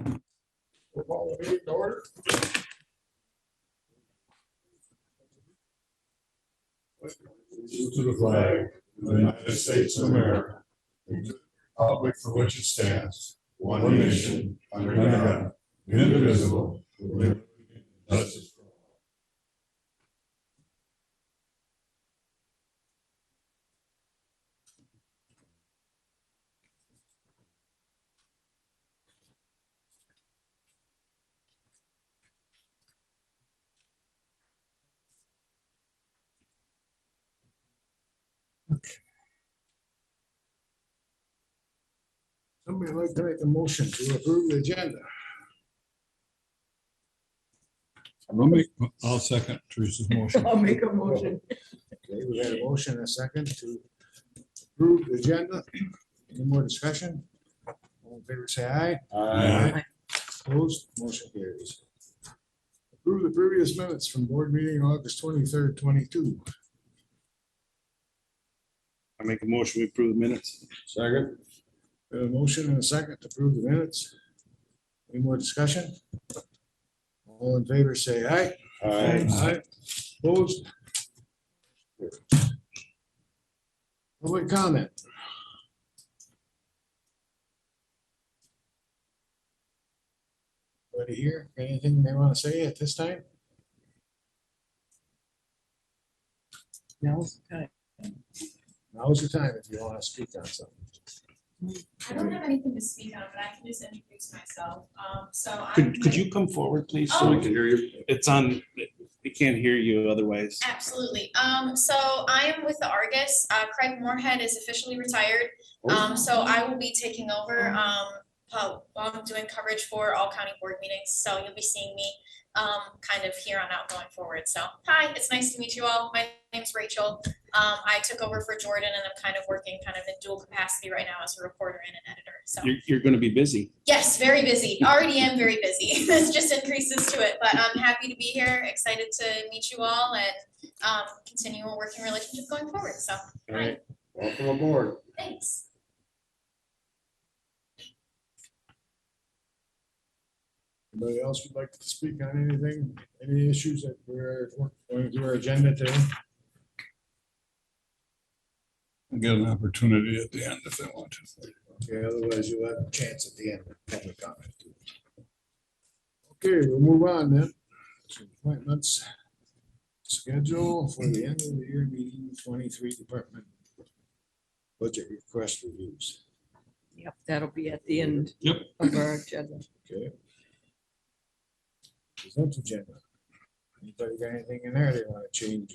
We'll call the meeting to order. To the flag of the United States of America, and to the republic for which it stands, one nation, under God, indivisible, with liberty and justice for all. Somebody like to make a motion to approve the agenda. I'll second Teresa's motion. I'll make a motion. Okay, we had a motion and a second to approve the agenda. Any more discussion? All in favor, say aye. Aye. Opposed, motion carries. Approve the previous minutes from board meeting August 23rd, 22. I make a motion, we approve the minutes. Second. A motion and a second to approve the minutes. Any more discussion? All in favor, say aye. Aye. Opposed? Public comment. Anybody here? Anything they want to say at this time? Now's the time. Now's the time if you want to speak on something. I don't have anything to speak on, but I can just introduce myself. So Could you come forward, please, so we can hear you? It's on, we can't hear you otherwise. Absolutely. So I am with the Argus. Craig Moorhead is officially retired. So I will be taking over. While I'm doing coverage for all county board meetings. So you'll be seeing me kind of here on out going forward. So hi, it's nice to meet you all. My name's Rachel. I took over for Jordan and I'm kind of working kind of in dual capacity right now as a reporter and an editor. So You're gonna be busy. yes, very busy. Already am very busy. This just increases to it, but I'm happy to be here, excited to meet you all and continue a working relationship going forward. So All right, welcome aboard. thanks. Anybody else would like to speak on anything, any issues that we're going through our agenda today? Get an opportunity at the end if they want to. Okay, otherwise you'll have a chance at the end of public comment. Okay, we'll move on then. So appointments. Schedule for the end of the year meeting 23 department budget request reviews. Yep, that'll be at the end. Yep. Of our agenda. Okay. Consent agenda. Anybody got anything in there they want to change?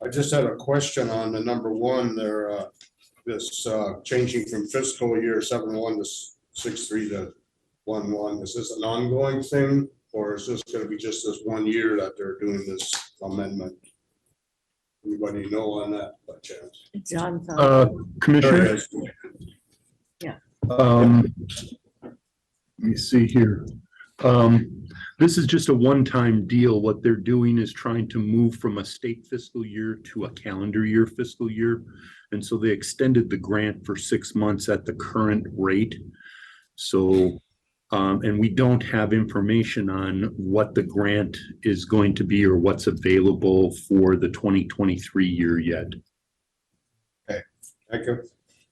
I just had a question on the number one there, this changing from fiscal year 7/1 to 6/3 to 1/1. Is this an ongoing thing or is this gonna be just this 1 year that they're doing this amendment? Anybody know on that by chance? John. Commissioner, There it is. let me see here. This is just a one-time deal. What they're doing is trying to move from a state fiscal year to a calendar year fiscal year. And so they extended the grant for 6 months at the current rate. So, and we don't have information on what the grant is going to be or what's available for the 2023 year yet. Thank you.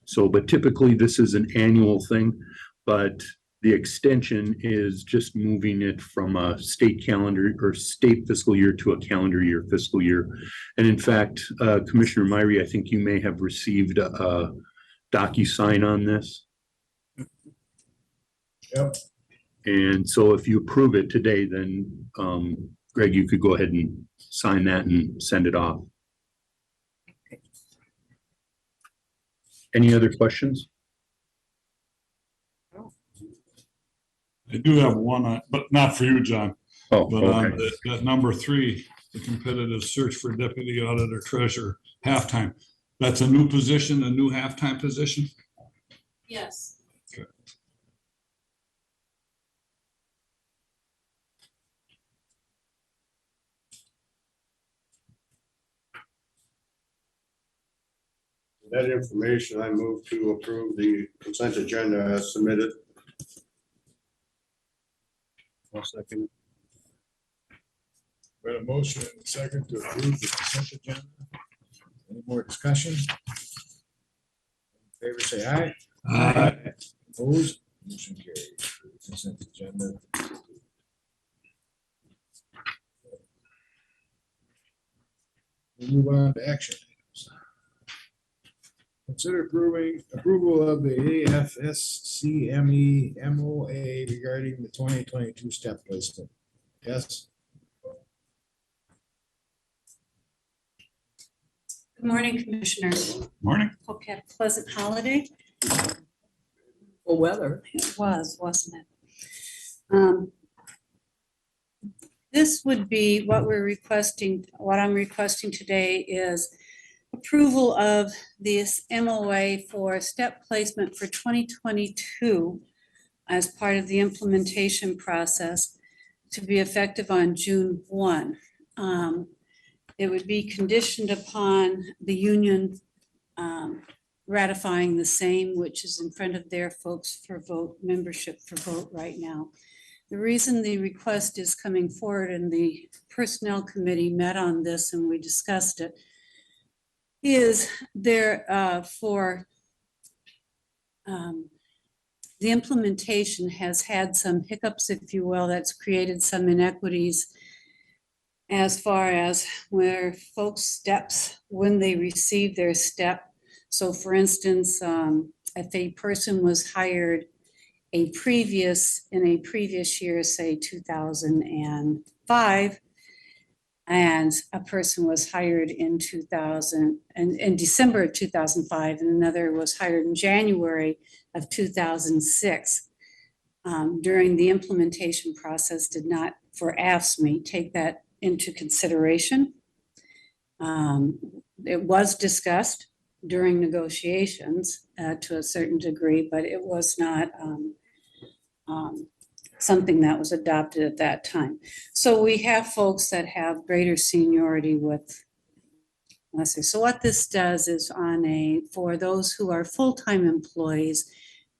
So, but typically this is an annual thing, but the extension is just moving it from a state calendar or state fiscal year to a calendar year fiscal year. And in fact, Commissioner Myrie, I think you may have received a DocuSign on this. Yep. And so if you approve it today, then Greg, you could go ahead and sign that and send it off. Any other questions? I do have one, but not for you, John, Oh, but on okay. that number 3, the competitive search for deputy auditor treasurer, halftime. That's a new position, a new halftime position? Yes. That information, I move to approve the consent agenda as submitted. I'll second. We have a motion and a second to approve the consent agenda. Any more discussion? In favor, say aye. Opposed? Motion carries. Consent agenda. We move on to action items. Consider approval of the AFSCME MOA regarding the 2022 step placement. Yes, Good morning, Commissioners. Morning. Hope you had a pleasant holiday. Full weather. It was, wasn't it? This would be what we're requesting, what I'm requesting today is approval of this MOA for step placement for 2022 as part of the implementation process to be effective on June 1. It would be conditioned upon the union ratifying the same, which is in front of their folks for vote, membership for vote right now. The reason the request is coming forward, and the Personnel Committee met on this and we discussed it, is there for the implementation has had some hiccups, if you will, that's created some inequities as far as where folks steps when they receive their step. So for instance, if a person was hired in a previous year, say 2005, and a person was hired in December of 2005, and another was hired in January of 2006. During the implementation process, did not, for AFSCME, take that into consideration. It was discussed during negotiations to a certain degree, but it was not something that was adopted at that time. So we have folks that have greater seniority with, let's see, so what this does is for those who are full-time employees,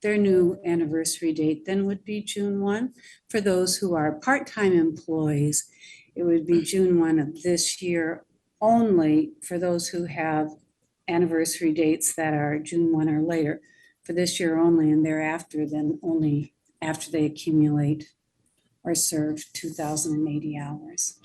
their new anniversary date then would be June 1. For those who are part-time employees, it would be June 1 of this year only. For those who have anniversary dates that are June 1 or later, for this year only, and thereafter then only after they accumulate or serve 2,080 hours.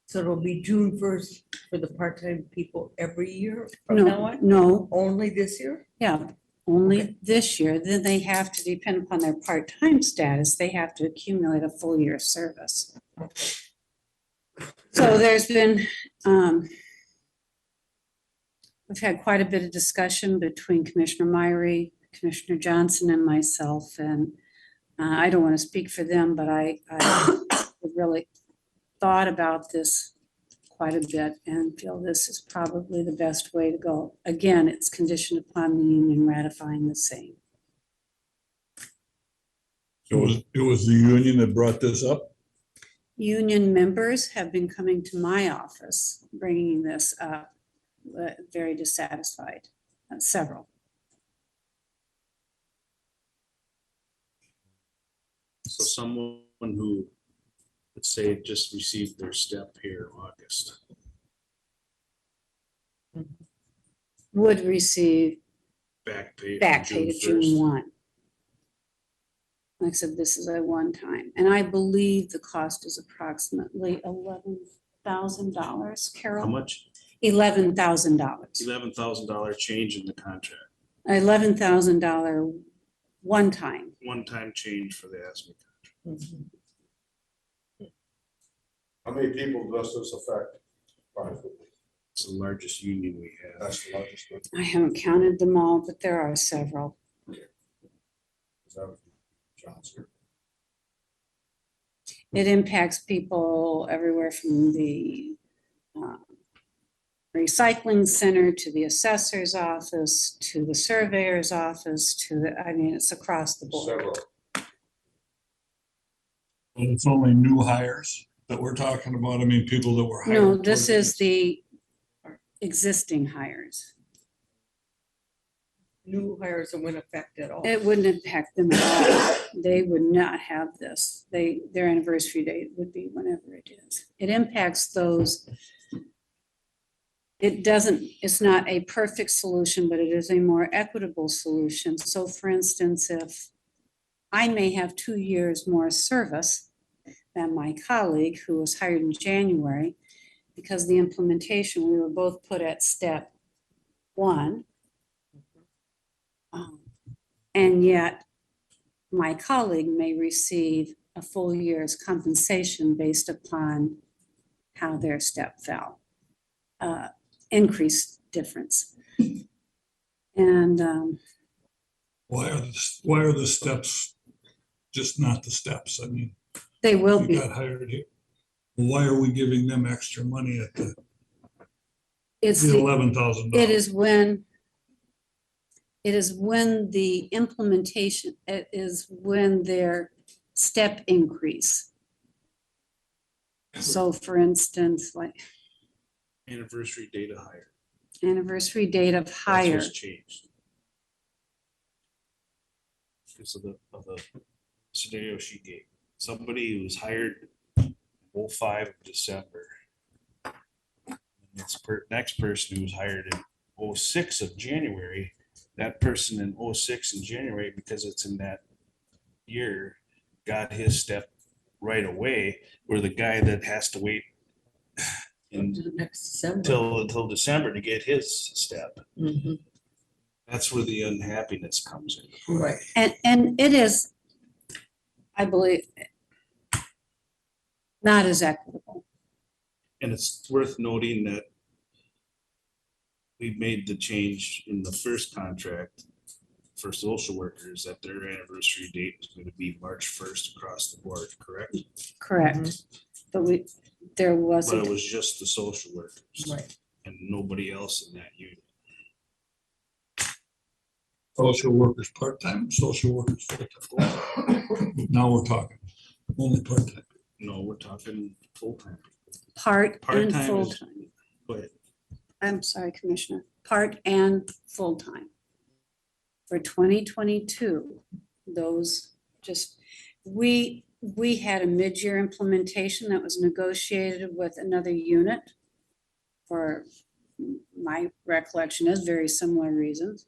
So it'll be June 1st for the part-time people every year from now No, on? no, Only this year? yeah, only this year. Then they have to depend upon their part-time status. They have to accumulate a full year of service. So there's been, we've had quite a bit of discussion between Commissioner Myrie, Commissioner Johnson, and myself, and I don't want to speak for them, but I really thought about this quite a bit and feel this is probably the best way to go. Again, it's conditioned upon the union ratifying the same. It was the union that brought this up? Union members have been coming to my office, bringing this up, very dissatisfied, several. So someone who, let's say, just received their step here in August. Would receive Back pay. back pay to June 1st. 1. Like I said, this is a one-time, and I believe the cost is approximately $11,000, Carol? How much? $11,000. $11,000 change in the contract, $11,000 one-time. one-time change for the ASME. Mhm. How many people does this affect? It's the largest union we have. That's the largest one. I haven't counted them all, but there are several. Is that Johnson? It impacts people everywhere from the recycling center to the assessor's office, to the surveyor's office, I mean, it's across the board. Several. And it's only new hires that we're talking about. I mean, people that were hired. No, this is the existing hires. new hires it wouldn't affect at all. It wouldn't impact them at all. They would not have this. Their anniversary date would be whenever it is. It impacts those. It's not a perfect solution, but it is a more equitable solution. So for instance, if I may have 2 years more service than my colleague who was hired in January, because the implementation, we were both put at step 1. And yet my colleague may receive a full year's compensation based upon how their step fell. Increased difference. And Why are the steps just not the steps? I mean, they will you be, got hired here. Why are we giving them extra money at the it's, the $11,000? it is when the implementation, it is when their step increase. So for instance, like Anniversary date of hire. anniversary date of That's hire, what's changed. Because of the scenario she gave. Somebody who was hired 05 of December. Next person who was hired in 06 of January, that person in 06 in January, because it's in that year, got his step right away, where the guy that has to wait Next December. until December to get his step. Mhm. That's where the unhappiness comes in. Right. and it is, I believe, not as equitable. And it's worth noting that we made the change in the first contract for social workers that their anniversary date was going to be March 1st across the board, correct? Correct. But there was, But it was just the social workers Right. and nobody else in that unit. Social workers part-time, social workers full-time. Now we're talking only part-time. No, we're talking full-time. part and Part-time is- full-time. But I'm sorry, Commissioner, part and full-time. For 2022, those just, we had a mid-year implementation that was negotiated with another unit for, my recollection is very similar reasons.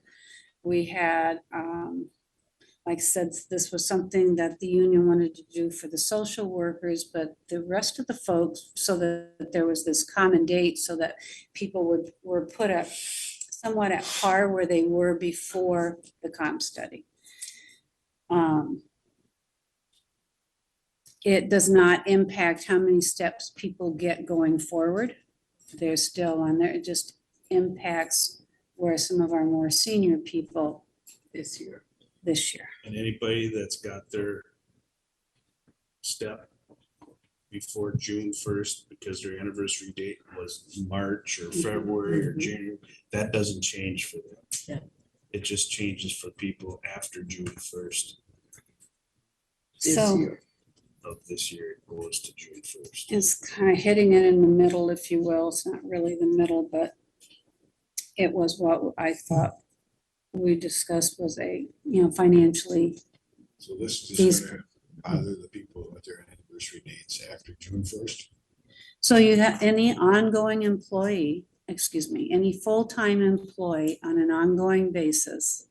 We had, like I said, this was something that the union wanted to do for the social workers, but the rest of the folks, so that there was this common date so that people were put at somewhat at par where they were before the comp study. It does not impact how many steps people get going forward. They're still on there. It just impacts where some of our more senior people This year. this year. and anybody that's got their step before June 1st, because their anniversary date was March or February or Mhm. January, that doesn't change for them. Yeah. It just changes for people after June 1st This So year. of this year. It goes to June 1st. it's kind of hitting it in the middle, if you will. It's not really the middle, but it was what I thought we discussed was financially, So this is These- just gonna bother the people with their anniversary dates after June 1st. so you have any ongoing employee, any full-time employee on an ongoing basis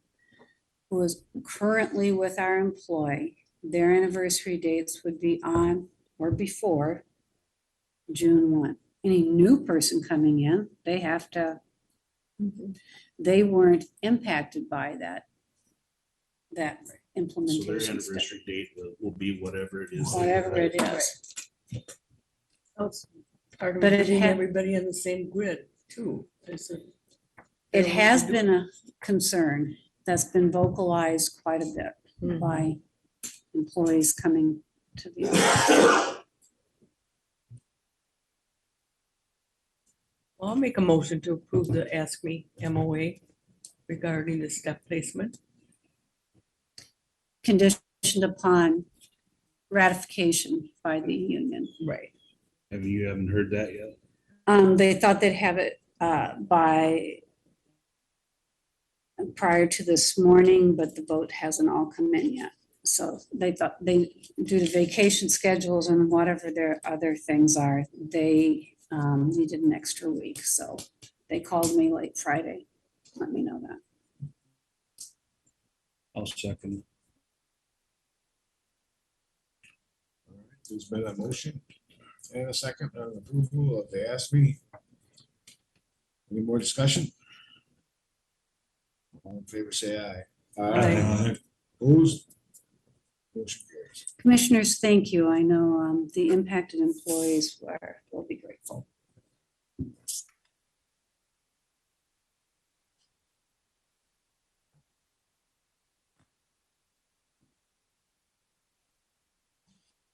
who is currently with our employee, their anniversary dates would be on or before June 1. Any new person coming in, they have to, they weren't impacted by that So their implementation step, anniversary date will be whatever it is. whatever it is. Part of But it putting had- everybody on the same grid too. It has been a concern that's been vocalized quite a bit Mhm. by employees coming to the office. I'll make a motion to approve the Ask Me MOA regarding the step placement. Conditioned upon ratification by the union. Right. You haven't heard that yet? They thought they'd have it by prior to this morning, but the vote hasn't all come in yet. So they thought they, due to vacation schedules and whatever their other things are, they needed an extra week. So they called me late Friday, let me know that. I'll second. There's been a motion and a second on approval of the ASME. Any more discussion? All in favor, say aye. Aye. Opposed? Motion carries. Commissioners, thank you. I know the impacted employees will be grateful.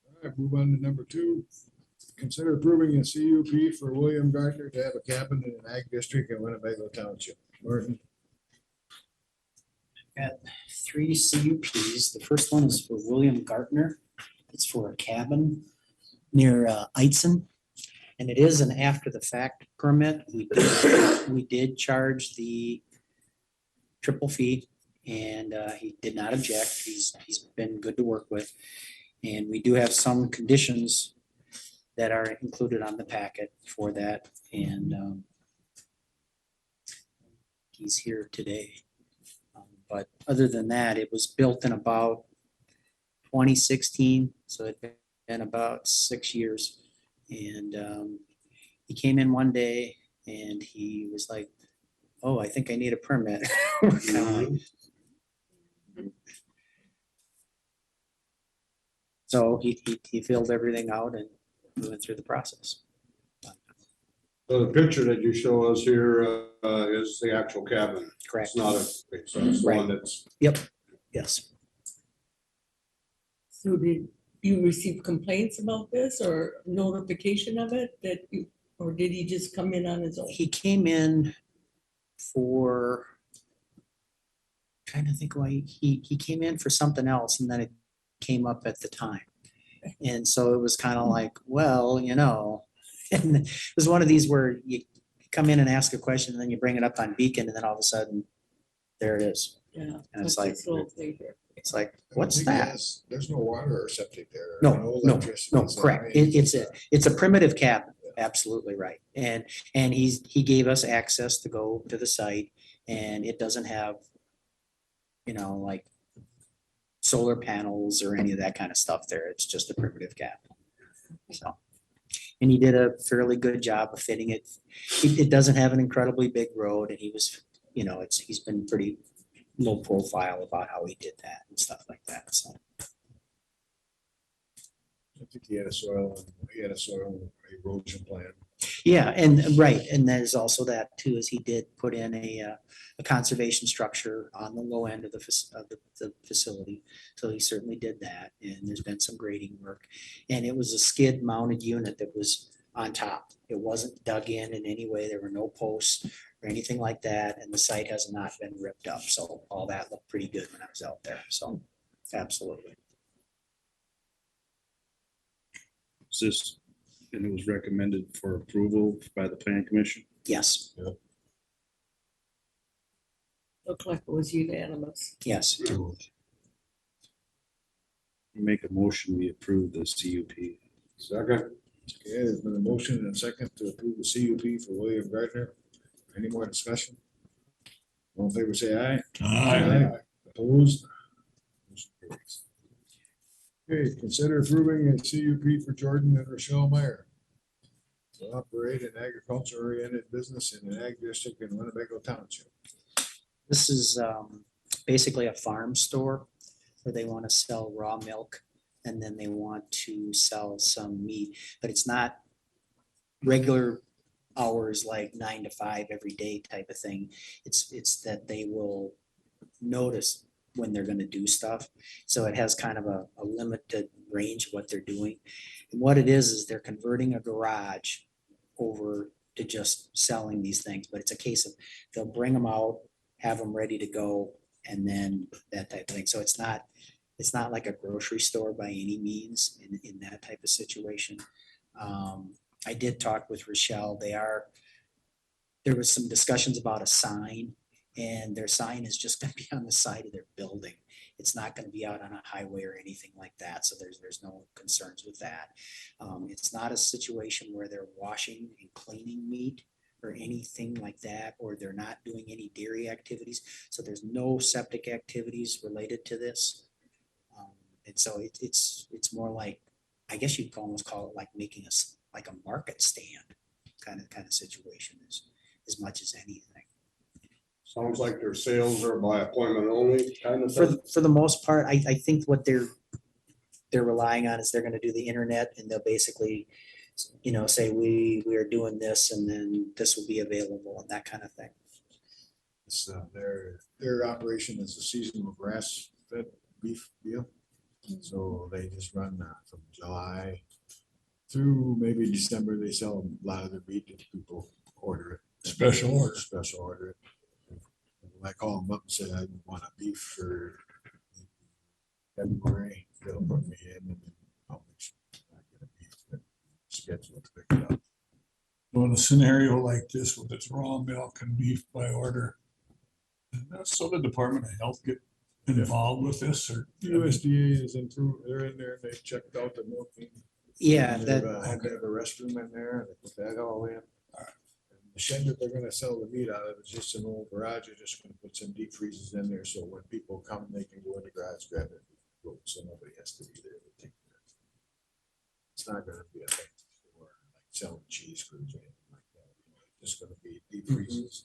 All right, move on to number 2. Consider approving a CUP for William Gardner to have a cabin in an ag district in Winnebago Township. Martin, Got 3 CUPs. The first one is for William Gartner. It's for a cabin near Eitzen. And it is an after the fact permit. We did charge the triple fee and he did not object. He's been good to work with. And we do have some conditions that are included on the packet for that. And he's here today. But other than that, it was built in about 2016, so it's been about 6 years. And he came in one day and he was like, "Oh, I think I need a permit." We're kinda like- So he filled everything out and we went through the process. So the picture that you show us here is the actual cabin. Correct. It's not it's one that's. Yes. So did you receive complaints about this or notification of it that you, or did he just come in on his own? He came in for, trying to think why he came in for something else and then it came up at the time. And so it was kind of like, well, you know, and it was one of these where you come in and ask a question and then you bring it up on Beacon and then all of a sudden, there it is. Yeah. And that's it's like, this little thing here. it's like, I don't what's think that? There's no water or septic there. No, correct. It's a primitive cabin. Absolutely right. And he gave us access to go to the site and it doesn't have, you know, like solar panels or any of that kind of stuff there. It's just a primitive cabin. So, and he did a fairly good job of fitting it. It doesn't have an incredibly big road and he was, you know, he's been pretty low profile about how he did that and stuff like that. So. I think he had a soil erosion plan. Yeah, and right, and there's also that too, is he did put in a conservation structure on the low end of the facility. So he certainly did that, and there's been some grading work. And it was a skid mounted unit that was on top. It wasn't dug in any way. There were no posts or anything like that, and the site has not been ripped up. So all that looked pretty good when I was out there, so absolutely. Is this, and it was recommended for approval by the plan commission? Yes, Looked like it was unanimous. yes. Make a motion, we approve the CUP. Second. Okay, there's been a motion and a second to approve the CUP for William Gardner. Any more discussion? All in favor, say aye. Aye. Opposed? Motion carries. Okay, consider approving a CUP for Jordan and Rochelle Meyer to operate an agriculture-oriented business in an ag district in Winnebago Township. This is basically a farm store where they want to sell raw milk and then they want to sell some meat, but it's not regular hours like 9 to 5 every day type of thing. It's that they will notice when they're going to do stuff. So it has kind of a limited range of what they're doing. And what it is they're converting a garage over to just selling these things, but it's a case of they'll bring them out, have them ready to go, and then that type of thing. So it's not like a grocery store by any means in that type of situation. I did talk with Rochelle. There was some discussions about a sign And their sign is just gonna be on the side of their building. It's not gonna be out on a highway or anything like that, so there's no concerns with that. It's not a situation where they're washing and cleaning meat or anything like that, or they're not doing any dairy activities. So there's no septic activities related to this. And so it's more like, I guess you'd almost call it like making us like a market stand kind of situation as much as anything. Sounds like their sales are by appointment only kind of For, thing. for the most part, I think what they're relying on is they're gonna do the internet and they'll basically, say, we are doing this and then this will be available and that kind of thing. It's, their operation is a seasonal grass fed beef deal. So they just run from July through maybe December. They sell a lot of their meat and people order it. Special order. Special order it. And I call them up and say, I want a beef for February. They'll put me in and then I'll make sure I get a beef that schedule to pick it up. So in a scenario like this with its raw milk and beef by order, so the Department of Health get involved with this or? USDA is improved. They're in there and they checked out the milking. Yeah, And that, Had to have a restroom in there, and they put that all in. And the shed that they're gonna sell the meat out of is just an old garage, they're just gonna put some deep freezes in there, so when people come, they can go in the garage, grab it, go, so nobody has to be there to take it. It's not gonna be a thing for like selling cheese curds or anything like that, it's just gonna be deep freezes,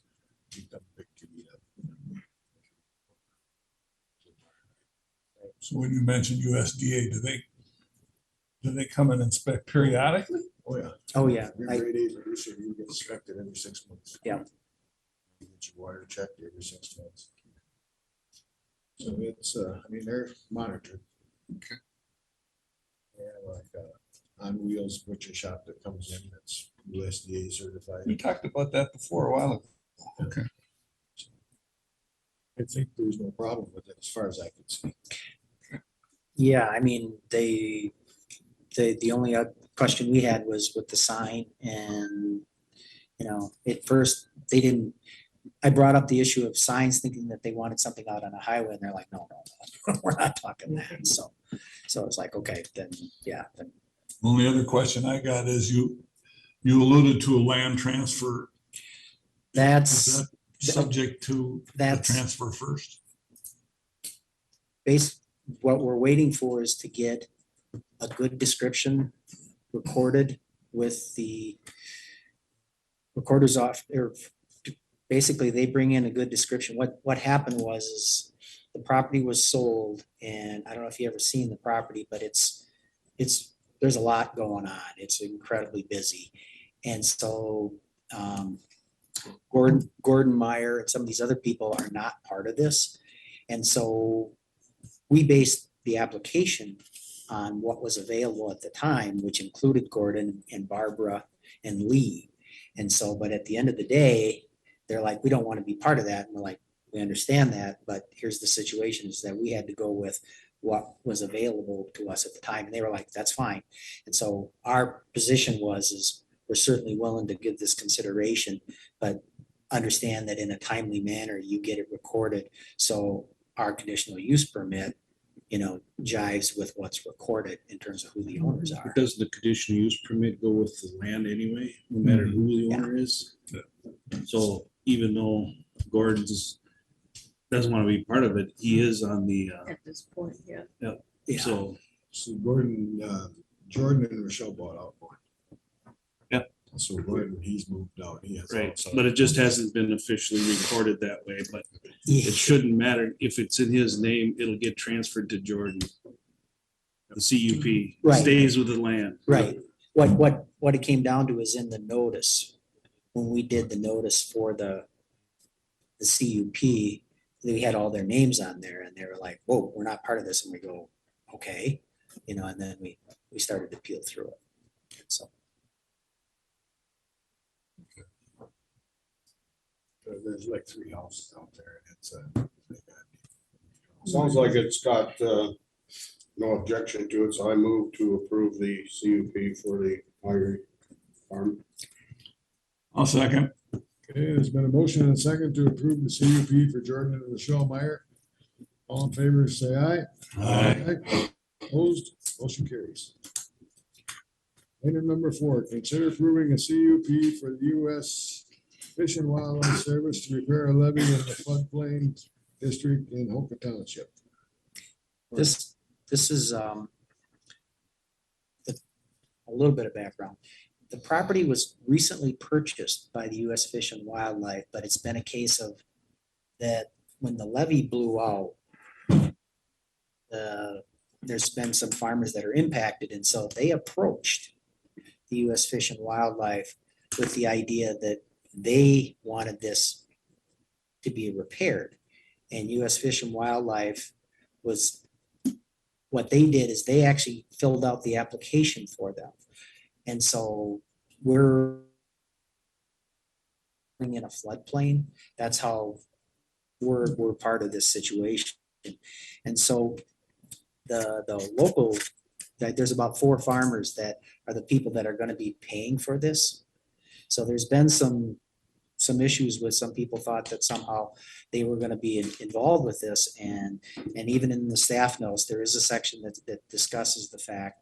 keep them big to eat up. So when you mention USDA, do they come and inspect periodically? Oh, yeah. oh yeah, Your grade A producer, you get inspected every 6 months. Yeah. You get your water checked every 6 months. So it's, they're monitored. Okay. Yeah, like, on wheels butcher shop that comes in, that's USDA certified. We talked about that before a while ago. Okay. I think there's no problem with it as far as I can see. yeah, the only question we had was with the sign and, at first they didn't, I brought up the issue of signs thinking that they wanted something out on a highway and they're like, no, we're not talking that. So it's like, okay, then, yeah, then Only other question I got is you alluded to a land transfer. Is that's that subject to the that's- transfer first? what we're waiting for is to get a good description recorded with the recorder's off, or basically they bring in a good description. What happened is the property was sold, and I don't know if you ever seen the property, but there's a lot going on. It's incredibly busy. And so Gordon Meyer and some of these other people are not part of this. And so we based the application on what was available at the time, which included Gordon and Barbara and Lee. And so, but at the end of the day, they're like, we don't want to be part of that. And we're like, we understand that, but here's the situation is that we had to go with what was available to us at the time. And they were like, that's fine. And so our position is we're certainly willing to give this consideration, but understand that in a timely manner, you get it recorded. So our conditional use permit, jives with what's recorded in terms of who the owners are. Does the conditional use permit go with the land anyway, no matter who the owner is? So even though Gordon's doesn't want to be part of it, he is on the, At this point, yeah. Yeah. so, So Gordon, Jordan and Rochelle bought out one. Yep. So Gordon, he's moved out. He has. right, also- but it just hasn't been officially recorded that way, but it shouldn't matter. If it's in his name, it'll get transferred to Jordan. The CUP Right. stays with the land. Right. What it came down to is in the notice, when we did the notice for the CUP, we had all their names on there and they were like, whoa, we're not part of this. And we go, okay, and then we started to peel through it. So, There's like 3 houses out there. And it's Sounds like it's got no objection to it, so I move to approve the CUP for the Ivory Farm. I'll second. Okay, there's been a motion and a second to approve the CUP for Jordan and Rochelle Meyer. All in favor, say aye. Aye. Opposed, motion carries. Item number 4, consider approving a CUP for the U.S. Fish and Wildlife Service to repair a levee in the floodplain district in Hoka Township. This is a little bit of background. The property was recently purchased by the U.S. Fish and Wildlife, but it's been a case of that when the levee blew out, there's been some farmers that are impacted, and so they approached the U.S. Fish and Wildlife with the idea that they wanted this to be repaired. And U.S. Fish and Wildlife what they did is they actually filled out the application for them. And so we're in a floodplain. That's how we're part of this situation. And so the local, there's about 4 farmers that are the people that are going to be paying for this. So there's been some issues with some people thought that somehow they were going to be involved with this. And even in the staff notes, there is a section that discusses the fact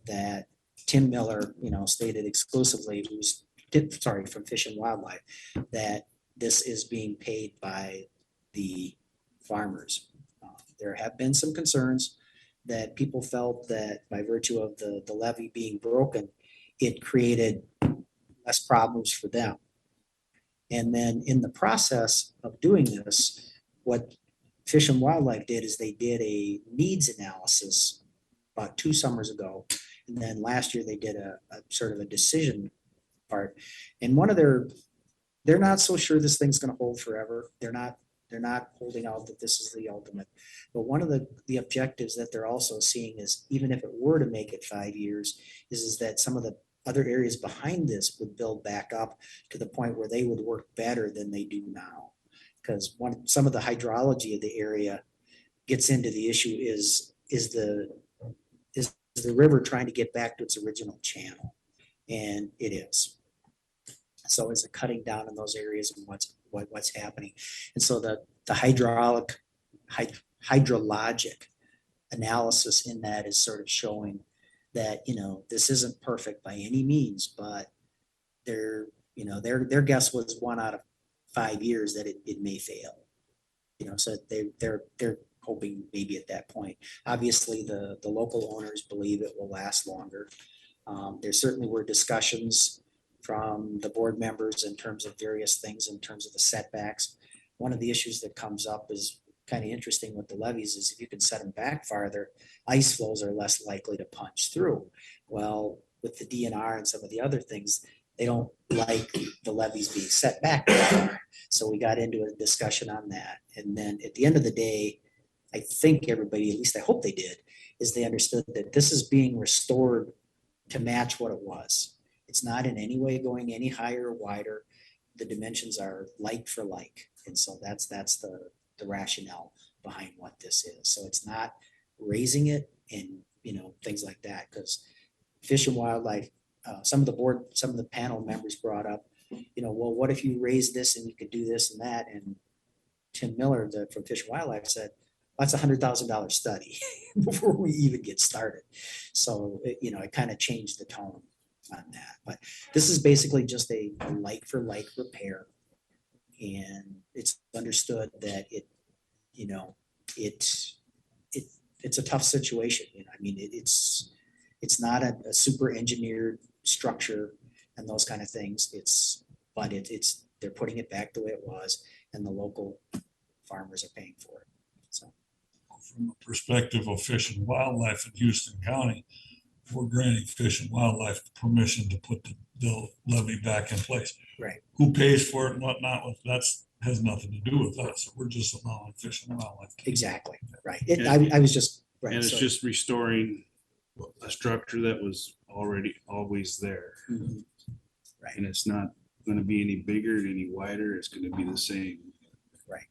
that Tim Miller, stated exclusively, from Fish and Wildlife, that this is being paid by the farmers. There have been some concerns that people felt that by virtue of the levee being broken, it created less problems for them. And then in the process of doing this, what Fish and Wildlife did is they did a needs analysis about 2 summers ago. And then last year they did a sort of a decision part. And they're not so sure this thing's going to hold forever. They're not holding out that this is the ultimate. But one of the objectives that they're also seeing is, even if it were to make it 5 years, is that some of the other areas behind this would build back up to the point where they would work better than they do now. Because some of the hydrology of the area gets into the issue is the river trying to get back to its original channel, and it is. So is it cutting down in those areas and what's happening? And so the hydrologic analysis in that is sort of showing that, this isn't perfect by any means, but their guess was 1 out of 5 years that it may fail. So they're hoping maybe at that point. Obviously, the local owners believe it will last longer. There certainly were discussions from the board members in terms of various things, in terms of the setbacks. One of the issues that comes up is kind of interesting with the levees is if you can set them back farther, ice flows are less likely to punch through. Well, with the DNR and some of the other things, they don't like the levees being set back that far. So we got into a discussion on that. And then at the end of the day, I think everybody, at least I hope they did, is they understood that this is being restored to match what it was. It's not in any way going any higher or wider. The dimensions are like for like. And so that's the rationale behind what this is. So it's not raising it and, things like that, because Fish and Wildlife, some of the panel members brought up, well, what if you raise this and you could do this and that? And Tim Miller from Fish and Wildlife said, that's $100,000 study before we even get started. So, it kind of changed the tone on that. But this is basically just a like for like repair. And it's understood that it's a tough situation. It's not a super engineered structure and those kind of things. But they're putting it back the way it was, and the local farmers are paying for it. So, From the perspective of Fish and Wildlife in Houston County, we're granting Fish and Wildlife permission to put the levee back in place. Right. Who pays for it and whatnot, has nothing to do with us. We're just allowing Fish and Wildlife. Exactly, right. I was just, right. And it's so- just restoring a structure that was always there. Mhm. Right. And it's not gonna be any bigger, any wider, it's gonna be the same. Right.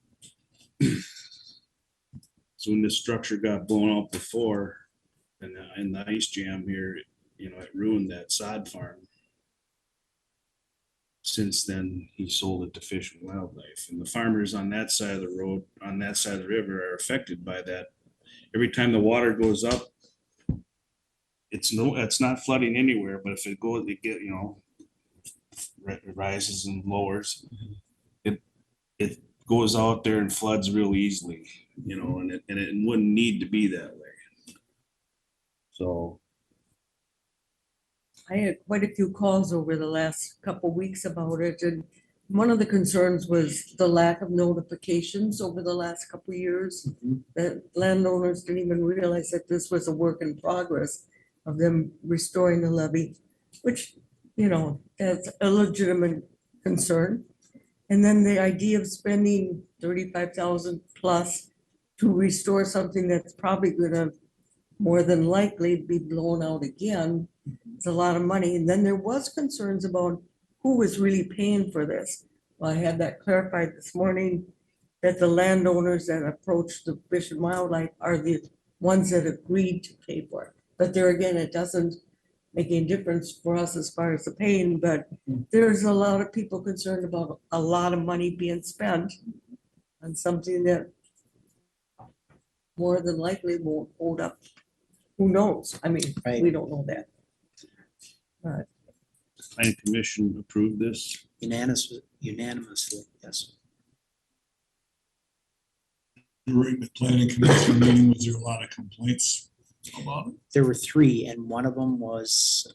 So when this structure got blown up before, and in the ice jam here, it ruined that sod farm. since then, he sold it to Fish and Wildlife, and the farmers on that side of the road, on that side of the river are affected by that. Every time the water goes up, it's not flooding anywhere, but if it goes, it get, it rises and lowers. It goes out there and floods real easily, and it wouldn't need to be that way. So, I had quite a few calls over the last couple weeks about it, and one of the concerns was the lack of notifications over the last couple years. That landowners didn't even realize that this was a work in progress of them restoring the levee, which, that's a legitimate concern. And then the idea of spending 35,000 plus to restore something that's probably gonna more than likely be blown out again. It's a lot of money. And then there was concerns about who was really paying for this. Well, I had that clarified this morning, that the landowners that approached the Fish and Wildlife are the ones that agreed to pay for it. But there again, it doesn't make any difference for us as far as the paying, but there's a lot of people concerned about a lot of money being spent on something that more than likely won't hold up. Who knows? I mean, Right. we don't know that. planning commission approved this. Unanimously, yes. During the planning commission meeting, was there a lot of complaints about it? There were three, and one of them was,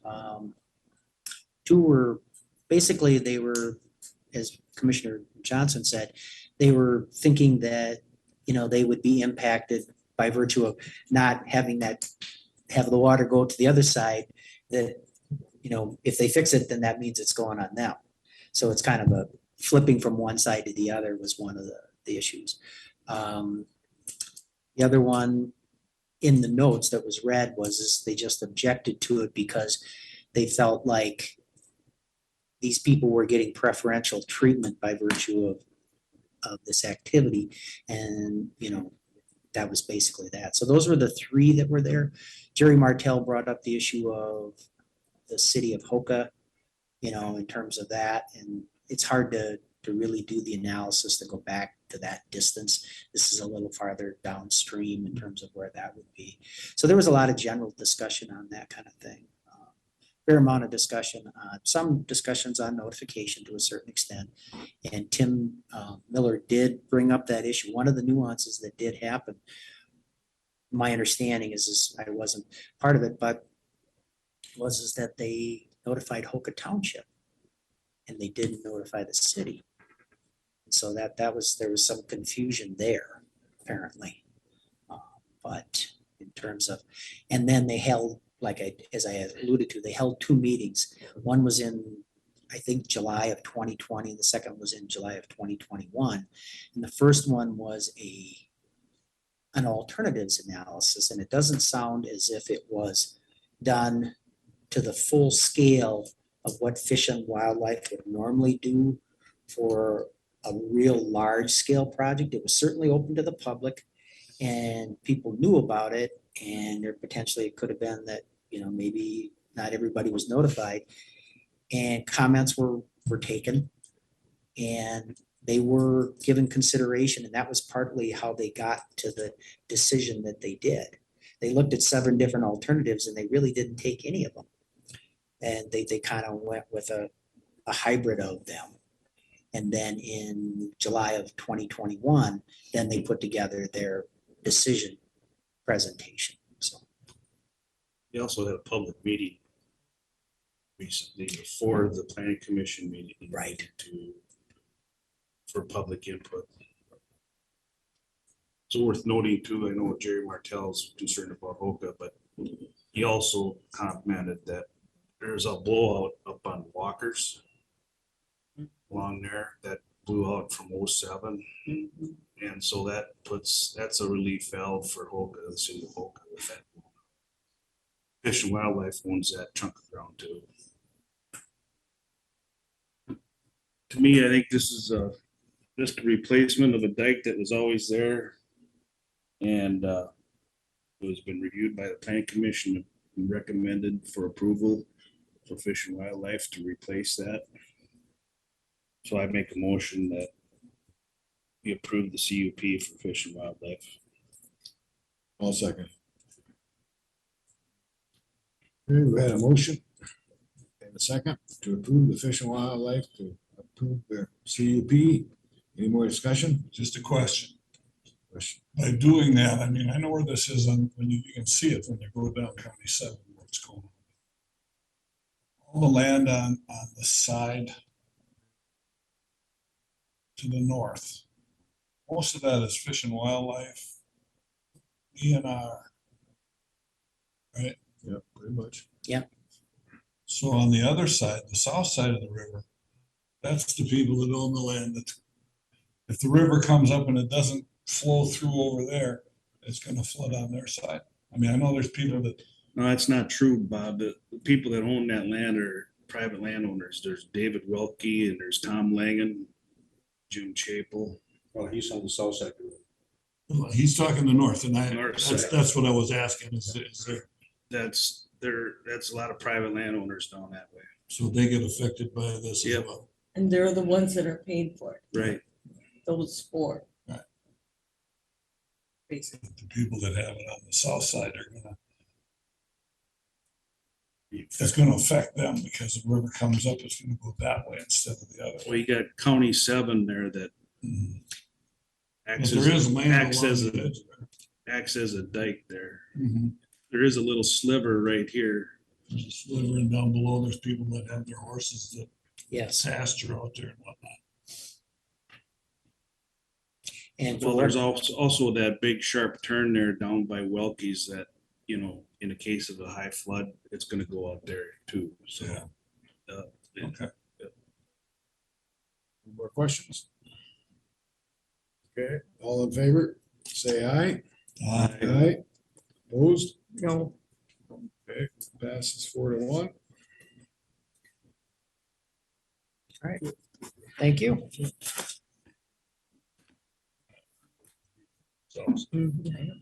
two were, basically, they were, as Commissioner Johnson said, they were thinking that, they would be impacted by virtue of not having have the water go to the other side, that, if they fix it, then that means it's going on them. So it's kind of a flipping from one side to the other was one of the issues. The other one in the notes that was read was they just objected to it because they felt like these people were getting preferential treatment by virtue of this activity. And, that was basically that. So those were the three that were there. Jerry Martell brought up the issue of the city of Hoka, in terms of that. And it's hard to really do the analysis to go back to that distance. This is a little farther downstream in terms of where that would be. So there was a lot of general discussion on that kind of thing. Fair amount of discussion, some discussions on notification to a certain extent. And Tim Miller did bring up that issue. One of the nuances that did happen, my understanding is I wasn't part of it, but is that they notified Hoka Township and they didn't notify the city. So there was some confusion there, apparently. But in terms of, and then they held, as I alluded to, they held two meetings. One was in, I think, July of 2020. The second was in July of 2021. And the first one was an alternatives analysis. And it doesn't sound as if it was done to the full scale of what Fish and Wildlife would normally do for a real large scale project. It was certainly open to the public and people knew about it. And there potentially it could have been that, maybe not everybody was notified, and comments were taken and they were given consideration. And that was partly how they got to the decision that they did. They looked at 7 different alternatives and they really didn't take any of them. And they kind of went with a hybrid of them. And then in July of 2021, then they put together their decision presentation. So They also had a public meeting recently before the planning commission meeting. Right. For public input. It's worth noting too, I know Jerry Martell's concerned about Hoka, but he also commented that there's a blowout up on Walker's along there that blew out from 07. And so that's a relief valve for Hoka, the city of Hoka. With that. Fish and Wildlife owns that chunk of ground too. To me, I think this is just a replacement of a dike that was always there. And it has been reviewed by the planning commission and recommended for approval for Fish and Wildlife to replace that. So I make a motion that we approve the CUP for Fish and Wildlife. I'll second. Okay, we had a motion and a second to approve the Fish and Wildlife, to approve the CUP. Any more discussion? Just a question. Question. By doing that, I mean, I know where this is, and when you can see it when you go down County 7, what's going on. All the land on the side to the north, most of that is Fish and Wildlife, DNR. Right? Yeah, pretty much. So on the other side, the south side of the river, that's the people that own the land that if the river comes up and it doesn't flow through over there, it's gonna flood on their side. I mean, I know there's people that, No, that's not true, Bob. The people that own that land are private landowners. There's David Welke and there's Tom Langen, Jim Chapel. Oh, he's on the south side. he's talking the north, and North that's, side. that's what I was asking, is there, That's a lot of private landowners down that way. so they get affected by this as Yep. well. And they're the ones that are paying for it, Right. those four. Right. Basically. The people that have it on the south side are gonna, it's gonna affect them because the river comes up, it's gonna go that way instead of the other Well, way. you got County 7 there that Mhm. But acts there is as, land acts along as the a, edge there. acts as a dike there. Mhm. There is a little sliver right here. There's a sliver, and down below, there's people that have their horses that Yes, pasture out there and whatnot. and Well, for there's also that big sharp turn there down by Welke's that, you know, in the case of a high flood, it's gonna go out there too, so. Yeah. Yeah. Okay. Any more questions? Okay, all in favor, say aye. Aye. Opposed? No, Okay, passes 4-1. thank you. So, mhm, yeah.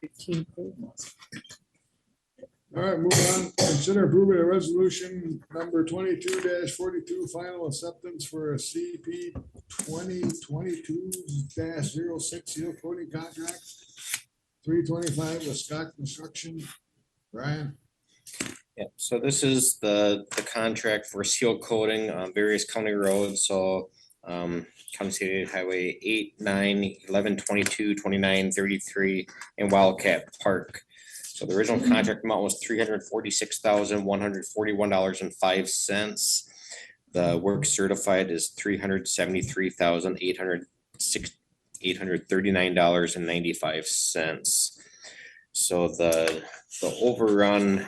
15 pages. All right, move on. Consider approving a resolution number 22-42, final acceptance for a CP 2022-06 seal coating contract. 325 with Scott Construction. Brian? Yep, so this is the contract for seal coating on various county roads, so County State Highway 8, 9, 11, 22, 29, 33, and Wildcat Park. So the original contract amount was $346,141.05. The work certified is $373,839.95. So the overrun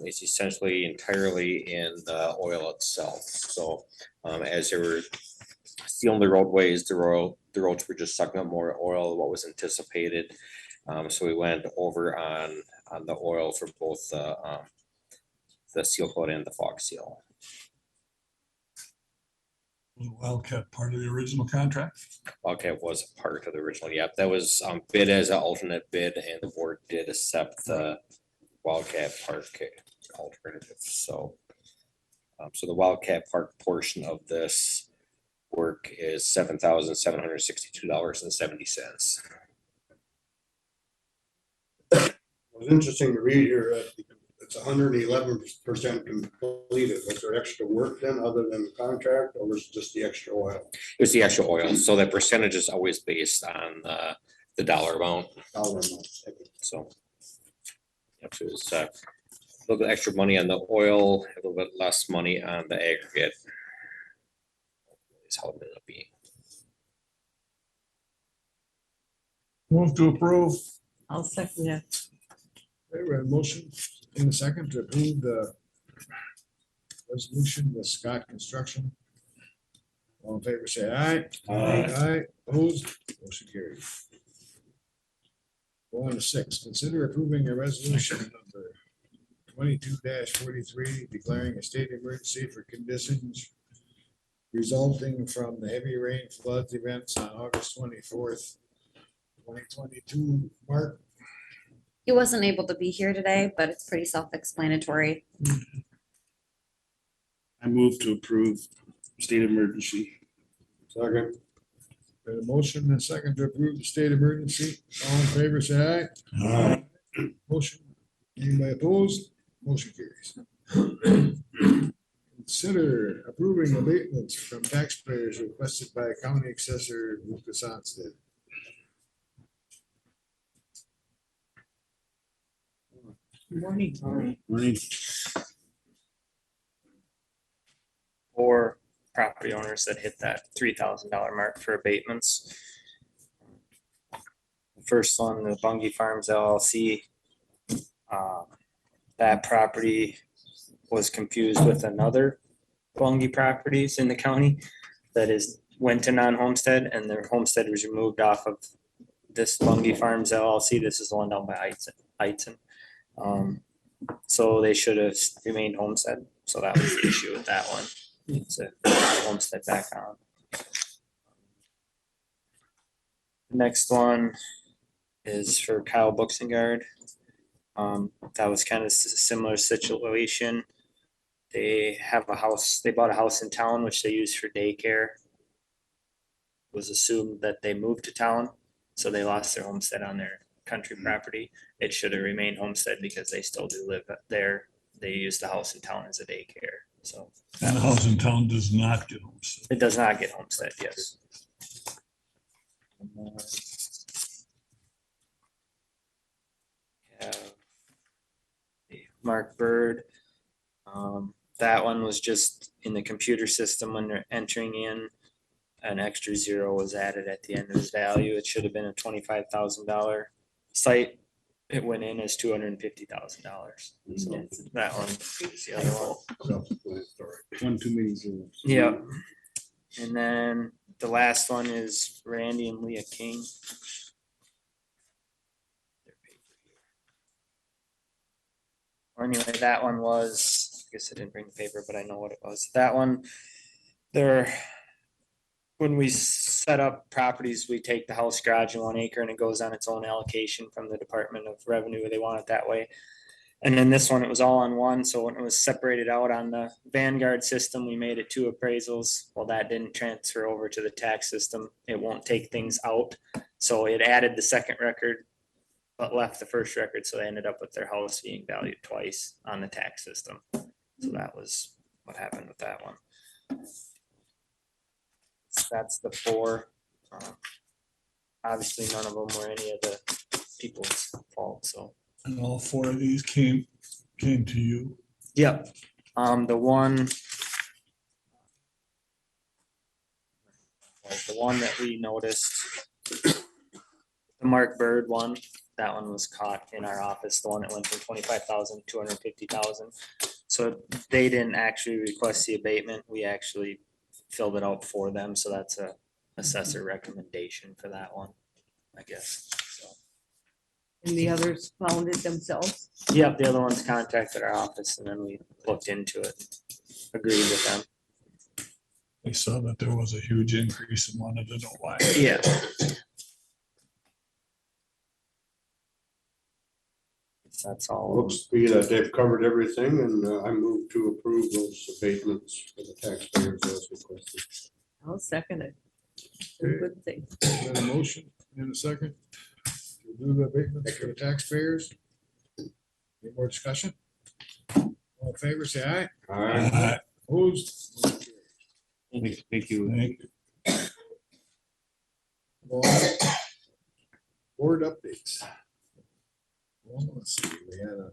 is essentially entirely in the oil itself. So as they were sealing the roadways, the roads were just sucking up more oil than what was anticipated. So we went over on the oil for both the seal coat and the fog seal. was Wildcat part of the original contract? Wildcat was a part of the original, yep, that was bid as an alternate bid, and the board did accept the Wildcat Park alternative, so. So the Wildcat Park portion of this work is $7,762.70. It's interesting to read here, it's 111% completed. Was there extra work then other than the contract, or was it just the extra oil? It was the extra oil, so that percentage is always based on the dollar amount, Dollar amount. so. Yep, so it was a little bit extra money on the oil, a little bit less money on the aggregate. Is how it ended up being. Move to approve. I'll second that. Okay, we have a motion in a second to approve the resolution with Scott Construction. All in favor, say aye. Aye, opposed, motion carried. Go on to 6, consider approving a resolution number 22-43, declaring a state emergency for conditions resulting from the heavy rain floods events on August 24th, 2022. Mark? He wasn't able to be here today, but it's pretty self-explanatory. I move to approve state of emergency. Second. Got a motion and a second to approve the state of emergency. All in favor, say aye. Motion, anybody opposed? Motion carries. Consider approving abatements from taxpayers requested by County Assessor Lucas Onsted. Morning. Or property owners that hit that $3,000 mark for abatements. The first one, the Bungie Farms LLC. That property was confused with another Bungie properties in the county that went to non-homestead, and their homestead was removed off of this Bungie Farms LLC. This is the one down by Eitzen. So they should have remained homestead. So that was the issue with that one. It's a homestead back on. The next one is for Kyle Buxengard. That was kind of a similar situation. They have a house, they bought a house in town, which they use for daycare. It was assumed that they moved to town, so they lost their homestead on their country property. It should have remained homestead because they still do live there. They use the house in town as a daycare, so. And the house in town does not get homestead. It does not get homestead, yes. Have Mark Bird. That one was just in the computer system when they're entering in. An extra zero was added at the end of his value. It should have been a $25,000 site. It went in as $250,000. So that one is the other one. One too many zeros. Yep. And then the last one is Randy and Leah King. Or anyway, that one was, I guess I didn't bring the paper, but I know what it was. That one, when we set up properties, we take the house garage in 1 acre and it goes on its own allocation from the Department of Revenue. They want it that way. And then this one, it was all on one. So when it was separated out on the Vanguard system, we made it 2 appraisals. Well, that didn't transfer over to the tax system. It won't take things out. So it added the second record, but left the first record. So they ended up with their house being valued twice on the tax system. So that was what happened with that one. That's the 4. Obviously, none of them were any of the people's fault, so. And all 4 of these came to you. Yep. The one that we noticed, the Mark Bird one, that one was caught in our office, the one that went from 25,000 to 250,000. So they didn't actually request the abatement. We actually filled it out for them. So that's a assessor recommendation for that one, I guess. So. And the others found it themselves. Yep, the other ones contacted our office and then we looked into it, agreed with them. They saw that there was a huge increase and wanted to know why. Yeah. That's all. Looks to be that they've covered everything, and I move to approve those abatements for the taxpayers as requested. I'll second it. Good thing. Got a motion and a second to do the abatements for the taxpayers. Any more discussion? All in favor, say aye. Uh, Opposed? Motion carries. Thank you. Thank you. Go on. Board updates. Well, let's see, we had a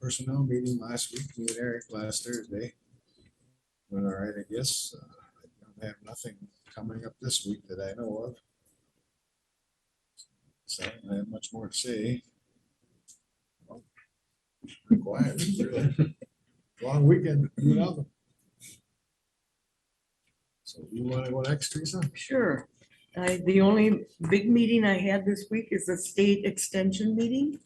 personnel meeting last week, me and Eric last Thursday. Went all right, I guess. I don't have nothing coming up this week that I know of. So I don't have much more to say. Quiet, really. Long weekend, you know. So you wanna go next, Teresa? Sure. The only big meeting I had this week is a state extension meeting.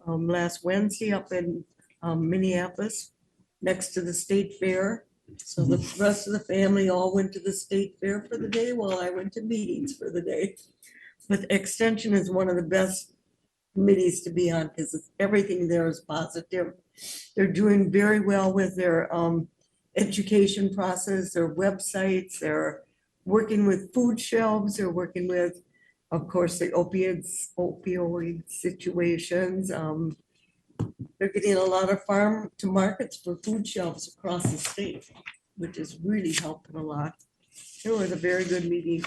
Last Wednesday up in Minneapolis, next to the state fair. So the rest of the family all went to the state fair for the day while I went to meetings for the day. But extension is one of the best committees to be on because everything there is positive. They're doing very well with their education process, their websites, they're working with food shelves, they're working with, of course, the opioid situations. They're getting a lot of farm to markets for food shelves across the state, which is really helping a lot. It was a very good meeting.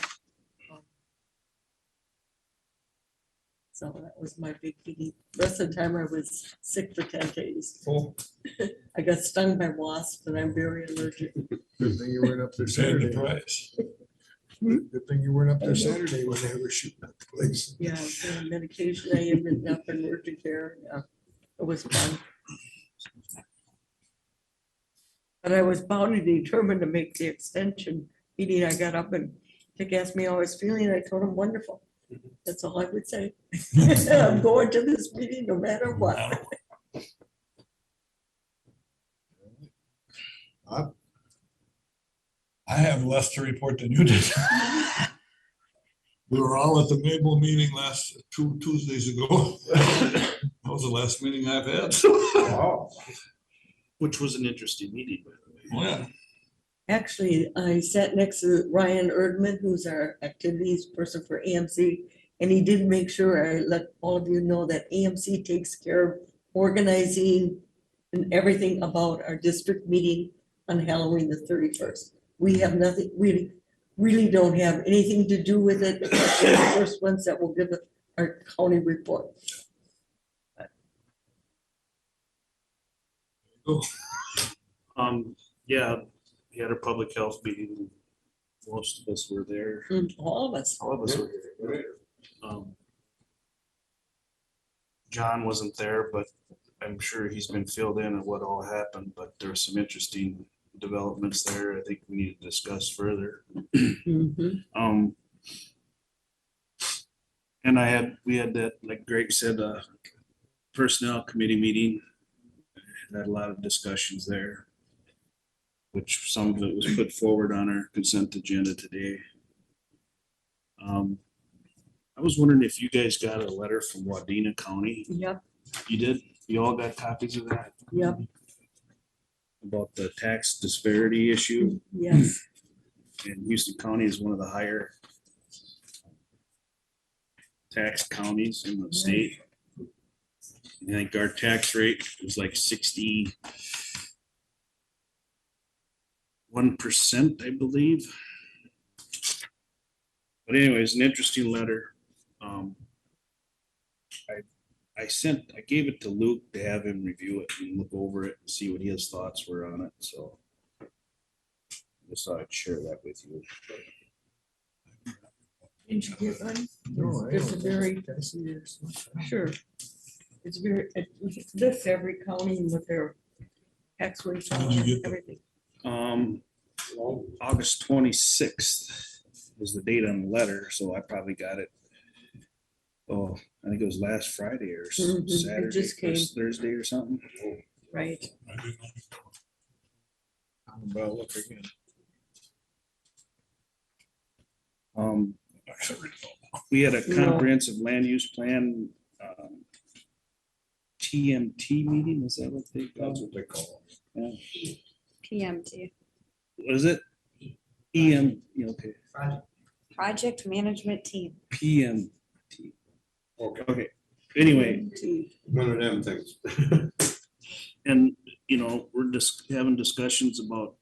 So that was my big meeting. Rest of the time I was sick for 10 days. Oh, I got stung by wasps and I'm very allergic. Good thing you weren't up there paid the Saturday. price. Good thing you weren't up there Saturday when they were shooting at the place. Yeah, I was on medication. I ended up in urgent care. Yeah, it was fun. But I was bound and determined to make the extension meeting. I got up and Dick asked me how I was feeling. I told him wonderful. That's all I would say. I'm going to this meeting no matter what. I have less to report than you did. We were all at the Mabel meeting last two Tuesdays ago. That was the last meeting I've had. Wow. Which was an interesting meeting, by the way. Oh, yeah. Actually, I sat next to Ryan Erdman, who's our activities person for AMC, and he did make sure I let all of you know that AMC takes care of organizing and everything about our district meeting on Halloween the 31st. We have nothing, really don't have anything to do with it. Except for the first ones that will give our county report. Yeah, we had a public health meeting. Most of us were there. All of us. All of us were here. John wasn't there, but I'm sure he's been filled in on what all happened, but there were some interesting developments there. I think we need to discuss further. Mhm. And we had that, like Greg said, personnel committee meeting. Had a lot of discussions there, which some of it was put forward on our consent agenda today. I was wondering if you guys got a letter from Wadena County. Yep, You did? You all got copies of that? yep, About the tax disparity issue? yes. And Houston County is one of the higher tax counties in the state. I think our tax rate was like 61%, I believe. But anyways, an interesting letter. I gave it to Luke to have him review it and look over it and see what his thoughts were on it, so. Just thought I'd share that with you. Did you get one? No, I It's a don't. very, Can I see yours? sure. It's very, it lists every county with their tax rates When on did you it, get that? everything. August 26th was the date on the letter, so I probably got it. Oh, I think it was last Friday or Mhm, it Saturday, just or came. Thursday or something. Right. I didn't know. I'm about to look again. Actually, We had a No. comprehensive land use plan, TMT meeting, is that what they call That's it? what they call PMT, What is it? Okay, Project Management Team. PMT. it. Okay, Okay, anyway, one of them things. and, we're just having discussions about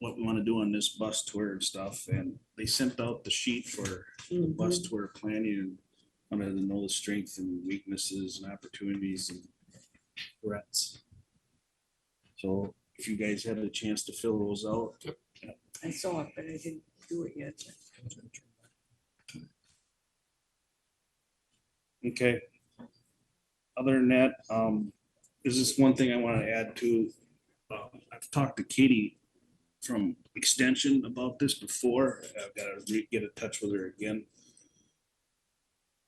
what we want to do on this bus tour and stuff, and they sent out the sheet for the bus tour planning and wanted to know the strengths and weaknesses and opportunities and threats. So if you guys had a chance to fill those out. I saw it, but I didn't do it yet. Okay. Other than that, there's this one thing I want to add to. I've talked to Katie from Extension about this before. I've got to get in touch with her again.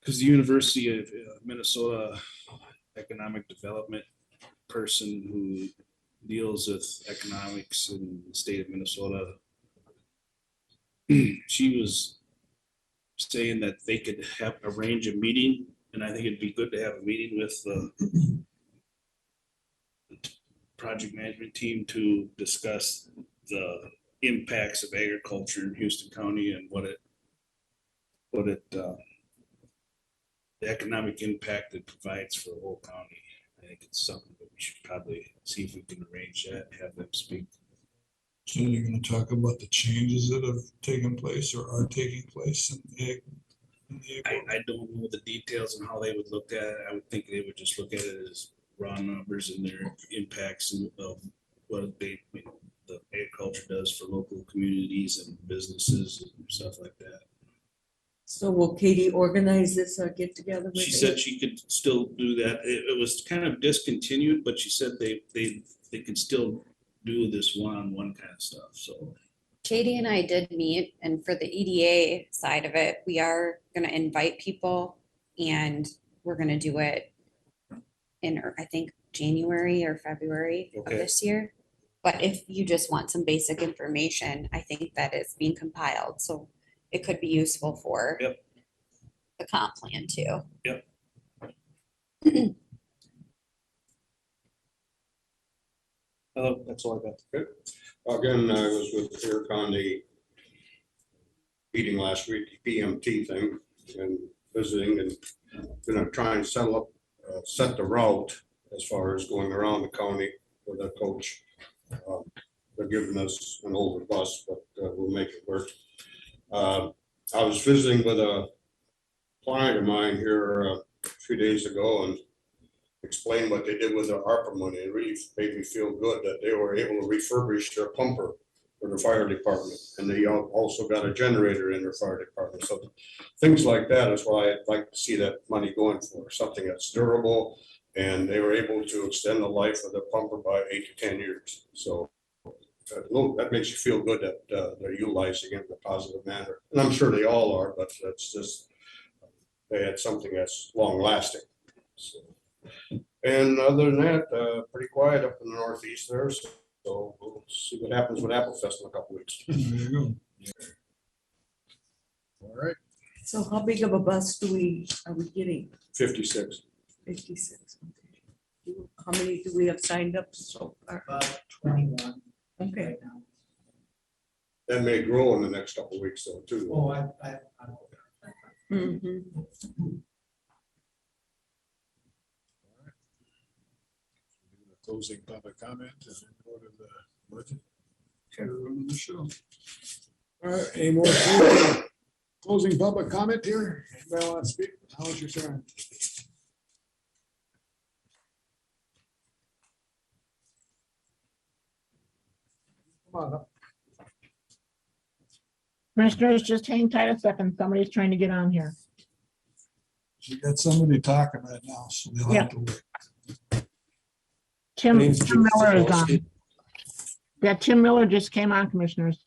Because the University of Minnesota economic development person who deals with economics in the state of Minnesota, she was saying that they could arrange a meeting, and I think it'd be good to have a meeting with project management team to discuss the impacts of agriculture in Houston County and what it, the economic impact it provides for the whole county. I think it's something that we should probably see if we can arrange that, have them speak. So you're gonna talk about the changes that have taken place or are taking place in the I don't know the details on how they would look at it. I would think they would just look at it as raw numbers and their impacts of what they, the agriculture does for local communities and businesses and stuff like that. So will Katie organize this get together? She said she could still do that. It was kind of discontinued, but she said they could still do this one-on-one kind of stuff, so. Katie and I did meet, and for the EDA side of it, we are gonna invite people and we're gonna do it in, I think, January or February of Okay. this year. But if you just want some basic information, I think that is being compiled, so it could be useful for Yep. the comp plan too. Hello, that's all I got. Again, I was with Eric on the meeting last week, the PMT thing, and visiting and gonna try and settle up, set the route as far as going around the county with a coach. They're giving us an older bus, but we'll make it work. I was visiting with a client of mine here a few days ago and explained what they did with their ARPA money. It really made me feel good that they were able to refurbish their pumper for the fire department. And they also got a generator in their fire department. So things like that is why I'd like to see that money going for, something that's durable. And they were able to extend the life of the pumper by 8 to 10 years. So that makes you feel good that they're utilizing it in a positive manner. And I'm sure they all are, but that's just, they had something that's long lasting. So. And other than that, pretty quiet up in the northeast there, so we'll see what happens with Apple Fest in a couple weeks. There you go. All right, So how big of a bus are we getting? 56. 56. Okay. How many do we have signed up so far? 21 Okay. right now. That may grow in the next couple of weeks though, too. Oh, I Mhm. closing public comment and then go to the budget. Okay, we're on the show. All right, any more closing public comment here? Anybody want to speak? Now's your turn. Come on up. Commissioners, just hang tight a second. Somebody's trying to get on here. We got somebody talking right now, so they'll have to wait. Tim Miller is on. That Tim Miller just came on, Commissioners.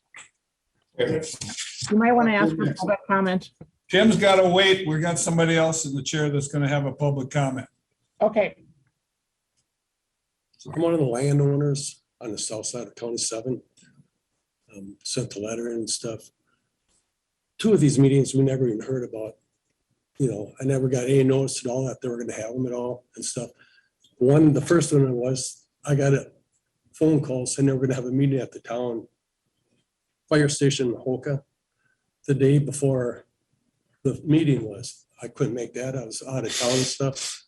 You might want to ask for public comment. Tim's got to wait. We got somebody else in the chair that's going to have a public comment. Okay, I'm one of the landowners on the south side of County 7. Sent the letter and stuff. 2 of these meetings we never even heard about. You know, I never got any notice at all that they were gonna have them at all and stuff. The first one was, I got a phone call saying they were gonna have a meeting at the town fire station in Hoka the day before the meeting was. I couldn't make that. I was out of town and stuff.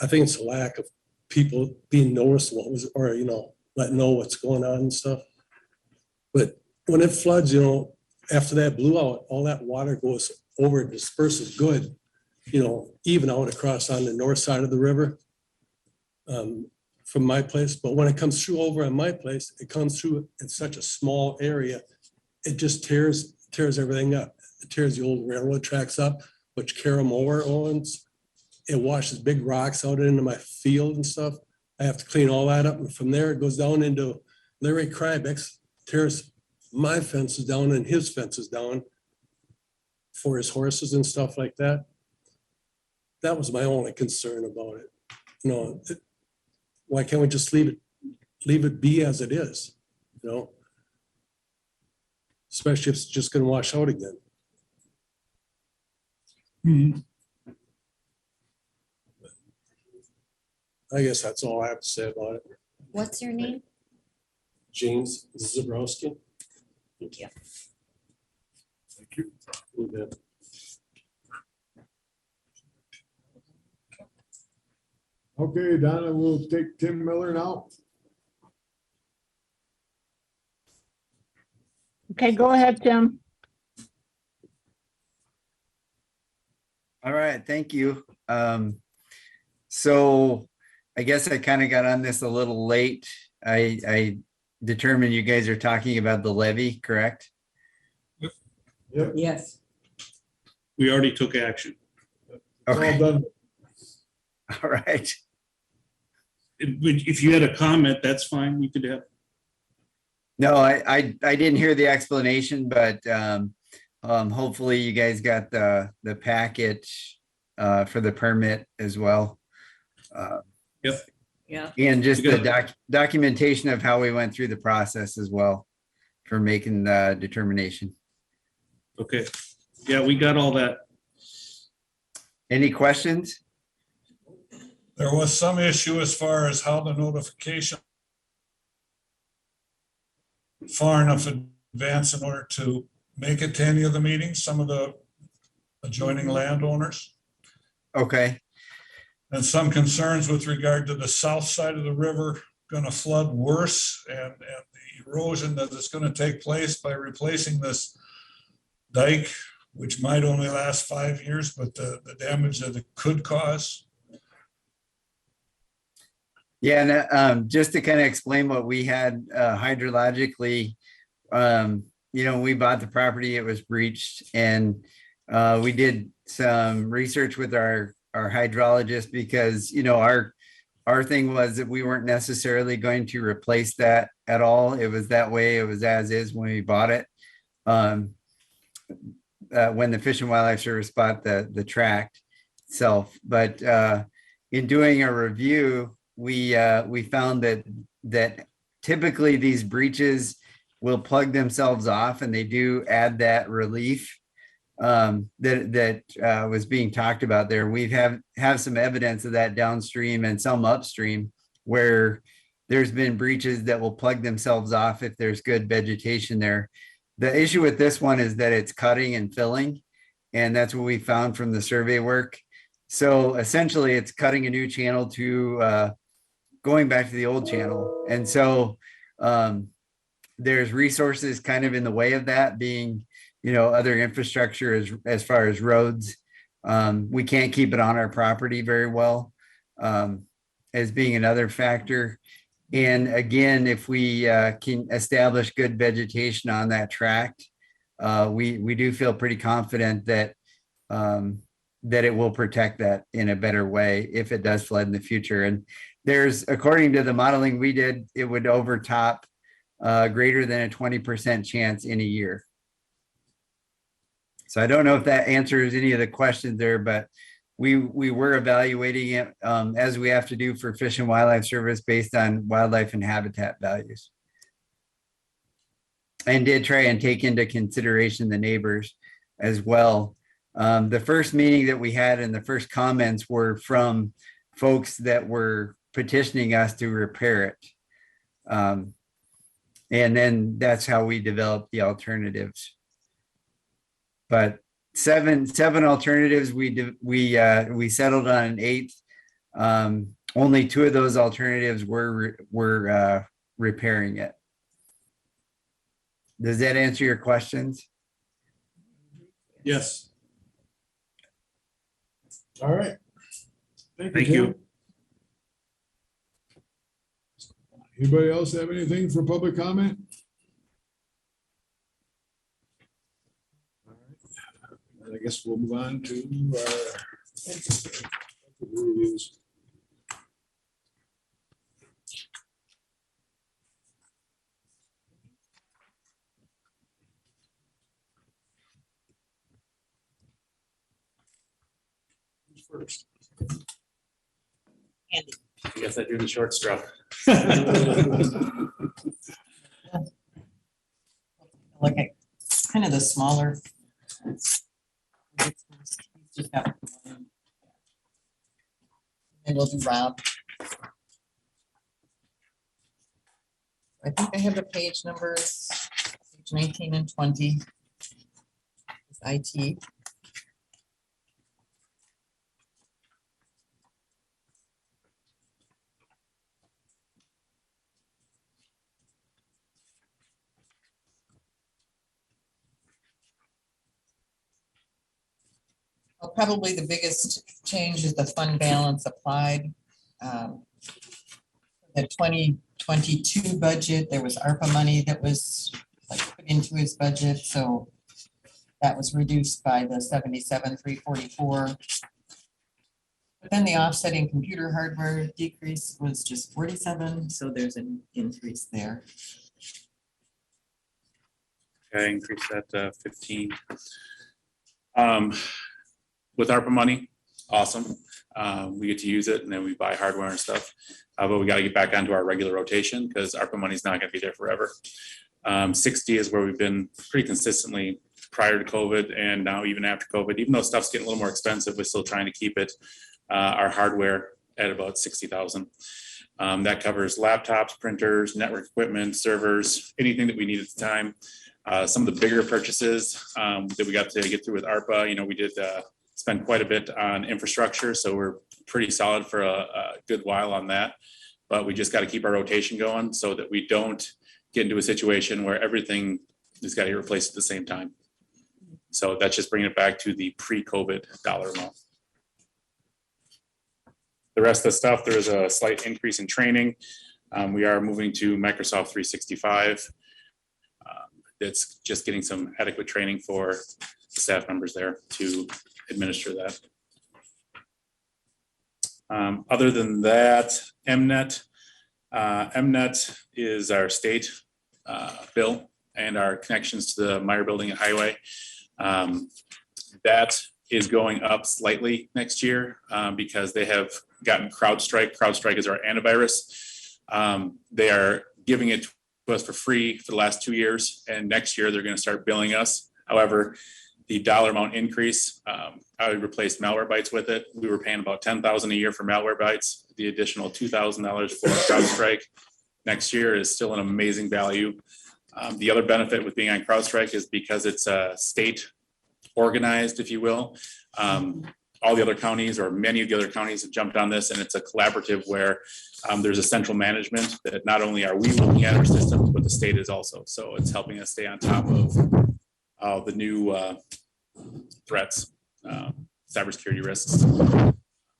I think it's a lack of people being noticed what was, or, you know, letting know what's going on and stuff. But when it floods, you know, after that blew out, all that water goes over, disperses good, you know, even out across on the north side of the river from my place. But when it comes through over on my place, it comes through in such a small area. It just tears everything up. It tears the old railroad tracks up, which Carol Mower owns. It washes big rocks out into my field and stuff. I have to clean all that up. And from there, it goes down into Larry Krybeck's, tears my fences down and his fences down for his horses and stuff like that. That was my only concern about it. You know, why can't we just leave it be as it is, you know? Especially if it's just gonna wash out again. Mhm. I guess that's all I have to say about it. What's your name? James Zabrowski. Thank you. Thank you. You bet. Okay, Donna, we'll take Tim Miller now. Okay, go ahead, Tim. All right, thank you. So I guess I kind of got on this a little late. I determined you guys are talking about the levy, correct? Yep. Yes. We already took action. It's all Okay, done. all right. If you had a comment, that's fine. You could have. No, I didn't hear the explanation, but hopefully you guys got the packet for the permit as well. Yep. Yeah. And just You the got- documentation of how we went through the process as well for making the determination. Okay. Yeah, we got all that. Any questions? There was some issue as far as how the notification far enough in advance in order to make it to any of the meetings, some of the adjoining landowners. Okay, And some concerns with regard to the south side of the river going to flood worse and the erosion that is going to take place by replacing this dike, which might only last 5 years, but the damage that it could cause. yeah, and just to kind of explain what we had hydrologically, when we bought the property, it was breached, and we did some research with our hydrologist because, our thing was that we weren't necessarily going to replace that at all. It was that way, it was as is when we bought it. When the Fish and Wildlife Service bought the tract itself, but in doing a review, we found that typically these breaches will plug themselves off, and they do add that relief that was being talked about there. We have some evidence of that downstream and some upstream where there's been breaches that will plug themselves off if there's good vegetation there. The issue with this one is that it's cutting and filling, and that's what we found from the survey work. So essentially it's cutting a new channel to going back to the old channel. And so there's resources kind of in the way of that, being, other infrastructure as far as roads. We can't keep it on our property very well, as being another factor. And again, if we can establish good vegetation on that tract, we do feel pretty confident that that it will protect that in a better way if it does flood in the future. And according to the modeling we did, it would overtop greater than a 20% chance in a year. So I don't know if that answers any of the questions there, but we were evaluating it as we have to do for Fish and Wildlife Service based on wildlife and habitat values. And did try and take into consideration the neighbors as well. The first meeting that we had and the first comments were from folks that were petitioning us to repair it. And then that's how we developed the alternatives. But seven alternatives, we settled on an eighth. Only 2 of those alternatives were repairing it. Does that answer your questions? Yes. All right. Thank Tim. you. Anybody else have anything for public comment? All right. And I guess we'll move on to our reviews. Who's first? I guess I do the short straw. Like kind of the smaller. Just got one. And we'll do Rob. I think I have the page numbers, page 19 and 20. It's IT. Well, probably the biggest change is the fund balance applied. The 2022 budget, there was ARPA money that was like put into his budget, so that was reduced by the 77,344. But then the offsetting computer hardware decrease was just 47, so there's an increase there. Okay, increase that to 15. With ARPA money, awesome. We get to use it and then we buy hardware and stuff. But we got to get back onto our regular rotation because ARPA money is not going to be there forever. 60 is where we've been pretty consistently prior to COVID and now even after COVID. Even though stuff's getting a little more expensive, we're still trying to keep it, our hardware at about 60,000. That covers laptops, printers, network equipment, servers, anything that we need at the time. Some of the bigger purchases that we got to get through with ARPA, you know, we did spend quite a bit on infrastructure, so we're pretty solid for a good while on that. But we just got to keep our rotation going so that we don't get into a situation where everything has got to get replaced at the same time. So that's just bringing it back to the pre-COVID dollar amount. The rest of the stuff, there is a slight increase in training. We are moving to Microsoft 365. It's just getting some adequate training for the staff members there to administer that. Other than that, MNet. MNet is our state bill and our connections to the Meyer Building and Highway. That is going up slightly next year because they have gotten CrowdStrike. CrowdStrike is our antivirus. They are giving it to us for free for the last 2 years, and next year they're going to start billing us. However, the dollar amount increase, I would replace Malwarebytes with it. We were paying about $10,000 a year for Malwarebytes. The additional $2,000 for CrowdStrike next year is still an amazing value. The other benefit with being on CrowdStrike is because it's state organized, if you will. All the other counties or many of the other counties have jumped on this, and it's a collaborative where there's a central management that not only are we looking at our systems, but the state is also. So it's helping us stay on top of the new threats, cybersecurity risks,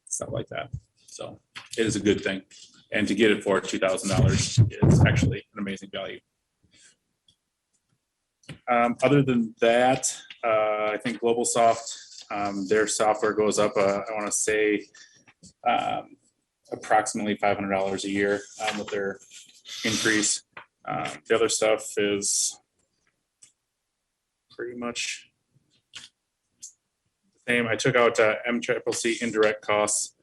stuff like that. So it is a good thing. And to get it for $2,000 is actually an amazing value. Other than that, I think GlobalSoft, their software goes up, I want to say approximately $500 a year with their increase. The other stuff is pretty much the same. I took out MCCC indirect costs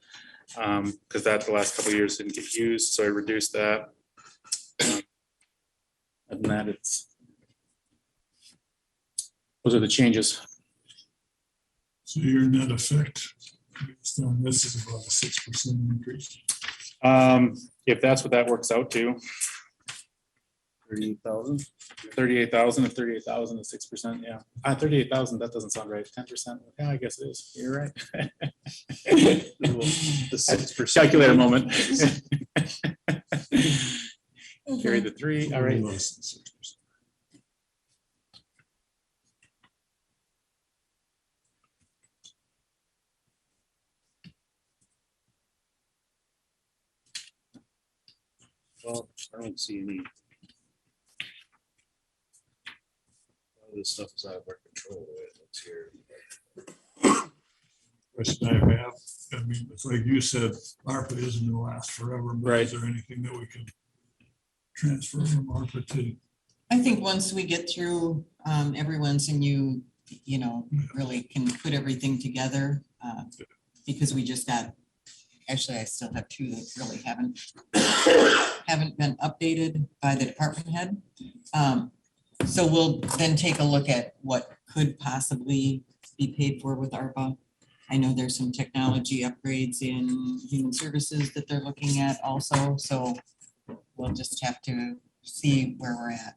because that the last couple of years didn't get used, so I reduced that. Other than that, those are the changes. So your net effect based on this is about a 6% increase. If that's what that works out to. 38,000. 38,000 and 38,000 is 6%. Yeah. 38,000, that doesn't sound right. 10%. Yeah, I guess it is. You're right. The 6%. Calculator moment. Carry the 3. All right. Well, I don't see any. All this stuff is out of our control. The way it looks here. Question I have, I mean, it's like you said, ARPA isn't gonna last forever, but Right. is there anything that we can transfer from ARPA to? I think once we get through everyone's and you know, really can put everything together, because we just got, actually, I still have 2 that really haven't been updated by the department head. So we'll then take a look at what could possibly be paid for with ARPA. I know there's some technology upgrades in human services that they're looking at also, so we'll just have to see where we're at.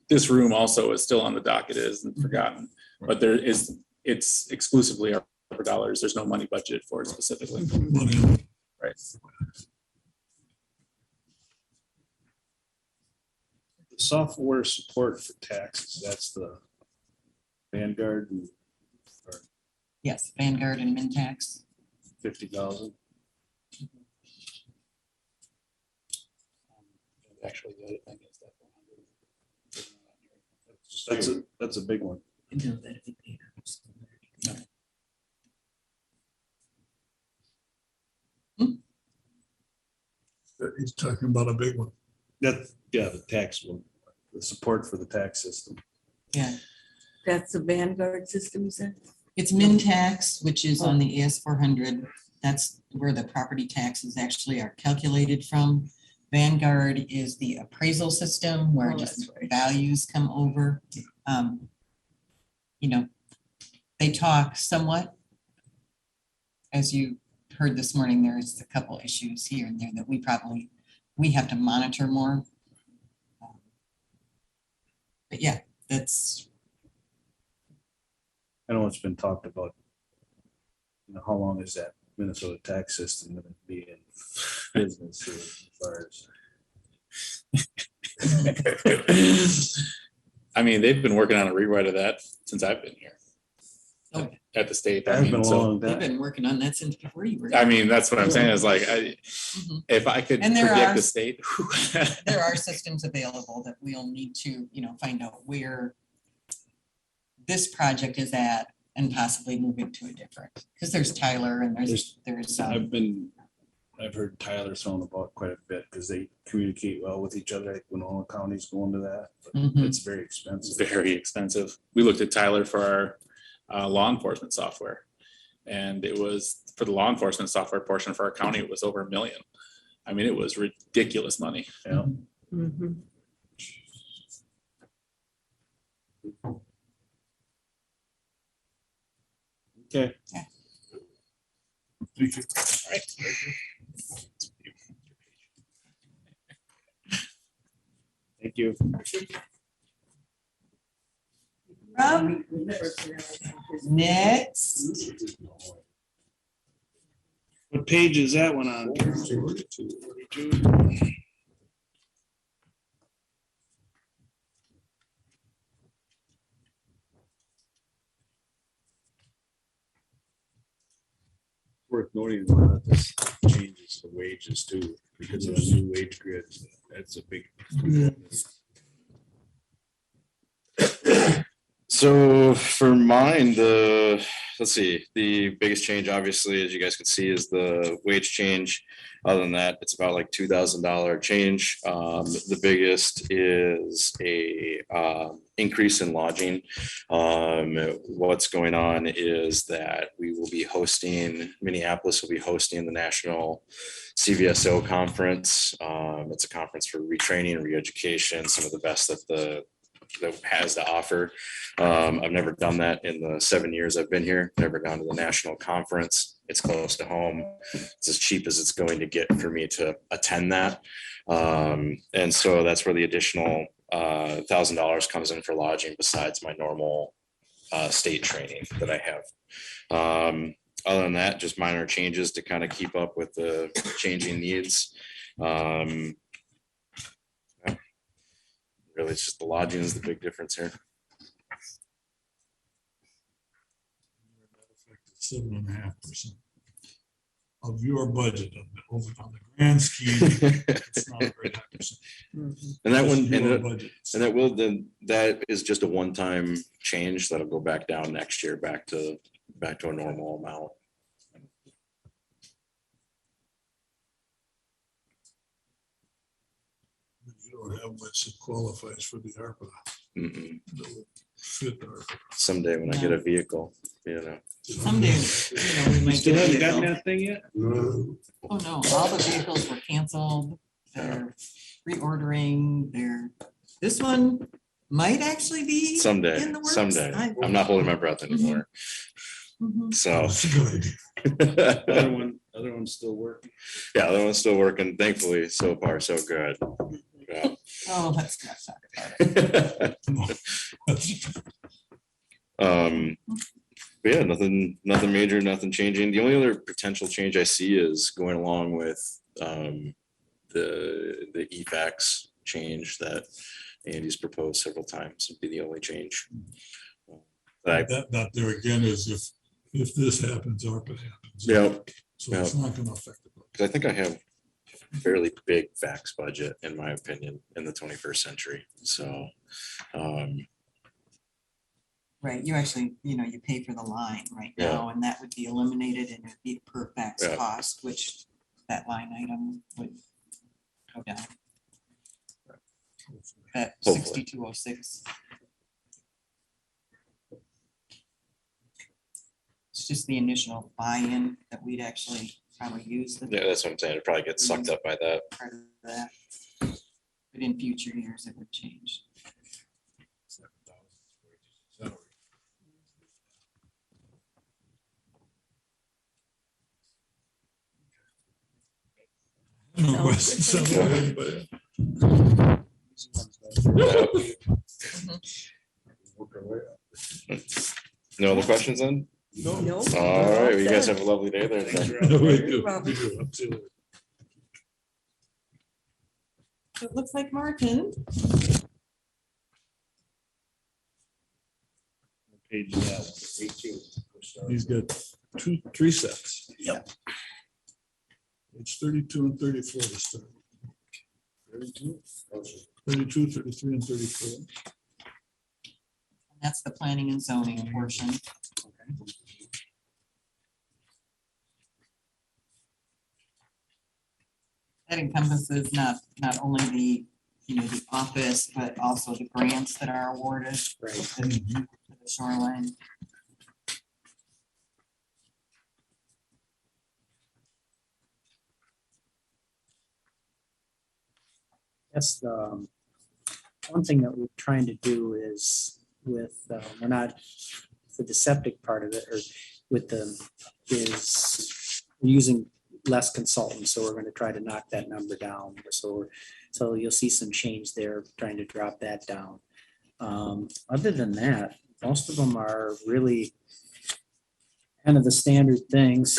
This room also is still on the docket, isn't forgotten, but it's exclusively ARPA dollars. There's no money budgeted for it specifically. Right. The software support for taxes, that's the Vanguard and Yes, Vanguard and Mintax. 50,000. Actually, I guess That's a big one. He's talking about a big one. Yeah, the tax one, the support for the tax system. Yeah, That's the Vanguard system, you said? it's Mintax, which is on the AS400. That's where the property taxes actually are calculated from. Vanguard is the appraisal system where Oh, just that's right. values come over. You know, they talk somewhat. As you heard this morning, there's a couple issues here and there that we have to monitor more. But yeah, that's, I know it's been talked about. You know, how long is that Minnesota tax system going to be in business as far as? I mean, they've been working on a rewrite of that since I've been here. Oh. At the state. I That's been mean, a so, long they've time. been working on that since before you were. I mean, that's what I'm saying is like, Mhm. if I could And there predict are- the state. There are systems available that we'll need to, find out where this project is at and possibly move it to a different, because there's Tyler and there's, I've heard Tyler thrown about quite a bit because they communicate well with each other, like when all counties go into that. But Mhm. it's very expensive. Very expensive. We looked at Tyler for our law enforcement software. And it was, for the law enforcement software portion for our county, it was over $1 million. I mean, it was ridiculous money. Yeah. Mhm. Okay. Yeah. Thank you. Thank you. Rob, next. What page is that one on? Worth noting a lot of this changes the wages too, because of the new wage grid. That's a big. So for mine, let's see, the biggest change, obviously, as you guys can see, is the wage change. Other than that, it's about like $2,000 change. The biggest is a increase in lodging. What's going on is that we will be hosting, Minneapolis will be hosting the National CVSO Conference. It's a conference for retraining and reeducation, some of the best that has to offer. I've never done that in the 7 years I've been here, never gone to the national conference. It's close to home. It's as cheap as it's going to get for me to attend that. And so that's where the additional $1,000 comes in for lodging besides my normal state training that I have. Other than that, just minor changes to kind of keep up with the changing needs. Really, it's just the lodging is the big difference here. 7.5% of your budget over on the grand scheme. It's not a very high percent. And that one, Just your and budget. that will, then, that is just a one-time change that'll go back down next year, back to a normal amount. You don't have much that qualifies for the ARPA. Mm-mm. That would fit ARPA. Someday when I get a vehicle, you know. Someday, we You might still get a haven't gotten vehicle. that thing yet? Oh, no, all the vehicles were canceled. They're reordering. This one might actually be. Someday, in the works. someday. I- I'm not holding my breath anymore. Mhm. So. That's a good idea. Other one's still working. Yeah, that one's still working, thankfully, so far, so good. Yeah. Oh, let's not talk about it. But yeah, nothing major, nothing changing. The only other potential change I see is going along with the EFAX change that Andy's proposed several times would be the only change. That there again is if this happens, ARPA happens. Yeah. So it's not gonna affect the budget. Because I think I have a fairly big fax budget, in my opinion, in the 21st century. So, Right, you actually, you pay for the line right Yeah. now, and that would be eliminated and it'd be per fax Yeah. cost, which that line item would go down. At Hopefully. 6206. It's just the initial buy-in that we'd actually probably use the yeah, that's what I'm saying. It probably gets sucked up by that. part of that. But in future years, it would change. No questions. Anybody? No other questions then? No. All right, well, you guys have a lovely day there. No, we do. Robert. We do, absolutely. So it looks like Martin. Page is that 18. He's got three sets. Yep. It's 32 and 34 to start. 32, 33, and 34. That's the planning and zoning portion. That encompasses not only the office, but also the grants that are awarded. Right. For the shoreline. That's one thing that we're trying to do is with, we're not, for the septic part of it, or with the, is we're using less consultants, so we're gonna try to knock that number down. So you'll see some change there, trying to drop that down. Other than that, most of them are really kind of the standard things.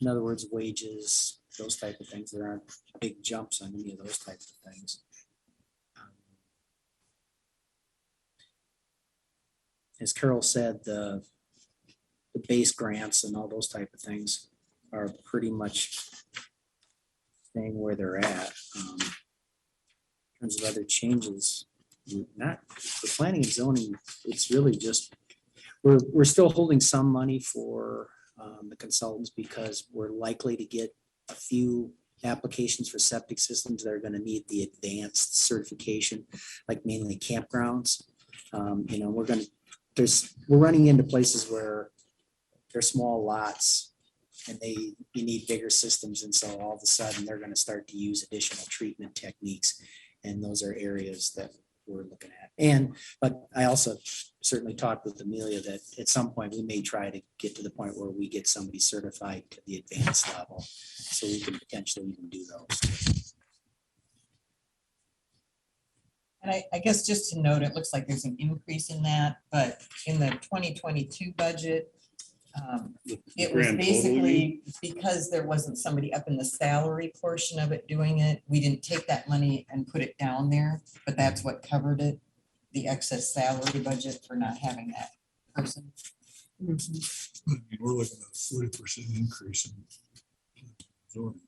In other words, wages, those type of things. There aren't big jumps on any of those types of things. As Carol said, the base grants and all those type of things are pretty much staying where they're at. In terms of other changes, not for planning and zoning, it's really just, we're still holding some money for the consultants because we're likely to get a few applications for septic systems that are going to need the advanced certification, like mainly campgrounds. We're running into places where they're small lots and you need bigger systems. And so all of a sudden they're going to start to use additional treatment techniques. And those are areas that we're looking at. But I also certainly talked with Amelia that at some point we may try to get to the point where we get somebody certified to the advanced level. So we can potentially even do those. And I guess just to note, it looks like there's an increase in that, but in the 2022 budget, it was Grand total, you basically because there wasn't somebody up in the salary portion of it doing it. We didn't take that money and put it down there, but that's what covered it, the excess salary budget for not having that person. I mean, we're looking at a 40% increase in zoning.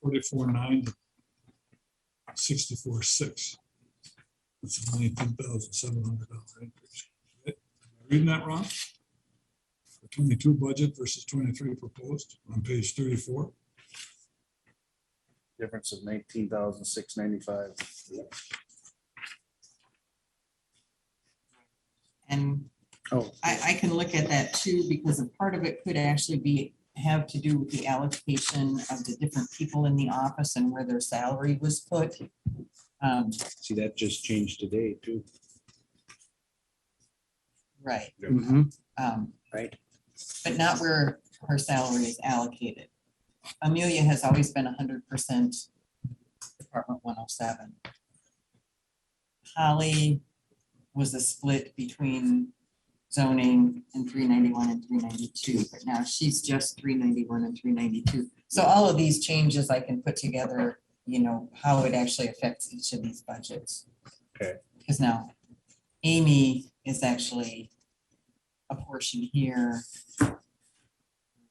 $44,900 to $64,600. It's a $19,700 increase. Am I reading that wrong? The 22 budget versus 23 proposed on page 34. difference of 19,695. And I can look at that too, because a part of it could actually have to do with the allocation of the different people in the office and where their salary was put. See, that just changed today too. Right. Mhm. Right. But not where her salary is allocated. Amelia has always been 100% Department 107. Holly was a split between zoning and 391 and 392, but now she's just 391 and 392. So all of these changes I can put together, you know, how it actually affects each of these budgets. Okay. Because now Amy is actually a portion here.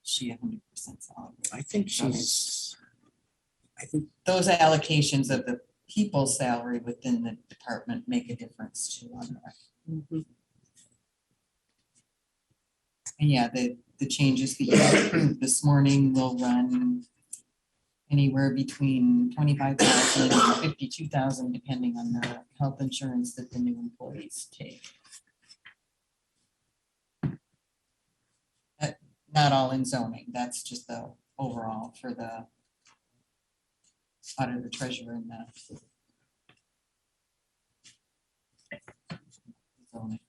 She 100% salary. I think she's, I think Those allocations of the people's salary within the department make a difference too on that. And yeah, the changes that you approved this morning will run anywhere between 25,000 and 52,000, depending on the health insurance that the new employees take. Not all in zoning, that's just the overall for the auditor, treasurer, and the zoning.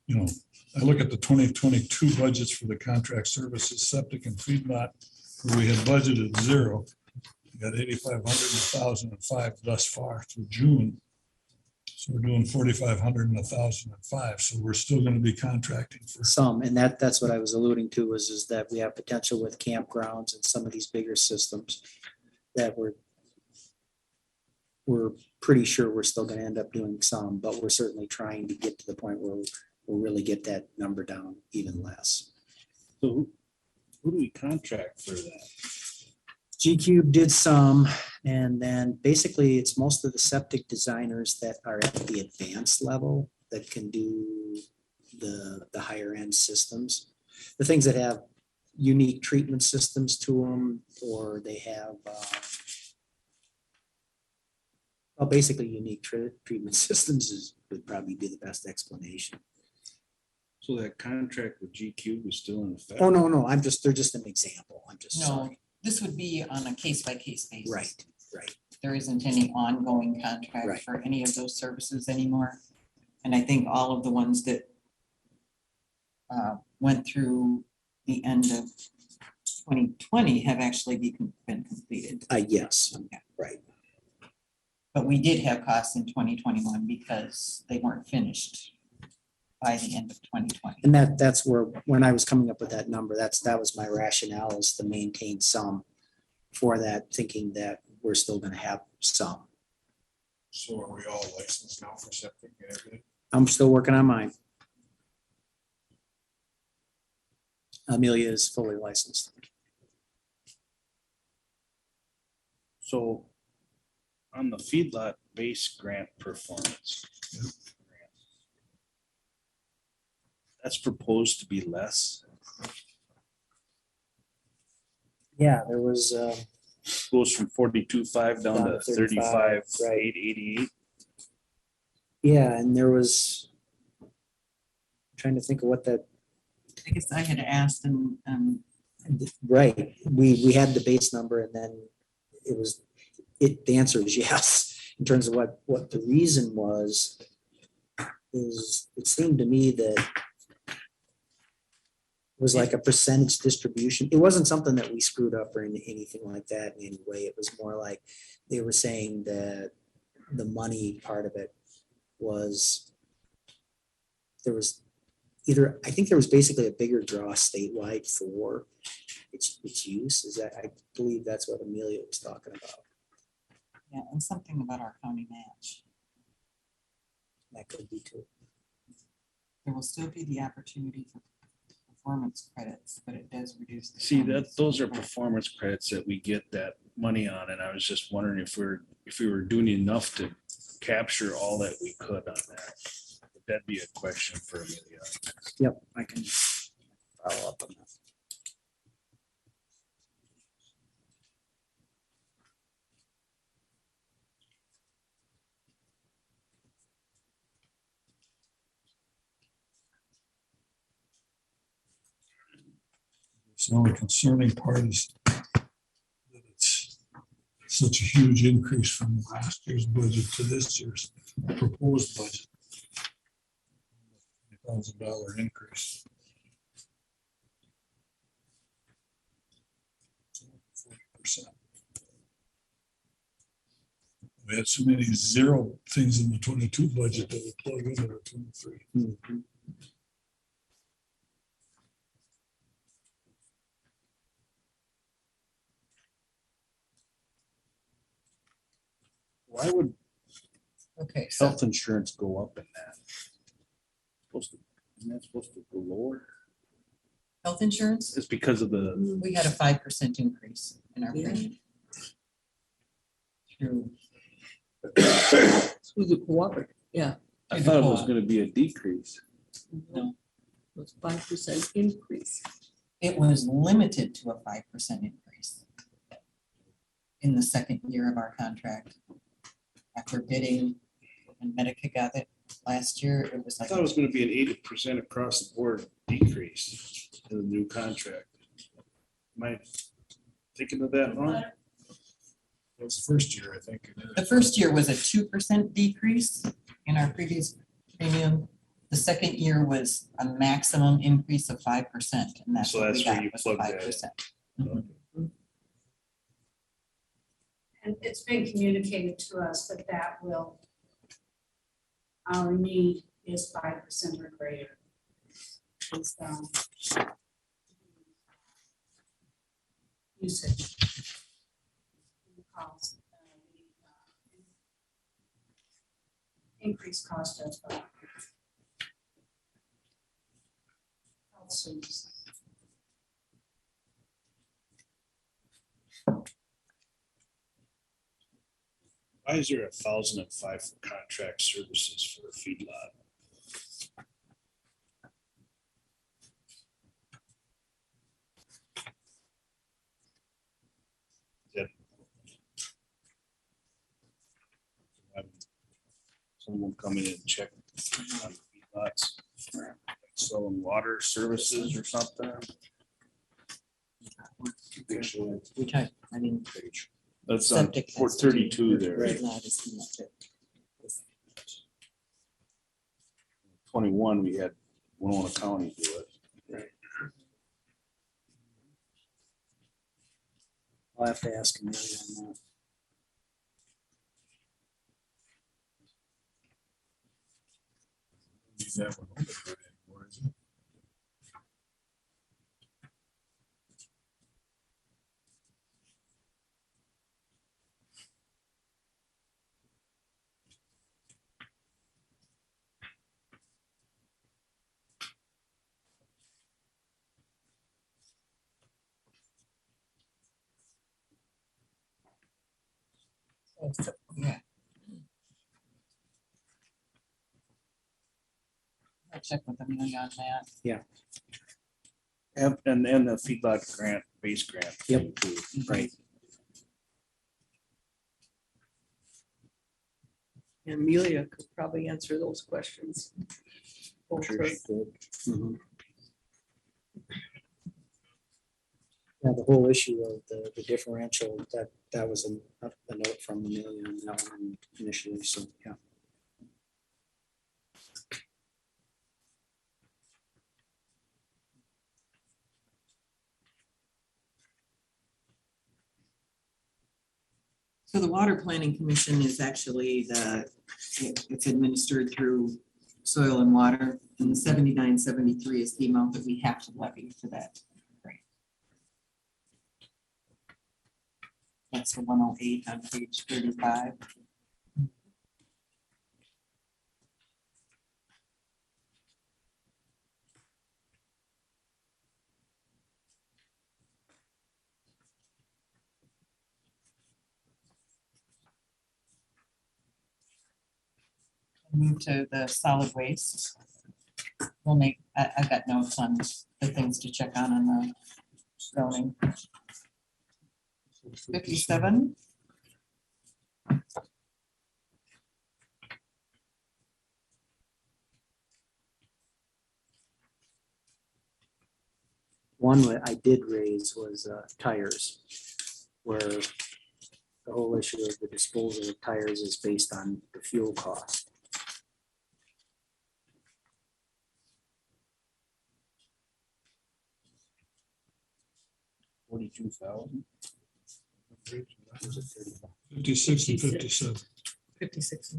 You know, I look at the 2022 budgets for the contract services, septic and feedlot, where we had budgeted 0. We got 8,500, 1,005 thus far through June. So we're doing 4,500 and 1,005. So we're still going to be contracting for some, and that's what I was alluding to is that we have potential with campgrounds and some of these bigger systems that we're pretty sure we're still going to end up doing some, but we're certainly trying to get to the point where we'll really get that number down even less. So who do we contract for that? G-Cube did some, and then basically it's most of the septic designers that are at the advanced level that can do the higher end systems. The things that have unique treatment systems to them, or they have well, basically unique treatment systems would probably be the best explanation. So that contract with GQ was still in effect? Oh, no, they're just an example. I'm just No, sorry. this would be on a case-by-case basis. Right. There isn't any ongoing contract Right. for any of those services anymore. And I think all of the ones that went through the end of 2020 have actually been completed. Yes, right. But we did have costs in 2021 because they weren't finished by the end of 2020. And that's where, when I was coming up with that number, that was my rationale, is to maintain some for that, thinking that we're still gonna have some. So are we all licensed now for septic and everything? I'm still working on mine. Amelia is fully licensed. So on the feedlot base grant performance. That's proposed to be less. Yeah, there was, Goes from 42.5 down to 35, right. 888. Yeah, and there was, I'm trying to think of what that, I guess I had asked and right, we had the base number, and then the answer is yes. In terms of what the reason was, is it seemed to me that it was like a percentage distribution. It wasn't something that we screwed up or anything like that in any way. It was more like they were saying that the money part of it was, there was either, I think there was basically a bigger draw statewide for its use. Is that, I believe that's what Amelia was talking about. yeah, and something about our county match. That could be too. There will still be the opportunity for performance credits, but it does reduce. the See, county's those are credit. performance credits that we get that money on, and I was just wondering if we were doing enough to capture all that we could on that. That'd be a question for Amelia. Yep, I can follow up on that. So the only concerning part is that it's such a huge increase from last year's budget to this year's proposed budget. $1,000 increase. 40%. We had so many zero things in the 22 budget that we plug into the 23. Why would Okay, so health insurance go up in that? Isn't that supposed to go lower? health insurance, It's because of the, we had a 5% increase in our Yeah. premium. Through, Through the cooperative, yeah, I thought it was gonna be a decrease. no, it was 5% increase. it was limited to a 5% increase in the second year of our contract. After bidding, and Medica got it last year, it was I like. thought it was gonna be an 80% across the board decrease in the new contract. Am I thinking of that wrong? That was the first year, I think. The first year was a 2% decrease in our previous premium. The second year was a maximum increase of 5%, and that's So what we that's where got, you was plug that in. 5%. And it's been communicated to us that that will, our need is 5% or greater. Is, usage. Cost, increased cost of health services. Why is there 1,005 for contract services for a feedlot? Someone coming in and check on feedlots, selling water services or something. Which I mean. That's on septic has Port to do- 32 there. Right now, it's not it. 21, we had Winona County do it. Right. I'll have to ask Amelia on that. Use that one anymore, is it? Yeah. I'll check with Amelia on that. Yeah. And the feedlot grant, base grant. Yep. too. Right. Amelia could probably answer those questions. Both Sure her- she could. Yeah, the whole issue of the differential, that was a note from Amelia on that one initially, so, yeah. So the Water Planning Commission is actually it's administered through Soil and Water, and the 7973 is the amount that we have to levy for that. That's the 108 on page 35. Move to the solid waste. We'll make, I've got notes on the things to check on the zoning. 57. One that I did raise was tires, where the whole issue of the disposal of tires is based on the fuel cost. $42,000. 56 and 57. 56.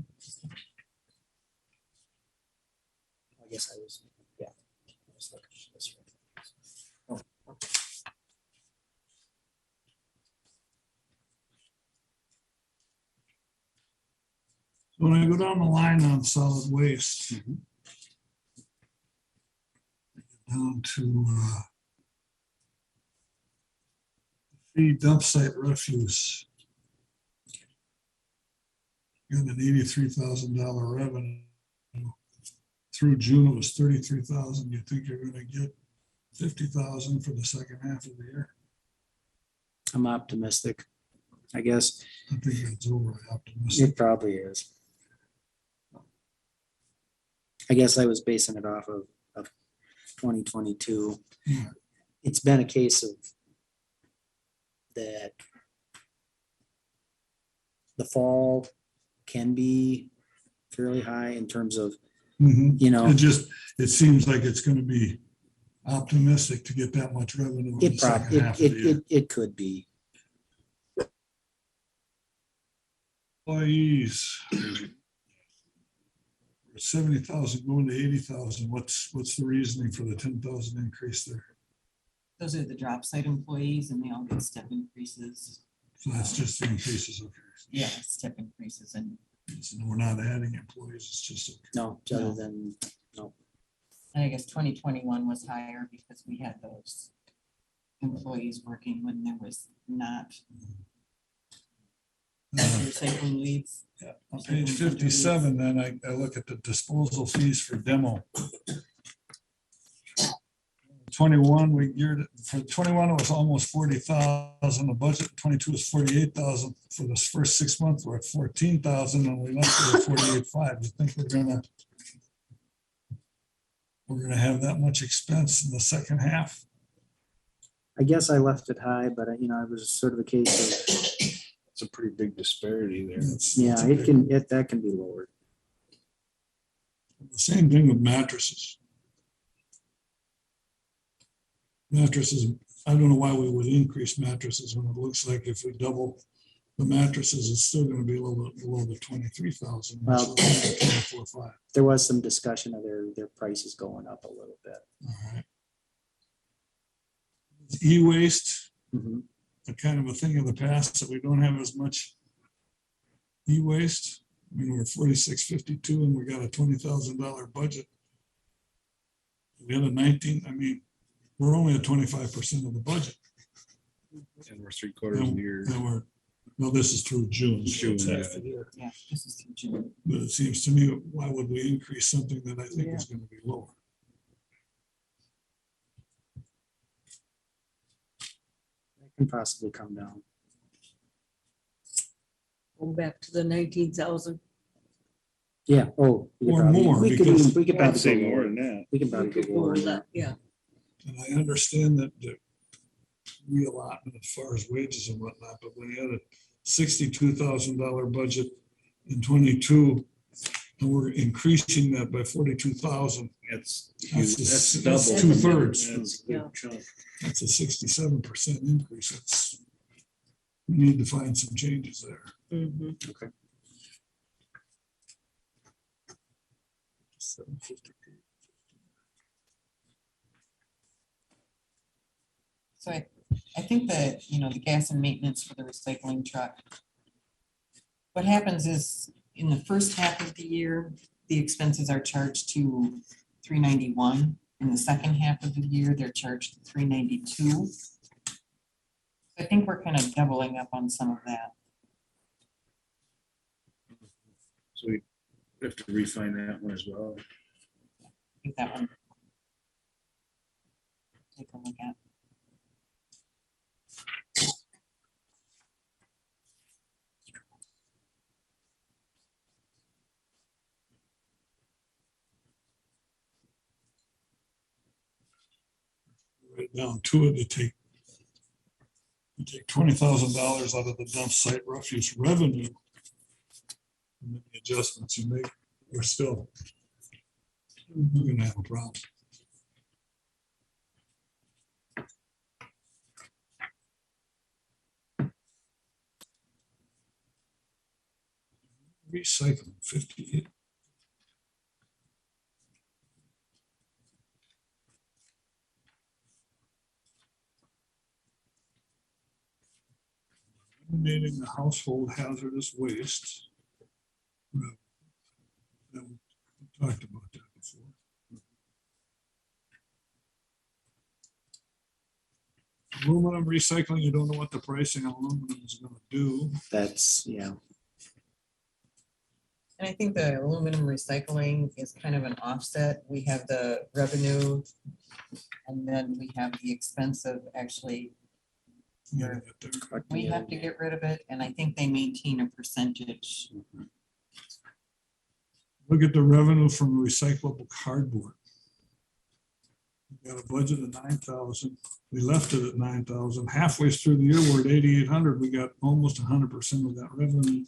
I guess I was, yeah. I was looking at this one. Oh, okay. When I go down the line on solid waste, down to the dump site refuse. Got an $83,000 revenue. Through June, it was 33,000. You think you're gonna get 50,000 for the second half of the year? I'm optimistic, I guess. I think that's overly optimistic. It probably is. I guess I was basing it off of 2022. Yeah. It's been a case of that the fall can be fairly high in terms of, you know. It seems like it's gonna be optimistic to get that much revenue in the second half of the year. It could be. Employees. 70,000 going to 80,000. What's the reasoning for the 10,000 increase there? Those are the drop site employees and they all get step increases. So that's just the increases of. Yeah, step increases and. So we're not adding employees, it's just. No, other than, no. And I guess 2021 was higher because we had those employees working when there was not recycling leads. Yeah, on page 57, then I look at the disposal fees for demo. 21, we geared it, for 21, it was almost 40,000. The budget 22 is 48,000. For the first 6 months, we're at 14,000 and we left it at 48.5. You think we're gonna have that much expense in the second half? I guess I left it high, but you know, it was sort of a case of, It's a pretty big disparity there. yeah, it can, that can be lowered. The same thing with mattresses. Mattresses, I don't know why we would increase mattresses when it looks like if we double the mattresses, it's still gonna be a little bit below the 23,000. Well, 24.5. There was some discussion of their prices going up a little bit. All right. E-waste, Mhm. a kind of a thing of the past that we don't have as much e-waste. I mean, we're 46.52 and we got a $20,000 budget. We had a 19, I mean, we're only at 25% of the budget. And we're 3/4 of the year. And we're, well, this is through June. so it's June, half the year. Yeah, this is through June. But it seems to me, why would we increase something that I think is gonna be lower? It can possibly come down. Go back to the 19,000. Yeah, oh. we could Or probably- more, we could because- even- we could I'd probably say go more lower. than that. We can probably go lower than that. Yeah. And I understand that the reallotment as far as wages and whatnot, but when you had a $62,000 budget in 22, and we're increasing that by 42,000. That's That's double. 2/3. That's a big chunk. That's a 67% increase. We need to find some changes there. Mhm. Okay. 750. So I think that, you know, the gas and maintenance for the recycling truck. What happens is in the first half of the year, the expenses are charged to $391. In the second half of the year, they're charged to $392. I think we're kind of doubling up on some of that. So we have to refine that one as well. I think that one. Take a look at. Right down to it to take You take $20,000 out of the dump site refuse revenue. And then the adjustments you make, we're still, we're gonna have a problem. Recycling 58. Eliminating the household hazardous waste. Right. That we talked about that before. Aluminum recycling, you don't know what the pricing on aluminum is gonna do. That's, yeah. And I think the aluminum recycling is kind of an offset. We have the revenue and then we have the expense of actually, we have to get rid of it. And I think they maintain a percentage. Look at the revenue from recyclable cardboard. We got a budget of 9,000. We left it at 9,000. Halfway through the year, we're at 8,800. We got almost 100% of that revenue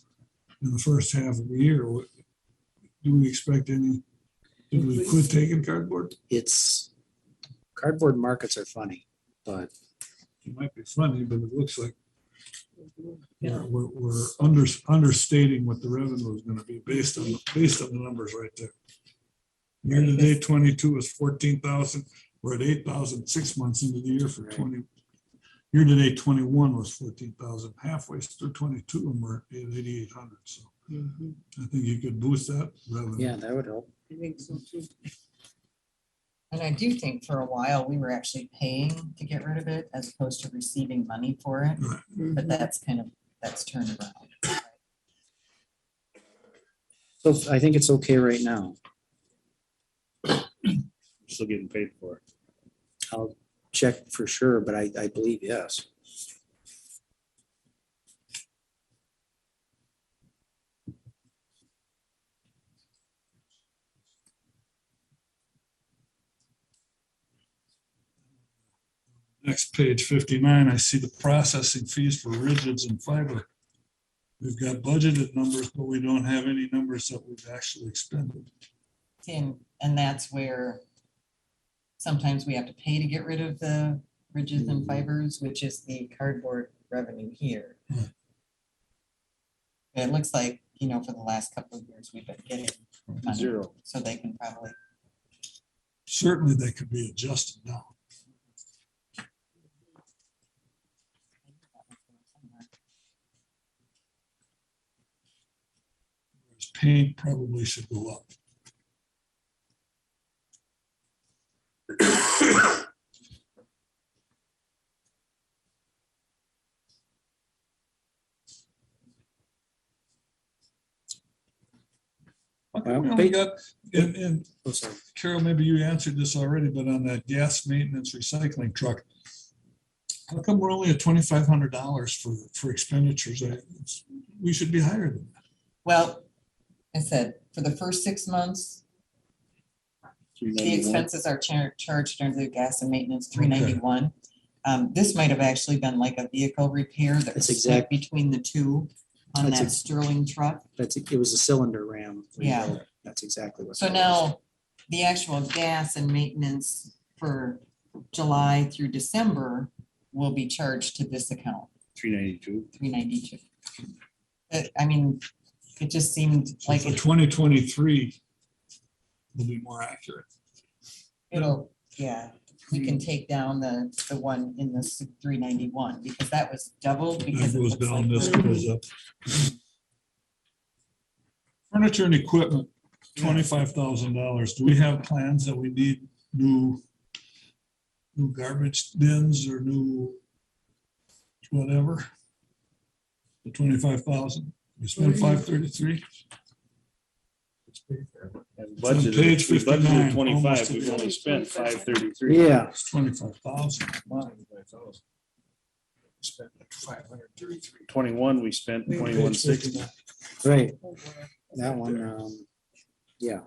in the first half of the year. Do we expect any? Did we quit taking cardboard? It's, cardboard markets are funny, but It might be funny, but it looks like we're understating what the revenue is gonna be based on the numbers right there. Year to date 22 is 14,000. We're at 8,000 6 months into the year for 20. Year to date 21 was 14,000. Halfway through 22 and we're at 8,800. So I think you could boost that revenue. yeah, that would help. I think so too. And I do think for a while, we were actually paying to get rid of it as opposed to receiving money for it. But that's that's turned around. So I think it's okay right now. Still getting paid for it. I'll check for sure, but I believe yes. Next page 59, I see the processing fees for rigids and fiber. We've got budgeted numbers, but we don't have any numbers that we've actually expended. And that's where sometimes we have to pay to get rid of the ridges and fibers, which is the cardboard revenue here. It looks like, for the last couple of years, we've been getting money, Zero. so they can probably. Certainly they could be adjusted now. Whereas paint probably should go up. How come we only got, and Carol, maybe you answered this already, but on that gas maintenance recycling truck, how come we're only at $2,500 for expenditures? We should be higher than that. Well, I said, for the first 6 months, the expenses are charged under the gas and maintenance, $391. This might have actually been like a vehicle repair that was split between the two on that Sterling truck. It was a cylinder ram. Yeah. rebuild. That's exactly what. So now the actual gas and maintenance for July through December will be charged to this account. $392. I mean, it just seemed So like for 2023 will be more accurate. we can take down the one in the 391 because that was doubled because That it goes looks down, like this goes up. Furniture and equipment, $25,000. Do we have plans that we need new garbage bins or new whatever? The 25,000, we spent 533. Budgeted, Page we 59, budgeted 25, almost we've to only the- spent 533. Yeah. It's 25,000. Spent 533. 21, we spent 2160. Right. That one, yeah.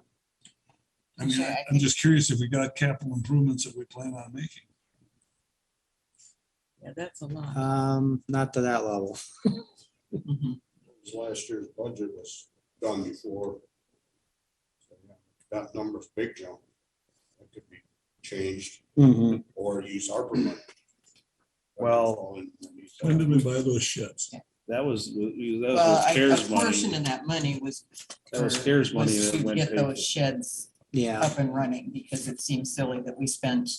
I mean, I'm just curious if we got capital improvements that we plan on making. Yeah, that's a lot. Not to that level. Last year's budget was done before. So, yeah, that number's big jump. That could be changed Mhm. or use ARPA money. Well, When did we buy those sheds? that was Well, a CARES portion money. of that money was. That was for- CARES money was that to went get paid those for. sheds Yeah. up and running, because it seems silly that we spent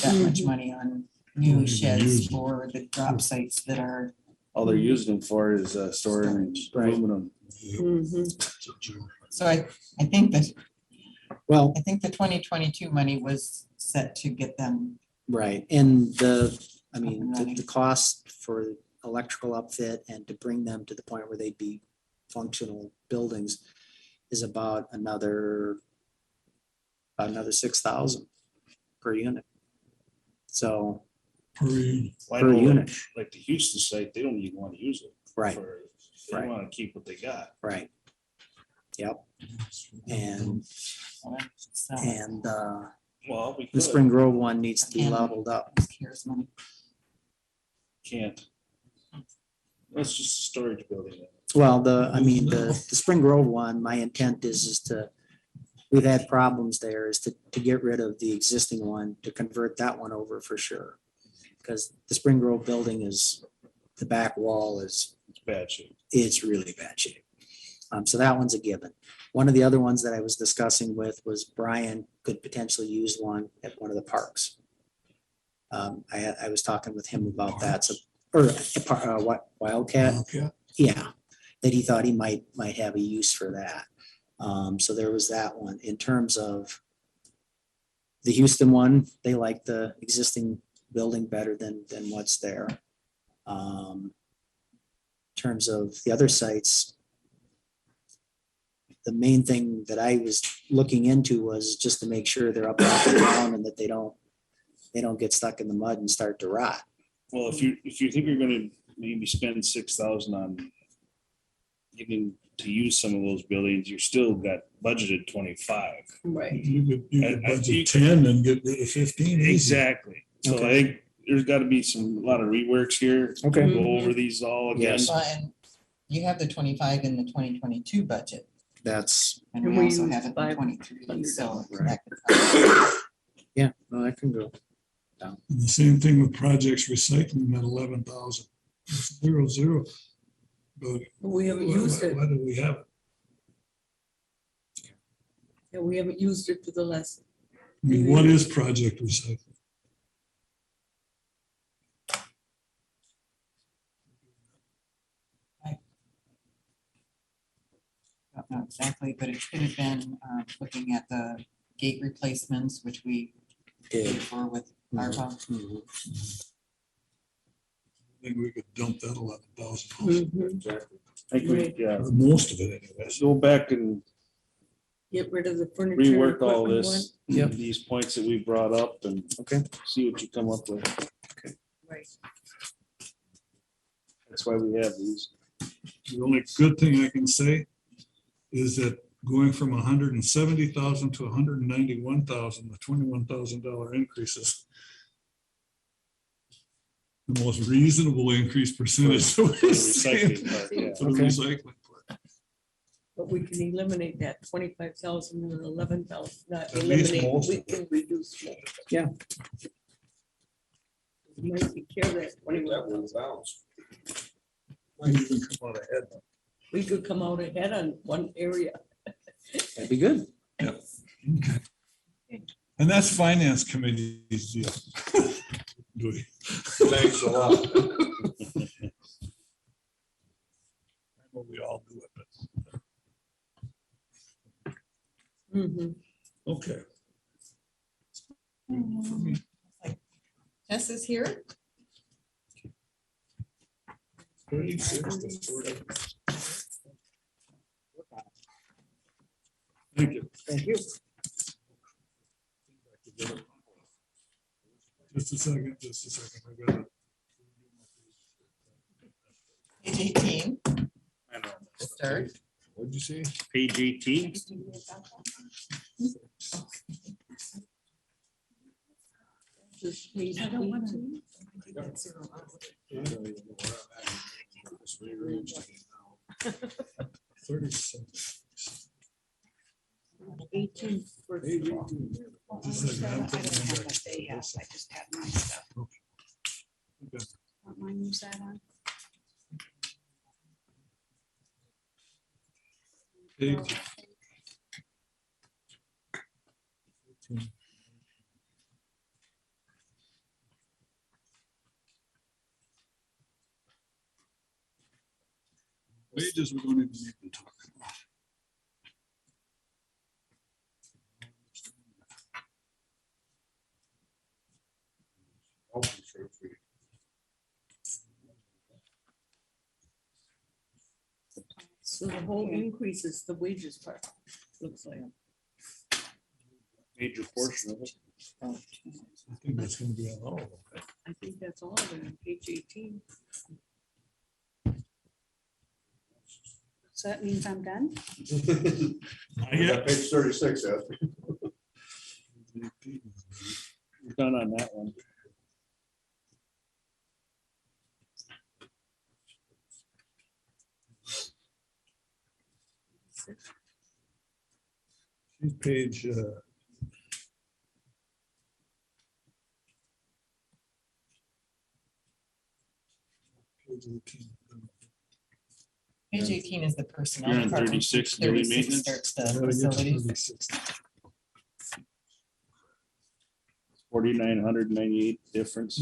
that much money on new sheds for the drop sites that are. All they're using them for is storing Right. aluminum. So I think that, Well, I think the 2022 money was set to get them. right, and I mean, and running. the cost for electrical upfit and to bring them to the point where they'd be functional buildings is about another 6,000 per unit. So, Per unit. I per know, unit. like the Houston site, they don't even want to use it. Right. They Right. want to keep what they got. right. Yep. And, Well, we the could. Spring Grove one needs to be And- leveled up. CARES money. Can't. That's just a storage building. Well, the Spring Grove one, my intent is to, we've had problems there, is to get rid of the existing one, to convert that one over for sure. Because the Spring Grove building is, the back wall is, It's bad shape. it's really bad shape. So that one's a given. One of the other ones that I was discussing with was Brian could potentially use one at one of the parks. I was talking with him about that, so, or what, Wildcat? Okay. Yeah, that he thought he might have a use for that. So there was that one. In terms of the Houston one, they like the existing building better than what's there. In terms of the other sites, the main thing that I was looking into was just to make sure they're up off the ground and that they don't get stuck in the mud and start to rot. Well, if you think you're gonna maybe spend 6,000 on getting to use some of those buildings, you still got budgeted 25. Right. You could I- budget 10 and get rid of 15. easy. Exactly. So I Okay. think there's gotta be a lot of reworks here. Okay. Go over these all again. Yes. Well, and you have the 25 in the 2022 budget, That's, and And we we also used have it in 500. 23, so. Right. that could- yeah, no, that can go. And the same thing with projects recycling at 11,000. It's 0. But We haven't used it. why do we have it? Yeah, we haven't used it for the last. I mean, what is project recycling? Don't know exactly, but it could have been looking at the gate replacements, which we paid for with ARPA. Mhm. I think we could dump that 11,000. Mhm. I think we, yeah, Or most of it anyway. go back and Get rid of the furniture. rework all equipment this, Yep. these points that we brought up and Okay. see what you come up with. one. Right. That's why we have these. The only good thing I can say is that going from 170,000 to 191,000, the $21,000 increases. The most reasonable increase percentage. that we've seen recycling part, yeah. For the Okay. recycling part. But we can eliminate that 25,000 and 11,000, not At least eliminate, most we of can reduce. more. Yeah. We might take care of that That 21,000. one's balanced. Might even come out ahead. We could come out ahead on one area. That'd be good. Yep. Okay. And that's finance committee's deal. Do we? Thanks a lot. Well, we all do it, but, Mhm. okay. Tess is here. 36 to 40. Thank you. Thank you. Just a second. I got it. Page 18. I know. Start. What'd you say? Page 18. This page I don't wanna- 18. It's rearranged again now. 36. 18 for Page sure. 18 there. Well, I just don't have what they have, I just have my stuff. Want mine use that on? Page wages we don't even need to talk about. Health insurance, we- So the whole increase is the wages part, looks like. Major portion of it. I think that's gonna be on all of them. I think that's all of it on page 18. So that means I'm done? Yeah, page 36, Ed. We're done on that one. She's page, page 18. Page 18 is the personnel. You're on department. 36, building 36 maintenance? starts Gotta the get to facilities. 36. 4,998 difference.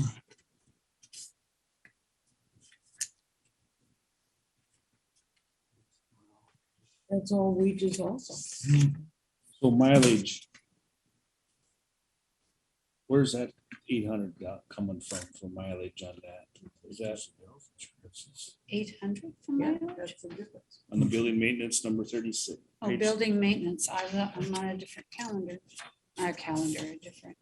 That's all wages also. So mileage. Where's that 800 coming from for mileage on that? Is that 800 for Yeah, mileage? that's the difference. on the building maintenance number 36? Oh, page- building maintenance, I'm on a different calendar, a different.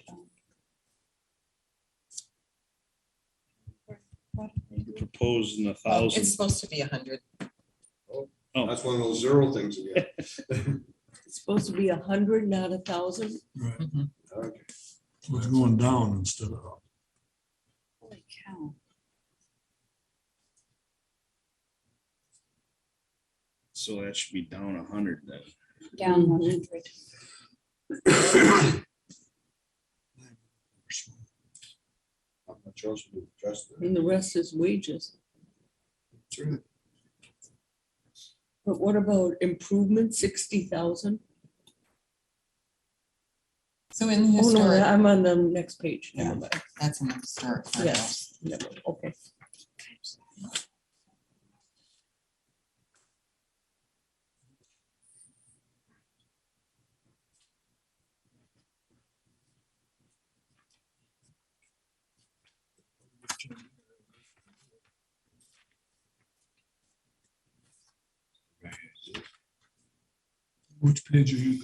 What? Proposing Well, 1,000. it's supposed to be 100. Oh, That's one of those zero things again. It's supposed to be 100, not 1,000. Right, Okay. so it's going down instead of up. Holy cow. so that should be down 100 then. Down 100. Not much else to adjust there. And the rest is wages. That's right. But what about improvement, 60,000? So in the Oh, no, historic, I'm on the next page. Never Yeah. mind. that's in the historic. courthouse. Yes, never, okay. Which page are you?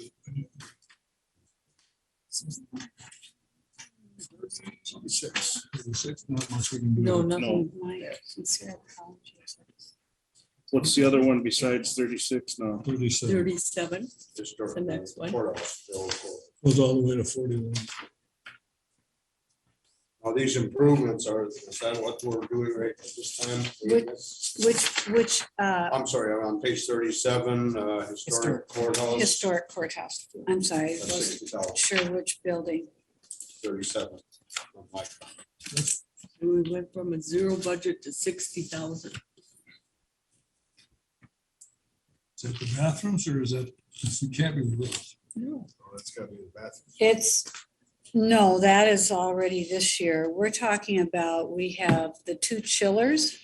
36, not much we can do. No, there. nothing. My sincere apologies. What's the other one besides 36 now? 37, 37, Historic The next one. courthouse, the old court. goes all the way to 41. Now, these improvements are, is that what we're doing right at this time? Which I'm sorry, I'm on page 37, historic courthouse. historic courthouse? I'm sorry, That's wasn't 60,000, sure which building. 37. on my copy. we went from a zero budget to 60,000. Is that the bathrooms or is that, it can't be the roof? No. Oh, that's gotta be the bathroom. It's, no, that is already this year. We're talking about, we have the two chillers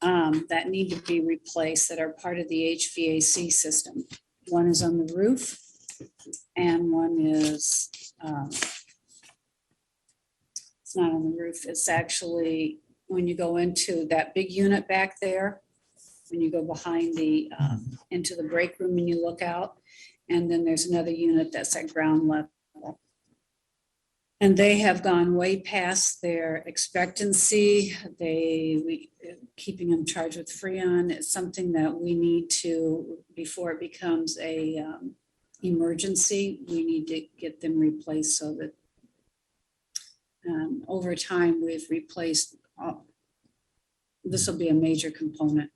that need to be replaced that are part of the HVAC system. One is on the roof and one is, it's not on the roof. It's actually, when you go into that big unit back there, when you go behind the, into the break room and you look out, and then there's another unit that's at ground level. And they have gone way past their expectancy. Keeping them charged with Freon is something that we need to, before it becomes a emergency, we need to get them replaced so that And over time, we've replaced, this will be a major component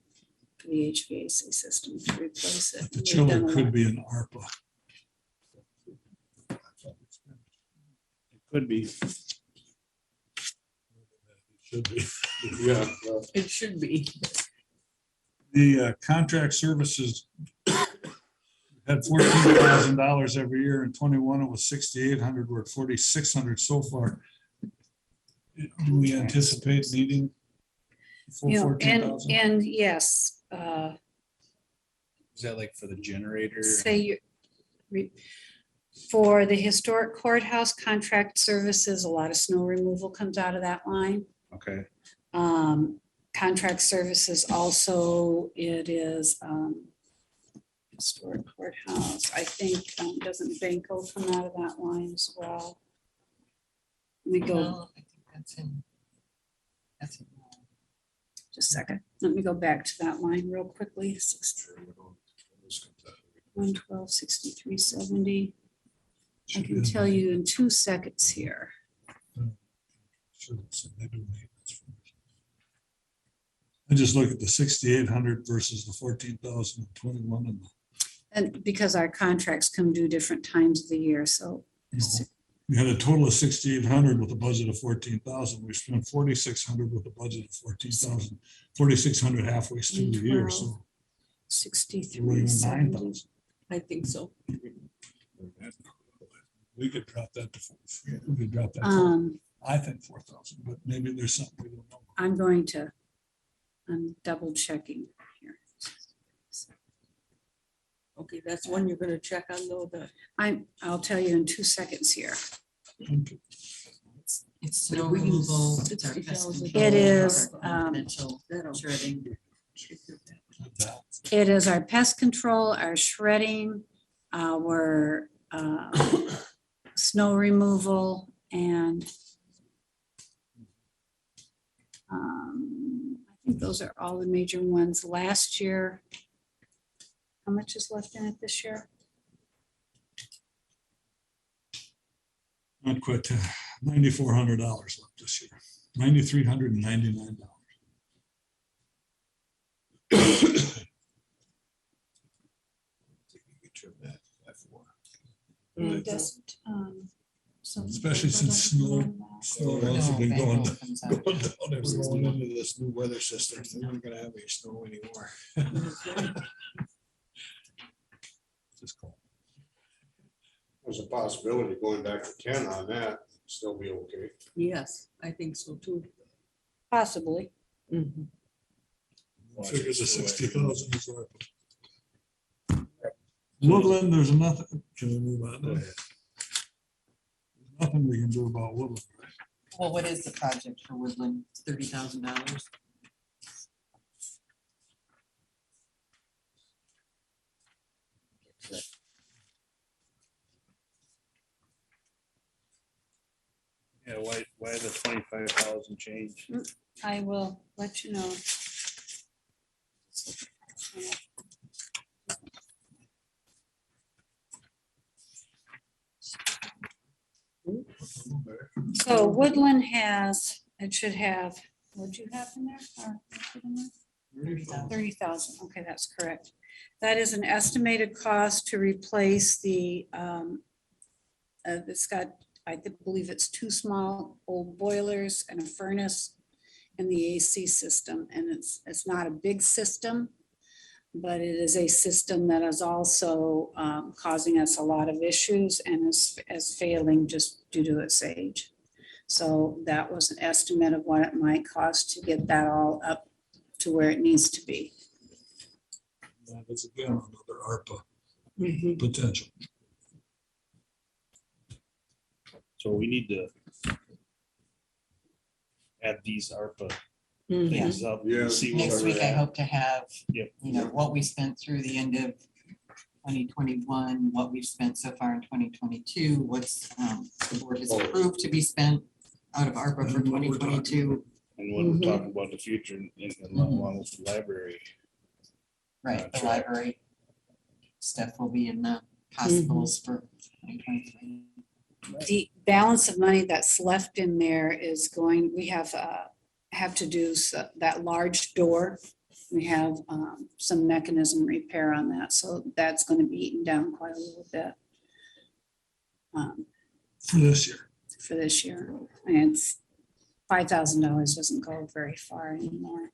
for the HVAC system to replace it. The We've chiller done a could lot. be an ARPA. It could be. Should be. Yeah. It should be. The contract services had $14,000 every year. In 21, it was 6,800. We're at 4,600 so far. Do we anticipate needing full You know, 14,000? and yes, Is that like for the generator? say you, for the historic courthouse contract services, a lot of snow removal comes out of that line. Okay. Contract services also, it is, historic courthouse, I think, doesn't Banco come out of that line as well? Let me go, No, I think that's in. just a second, let me go back to that line real quickly. 112, 63, 70. I can tell you in 2 seconds here. I just look at the 6,800 versus the 14,021 And because our contracts come due different times of the year, so we had a total of 6,800 with a budget of 14,000. We spent 4,600 with a budget of 14,000, 4,600 halfway through the year, so. 63, we're even 70. 9,000. I think so. We could drop that to, we could drop that. to, I think 4,000, but maybe there's something we don't know. I'm double checking here. Okay, that's one you're gonna check on though, I'll tell you in 2 seconds here. It's snow removal, it's our pest control. It is, our confidential shredding. It is our pest control, our shredding, our snow removal, and I think those are all the major ones. Last year, how much is left in it this year? Not quite, $9,400 left this year, $9,399. It doesn't, Especially since snow has been going down. We're going into this new weather system. We're not gonna have any snow anymore. There's a possibility going back to 10 on that, still be okay. yes, I think so too. Possibly. Mhm. Figure the 60,000 is worth it. Woodland, there's nothing, can we move on? There's nothing we can do about Woodland. Well, what is the project for Woodland? It's $30,000. Yeah, why the 25,000 change? I will let you know. So Woodland has, it should have, what'd you have in there? Or what'd you put in there? 30,000, okay, that's correct. That is an estimated cost to replace the, it's got, I believe it's 2 small old boilers and a furnace in the AC system. And it's not a big system, but it is a system that is also causing us a lot of issues and is failing just due to its age. So that was an estimate of what it might cost to get that all up to where it needs to be. That is again another ARPA potential. So we need to add these ARPA Mhm. things up. and see where Next we're week, I at. hope to have, Yep. you know, what we spent through the end of 2021, what we've spent so far in 2022, what's the board has approved to be spent out of ARPA for 2022. And when we're talking about the future along with the library. Right, the library stuff will be in the possibles for 2023. the balance of money that's left in there is going, we have to do that large door. We have some mechanism repair on that, so that's gonna be eaten down quite a little bit. For this year. For this year, and it's $5,000 doesn't go very far anymore.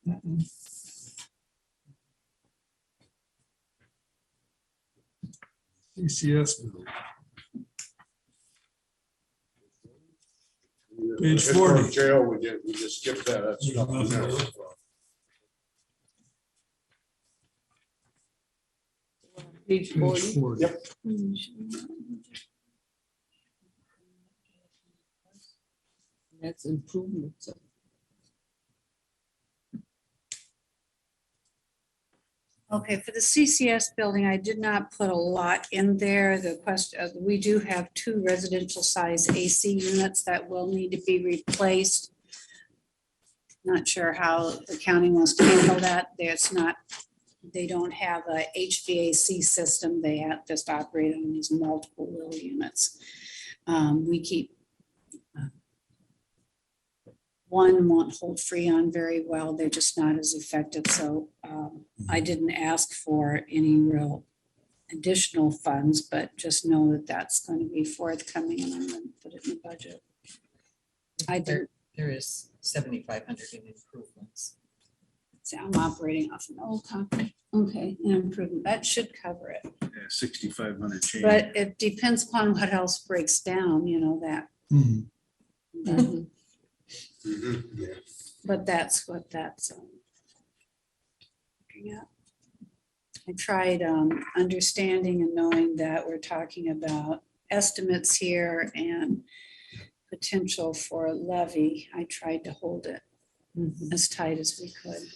PCS. Page Historic 40. Jail, we just skipped that. That's There's nothing nothing there. there. Page Page 40. 40. Yep. That's improvements. Okay, for the CCS building, I did not put a lot in there. The question, we do have 2 residential size AC units that will need to be replaced. Not sure how the county wants to handle that. There's not, they don't have a HVAC system. They have just operate on these multiple little units. We keep one won't hold Freon very well. They're just not as effective. So I didn't ask for any real additional funds, but just know that that's going to be forthcoming and I'm going to put it in the budget. There is 7,500 in improvements. See, I'm operating off an old copy. Okay, and improvement, that should cover it. Yeah, 6,500 change. But it depends upon what else breaks down, you know, that. Mhm. that- Yeah. But that's what that's. Looking at. I tried understanding and knowing that we're talking about estimates here and potential for a levy. I tried to hold it as tight as we could.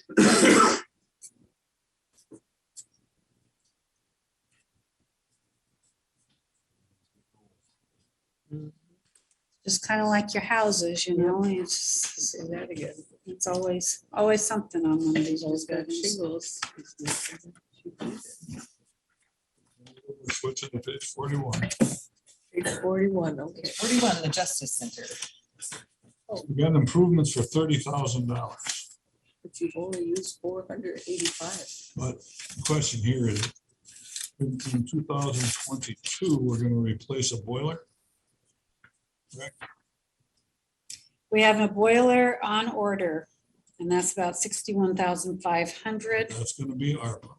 Just kind of like your houses, you know, it's, Say that again. it's always something on one of these old It's got buildings. shingles. We're switching to page 41. Page 41, okay. 41, the Justice Center. We got improvements for $30,000. But you've only used 485. But the question here is, in 2022, we're gonna replace a boiler? Correct? We have a boiler on order, and that's about 61,500. That's gonna be ARPA.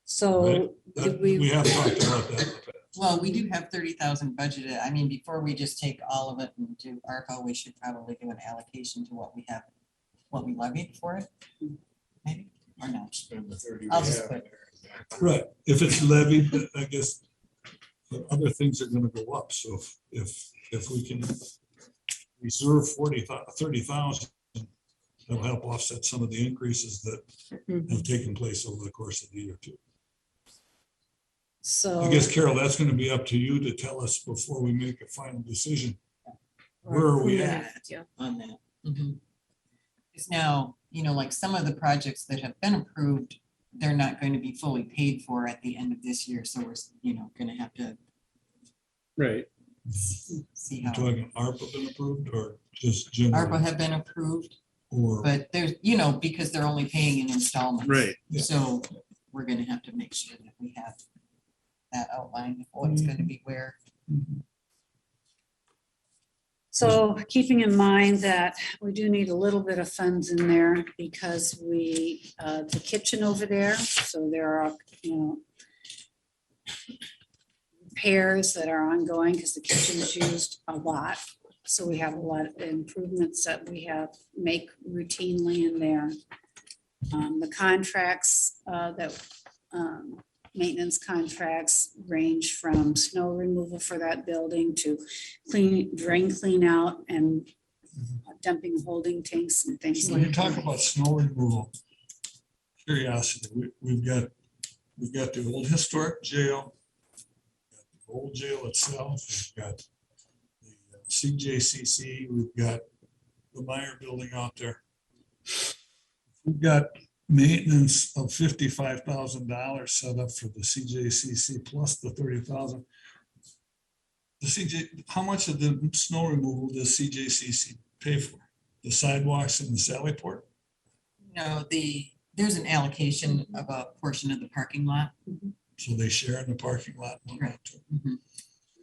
So Right. did That- we, We have talked about that. Well, we do have 30,000 budgeted. I mean, before we just take all of it and do ARPA, we should probably do an allocation to what we have, what we levied for it. Maybe, or no. Spend the 30 we I'll just have. put, Right, if it's levied, I guess the other things are gonna go up, so if we can reserve 30,000, that'll help offset some of the increases that have taken place over the course of the year too. so. I guess Carol, that's gonna be up to you to tell us before we make a final decision. Where are we at? Yeah. on that. Because now, you know, like some of the projects that have been approved, they're not going to be fully paid for at the end of this year, so we're, you know, gonna have to Right. see You're how. talking ARPA been approved or just general? ARPA have been approved, Or, but there's, you know, because they're only paying in installments. Right. Yeah. So we're gonna have to make sure that we have that outlined, of what's gonna be where. So keeping in mind that we do need a little bit of funds in there because we, the kitchen over there, so there are, you know, repairs that are ongoing because the kitchen's used a lot. So we have a lot of improvements that we have make routinely in there. The contracts that maintenance contracts range from snow removal for that building to drain clean out and dumping holding tanks and things when you like talk that. about snow removal, curiosity, we've got the old historic jail, the old jail itself, we've got the CJCC, we've got the Meyer building out there. We've got maintenance of $55,000 set up for the CJCC plus the 30,000. The CJ, how much of the snow removal does CJCC pay for? The sidewalks and the Sally Port? No, there's an allocation of a portion of the parking lot. So they share in the parking lot. Right.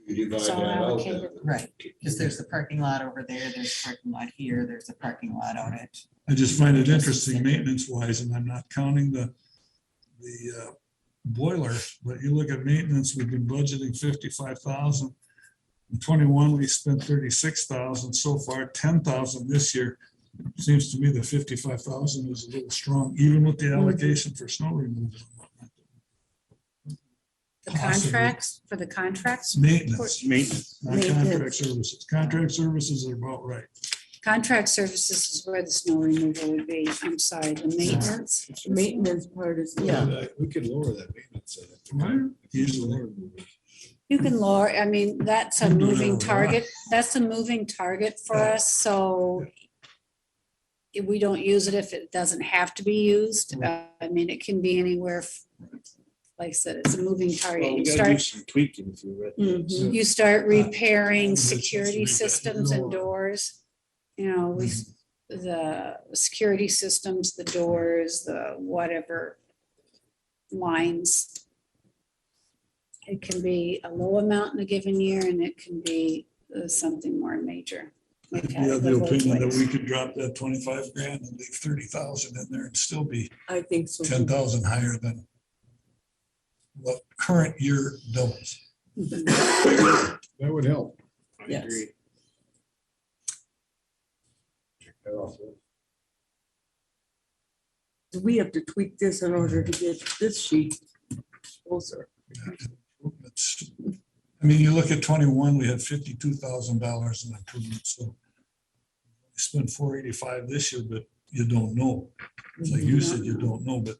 You divide It's all that out allocated, then. right, because there's the parking lot over there, there's a parking lot here, there's a parking lot out at. I just find it interesting maintenance wise, and I'm not counting the boiler, but you look at maintenance, we've been budgeting 55,000. In 21, we spent 36,000 so far, 10,000 this year. Seems to me the 55,000 is a little strong, even with the allocation for snow removal. The Possibly. contracts, for the contracts? Maintenance, not contract Maintenance. services. Contract services are about right. Contract services is where the snow removal would be. I'm sorry, the maintenance. Maintenance part is. We could lower that maintenance. Easily. You can lower, I mean, that's a You can do it moving on a lot. target. That's a moving target for us, so if we don't use it if it doesn't have to be used. I mean, it can be anywhere. Like I said, it's a moving target. Well, we You gotta do start, some tweaking if you're ready. you start repairing It's security just systems and doors. You know, the security systems, the doors, the whatever lines. It can be a low amount in a given year and it can be something more major. We've You had have it the both opinion that ways. we could drop that 25 grand and leave 30,000 in there and still be I think so. too. 10,000 higher than what current year doubles. That would help. Yes. We have to tweak this in order to get this sheet closer. It's- I mean, you look at 21, we had $52,000 in improvements, so we spent 485 this year, but you don't know. It's like you said, you don't know, but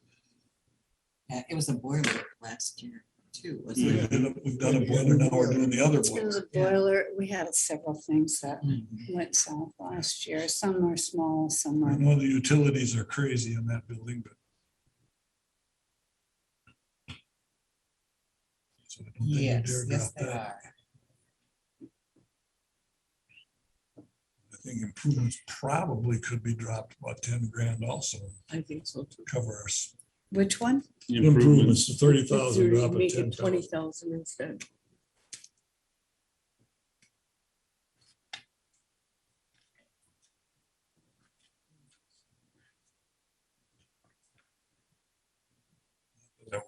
It was a boiler last year too, we wasn't it? ended up- we've done a boiler, now we're doing the other It was boiler. a boiler. We had several things that went south last year. Some are small, some I are. know the utilities are crazy in that building, but so I don't think you Yes, dare yes, drop they that. are. I think improvements probably could be dropped about 10 grand also, I think so too. cover us. Which one? Improvements to 30,000, drop it Make it 10,000. 20,000 instead.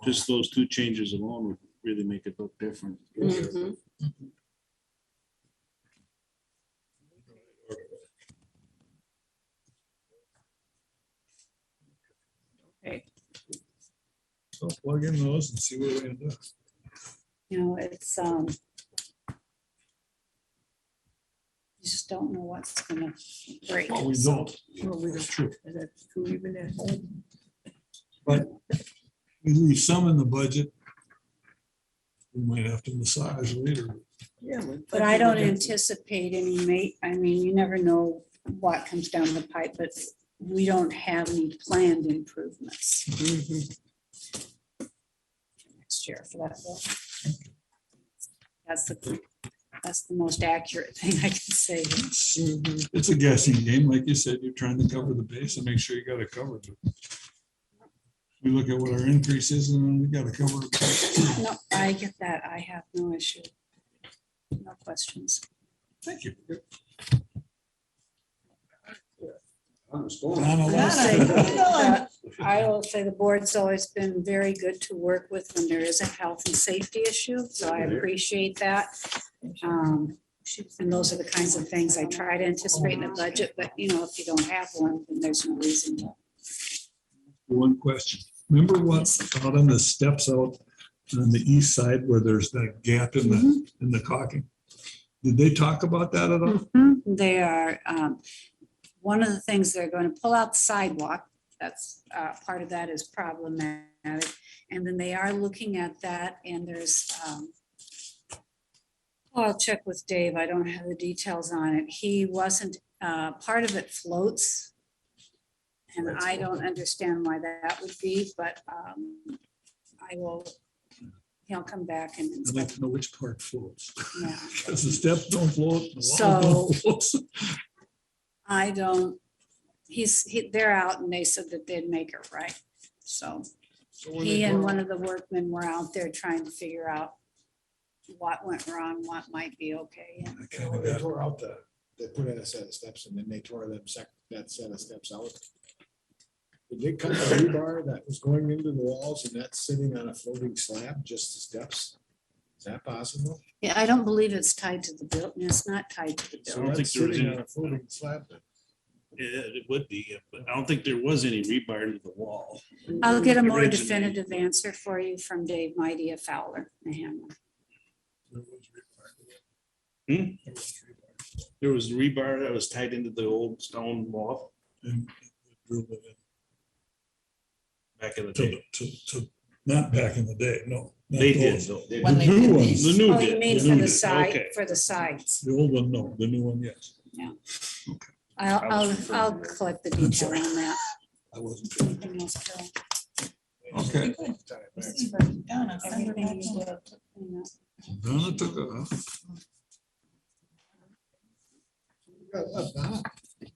Just those two changes alone would really make it look different. Mhm. Okay. So plug in those and see where we end up. You know, it's, you just don't know what's gonna break. Well, we so- don't. Well, we That's don't- true. That's true even at home. But we leave some in the budget. We might have to massage later. Yeah. But I don't anticipate any I mean, you never know what comes down the pipe, but we don't have any planned improvements next year for that. bill. That's the most accurate thing I can say. It's a guessing game. Like you said, you're trying to cover the base and make sure you got it covered. We look at what our increase is and then we got to cover it. No, I get that. I have no issue. No questions. Thank you. I'm I will say the board's always been very good to work with when there is a health and safety issue, so I appreciate that. And those are the kinds of things I try to anticipate in the budget, but you know, if you don't have one, then there's no reason to. One question. Remember what's out on the steps out on the east side where there's that gap in the caulking? Did they talk about that at all? They are, one of the things, they're going to pull out the sidewalk. That's, part of that is problematic. And then they are looking at that and there's, I'll check with Dave. I don't have the details on it. He wasn't, part of it floats. And I don't understand why that would be, but I will he'll come back and I'd like inspect. to know which part floats. Yeah. Because the steps don't float. the walls So- don't float. I don't, they're out and they said that they'd make it right. So So when he they and tore- one of the workmen were out there trying to figure out what went wrong, what might be okay. And When they tore out they put in a set of steps and then they tore that set of steps out. Did they cut the rebar that was going into the walls and that's sitting on a floating slab, just the steps? Is that possible? Yeah, I don't believe it's tied to the building. It's not tied to the So building. don't think that's there was sitting any- on a floating slab then. It would be, but I don't think there was any rebar into the wall. I'll get a more Originally. definitive answer for you from Dave Mighty of Fowler. Hamlin. There was rebar that was tied into the old stone wall And drilled it in back in the to day. not back in the day, no. not They did, those. though. The When they new did ones, these. the new Oh, you did, mean the for new the did. side, Okay. for the sides. The old one, no, the new one, yes. I'll collect the detail on that. I wasn't sure. Anything else, Carol? Okay. This is for Donna. Send her Everything back you to- did, you know. Donna took it.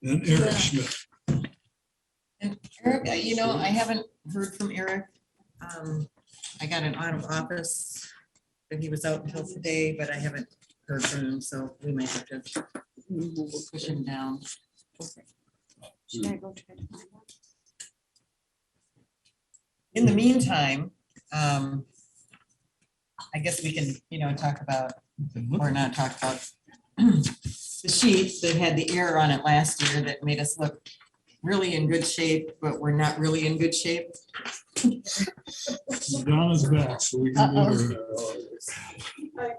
And Eric Schmidt. And Eric, I haven't heard from Eric. I got an out of office, but he was out until today, but I haven't heard from him, so we might have to push him down. Should I go try to find out? In the meantime, I guess we can, talk about, or not talk about the sheets that had the error on it last year that made us look really in good shape, but we're not really in good shape. Donna's back, so we can go to her.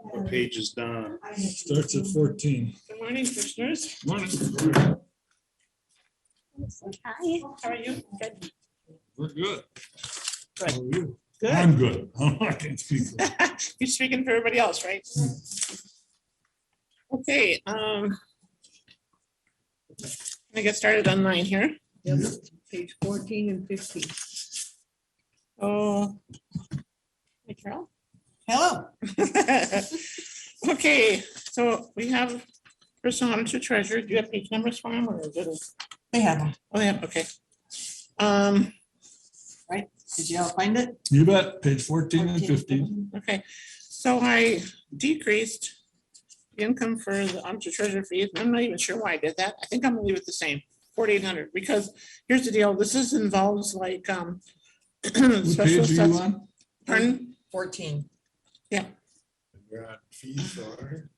What page is done? Starts at 14. Good morning, commissioners. Morning. Hi, how are you? Good. We're good. Good. How are you? Good. I'm good. I can't speak for you. You're speaking for everybody else, right? Okay, I get started on mine here. Yep, page 14 and 15. Oh. Hey, Carol. Hello. Okay, so we have personal auditor treasurer. Do you have page numbers for him or is it? They have them. Oh, yeah, okay. Right, did you all find it? You bet, page 14 and 15. Okay, so I decreased the income for the auditor treasurer fees. and I'm not even sure why I did that. I think I'm gonna leave it the same, 4,800, because here's the deal. This involves like, What special page are you assess- on? Pardon? 14. You're on fees for her?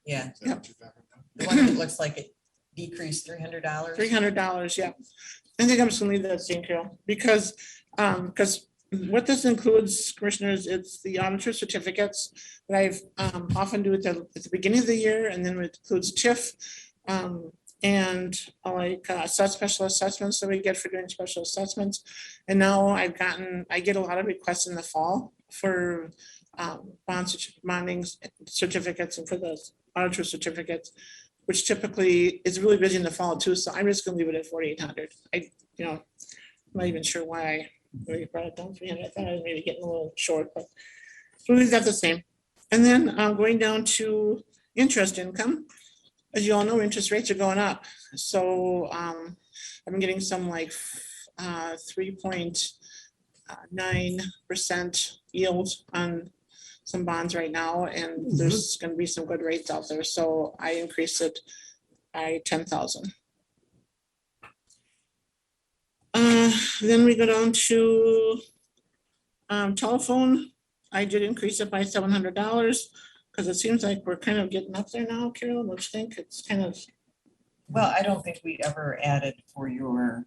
Yeah, Is that what you're talking about? the one that looks like it decreased $300. $300, yeah. I think I'm just gonna leave that same, Carol, because what this includes, commissioners, it's the auditor certificates that I've often do at the beginning of the year, and then it includes TIF. And like special assessments that we get for doing special assessments. And now I get a lot of requests in the fall for bonding certificates and for the auditor certificates, which typically is really busy in the fall too. So I'm just gonna leave it at 4,800. I'm not even sure why I really brought it down 300. I thought I was maybe getting a little short, but so we'll leave that the same. And then going down to interest income. As you all know, interest rates are going up. So I've been getting some like 3.9% yield on some bonds right now, and there's going to be some good rates out there. So I increased it by 10,000. Then we go down to telephone. I did increase it by $700 because it seems like we're kind of getting up there now, Carol. Don't you think? It's kind of. Well, I don't think we ever added for your,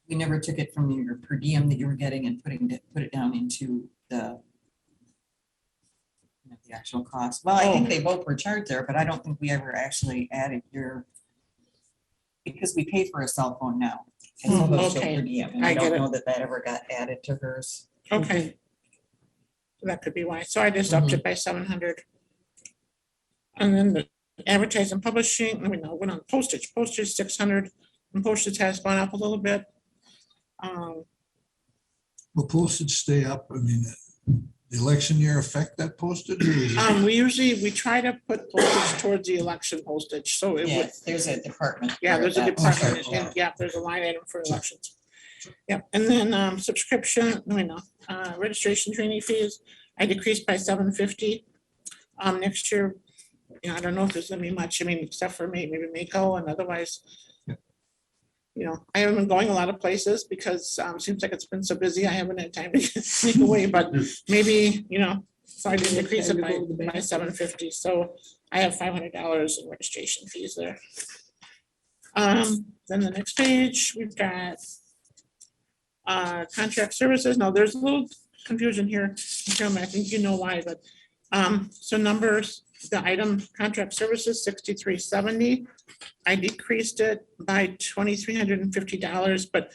we never took it from your per diem that you were getting and put it down into the actual cost. Well, I think they both were charged there, but I don't think we ever actually added your, because we pay for a cell phone now. as opposed to Okay. per diem, and I I get don't it. know that that ever got added to hers. Okay. So that could be why. So I just upped it by 700. And then the advertising publishing, went on postage, 600, and postage has gone up a little bit. Will postage stay up? I mean, the election year affect that postage? Or is it- We try to put postage towards the election postage, so it would, Yes, there's a department. yeah, for there's a that. department, Okay. and yeah, there's a line item for elections. Yeah, and then subscription, registration training fees, I decreased by $750. Next year, I don't know if there's gonna be much, except for maybe Mako, and otherwise. I haven't been going a lot of places because seems like it's been so busy, I haven't had time to sneak away, but maybe, so I did decrease it by $750, so I have $500 in registration fees there. Then the next page, we've got contract services. Now, there's a little confusion here, Jeremy, I think you know why, but so numbers, the item contract services, 6370. I decreased it by $2,350, but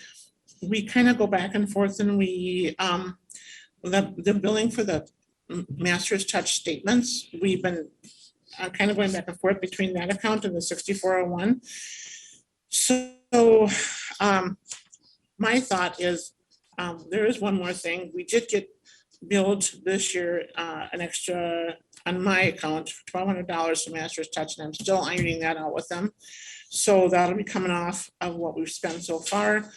we kind of go back and forth, and we the billing for the master's touch statements, we've been kind of going back and forth between that account and the 6401. So my thought is, there is one more thing. We did get billed this year an extra on my account, $1,200 for Master's Touch, and I'm still ironing that out with them. So that'll be coming off of what we've spent so far.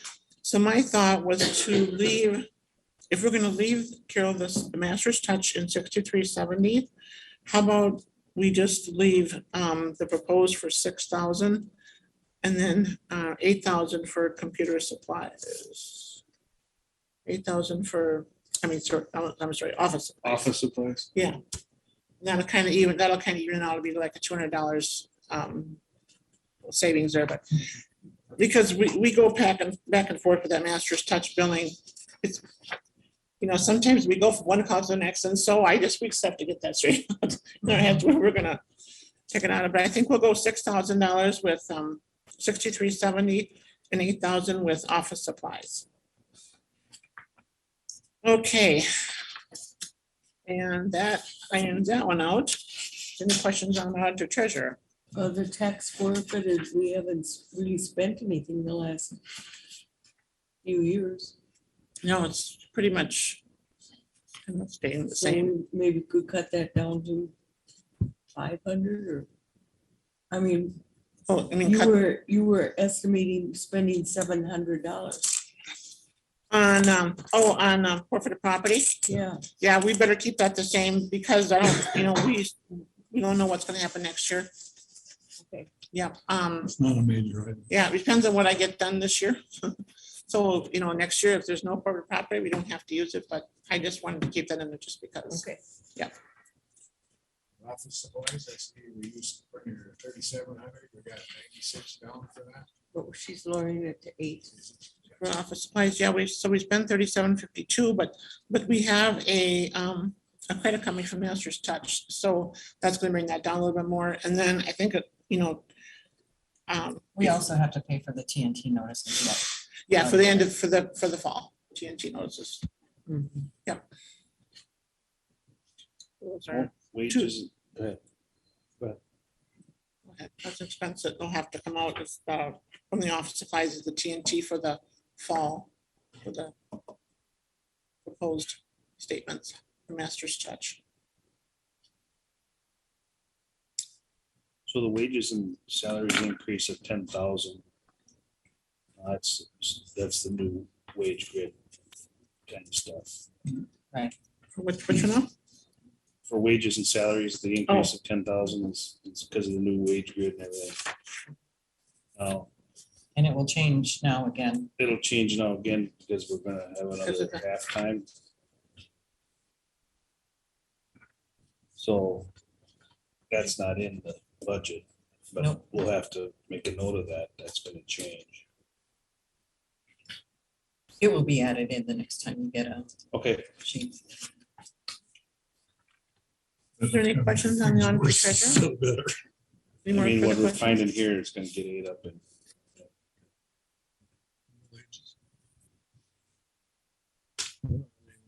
So my thought was to leave, if we're gonna leave, Carol, the Master's Touch in 6370, how about we just leave the proposed for 6,000 and then 8,000 for computer supplies. 8,000 for, I'm sorry, office. Office supplies. Yeah. That'll kind of even out to be like a $200 savings there, but because we go back and forth with that Master's Touch billing. It's, sometimes we go from one account to the next, and so we just have to get that straight. We're gonna check it out, but I think we'll go $6,000 with 6370 and 8,000 with office supplies. Okay. And that irons that one out. Any questions on auditor treasurer? The tax forfeited, we haven't really spent anything the last few years. No, it's pretty much kind of staying the same. So maybe could cut that down to 500 or, you were estimating spending $700. On forfeited property? Yeah. Yeah, we better keep that the same because I don't, we don't know what's gonna happen next year. Okay. Yeah, It's not a major item. yeah, it depends on what I get done this year. So, next year, if there's no forfeited property, we don't have to use it, but I just wanted to keep that in there just because. Okay. Yeah. Office supplies, I see we used 3,700, we got 96 down for that. But she's lowering it to 8. For office supplies, yeah, we spent 3752, but we have a credit coming from Master's Touch, so that's gonna bring that down a little bit more, and then I think, We also have to pay for the TNT notice as well. yeah, for the end of, for the fall, TNT notices. Yep. Those are- Wages. Okay, that's expense that will have to come out from the office supplies is the TNT for the fall, for the proposed statements for Master's Touch. So the wages and salaries increase of 10,000. That's the new wage grid kind of stuff. Right. For which one now? For wages and salaries, the increase of 10,000 is because of the new wage grid and everything. And it will change now again. It'll change now again because we're gonna have another halftime. So that's not in the budget, but Nope. we'll have to make a note of that. That's gonna change. It will be added in the next time you get a Okay. sheet. Is there any questions on the auditor treasurer? Still better. Any more I mean, what further we're questions? finding here is gonna get ate up in.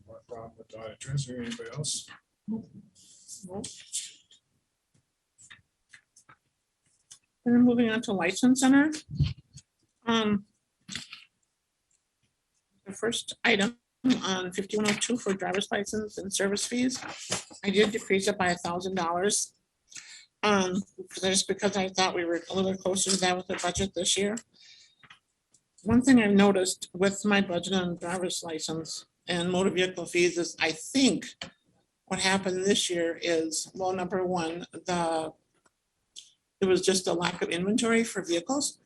What problem with the audit treasurer, anybody else? No. And then moving on to License Center. The first item on 5102 for driver's license and service fees. I did decrease it by $1,000. Just because I thought we were a little closer to that with the budget this year. One thing I've noticed with my budget on driver's license and motor vehicle fees is I think what happened this year is, well, number one, there was just a lack of inventory for vehicles,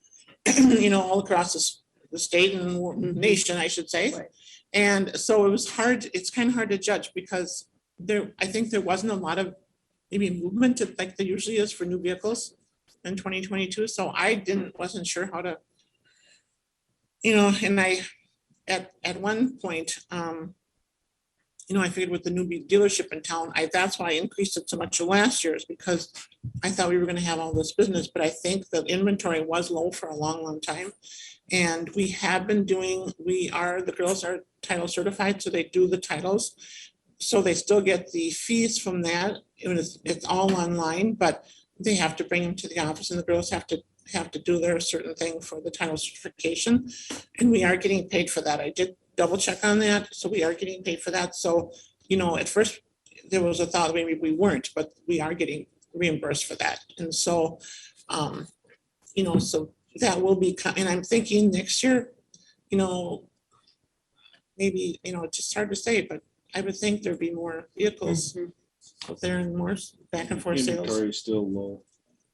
all across the state and nation, I should say. Right. And so it was hard, it's kind of hard to judge because I think there wasn't a lot of maybe movement like there usually is for new vehicles in 2022. So I wasn't sure how to, and I, at one point, I figured with the new dealership in town, that's why I increased it so much last year is because I thought we were gonna have all this business, but I think the inventory was low for a long, long time. And we have been the girls are title certified, so they do the titles. So they still get the fees from that. It's all online, but they have to bring them to the office and the girls have to do their certain thing for the title certification. And we are getting paid for that. I did double check on that. So we are getting paid for that. So, at first there was a thought maybe we weren't, but we are getting reimbursed for that. And so, so that will be, and I'm thinking next year, maybe, it's just hard to say, but I would think there'd be more vehicles out there and more back and forth sales. Inventory is still low.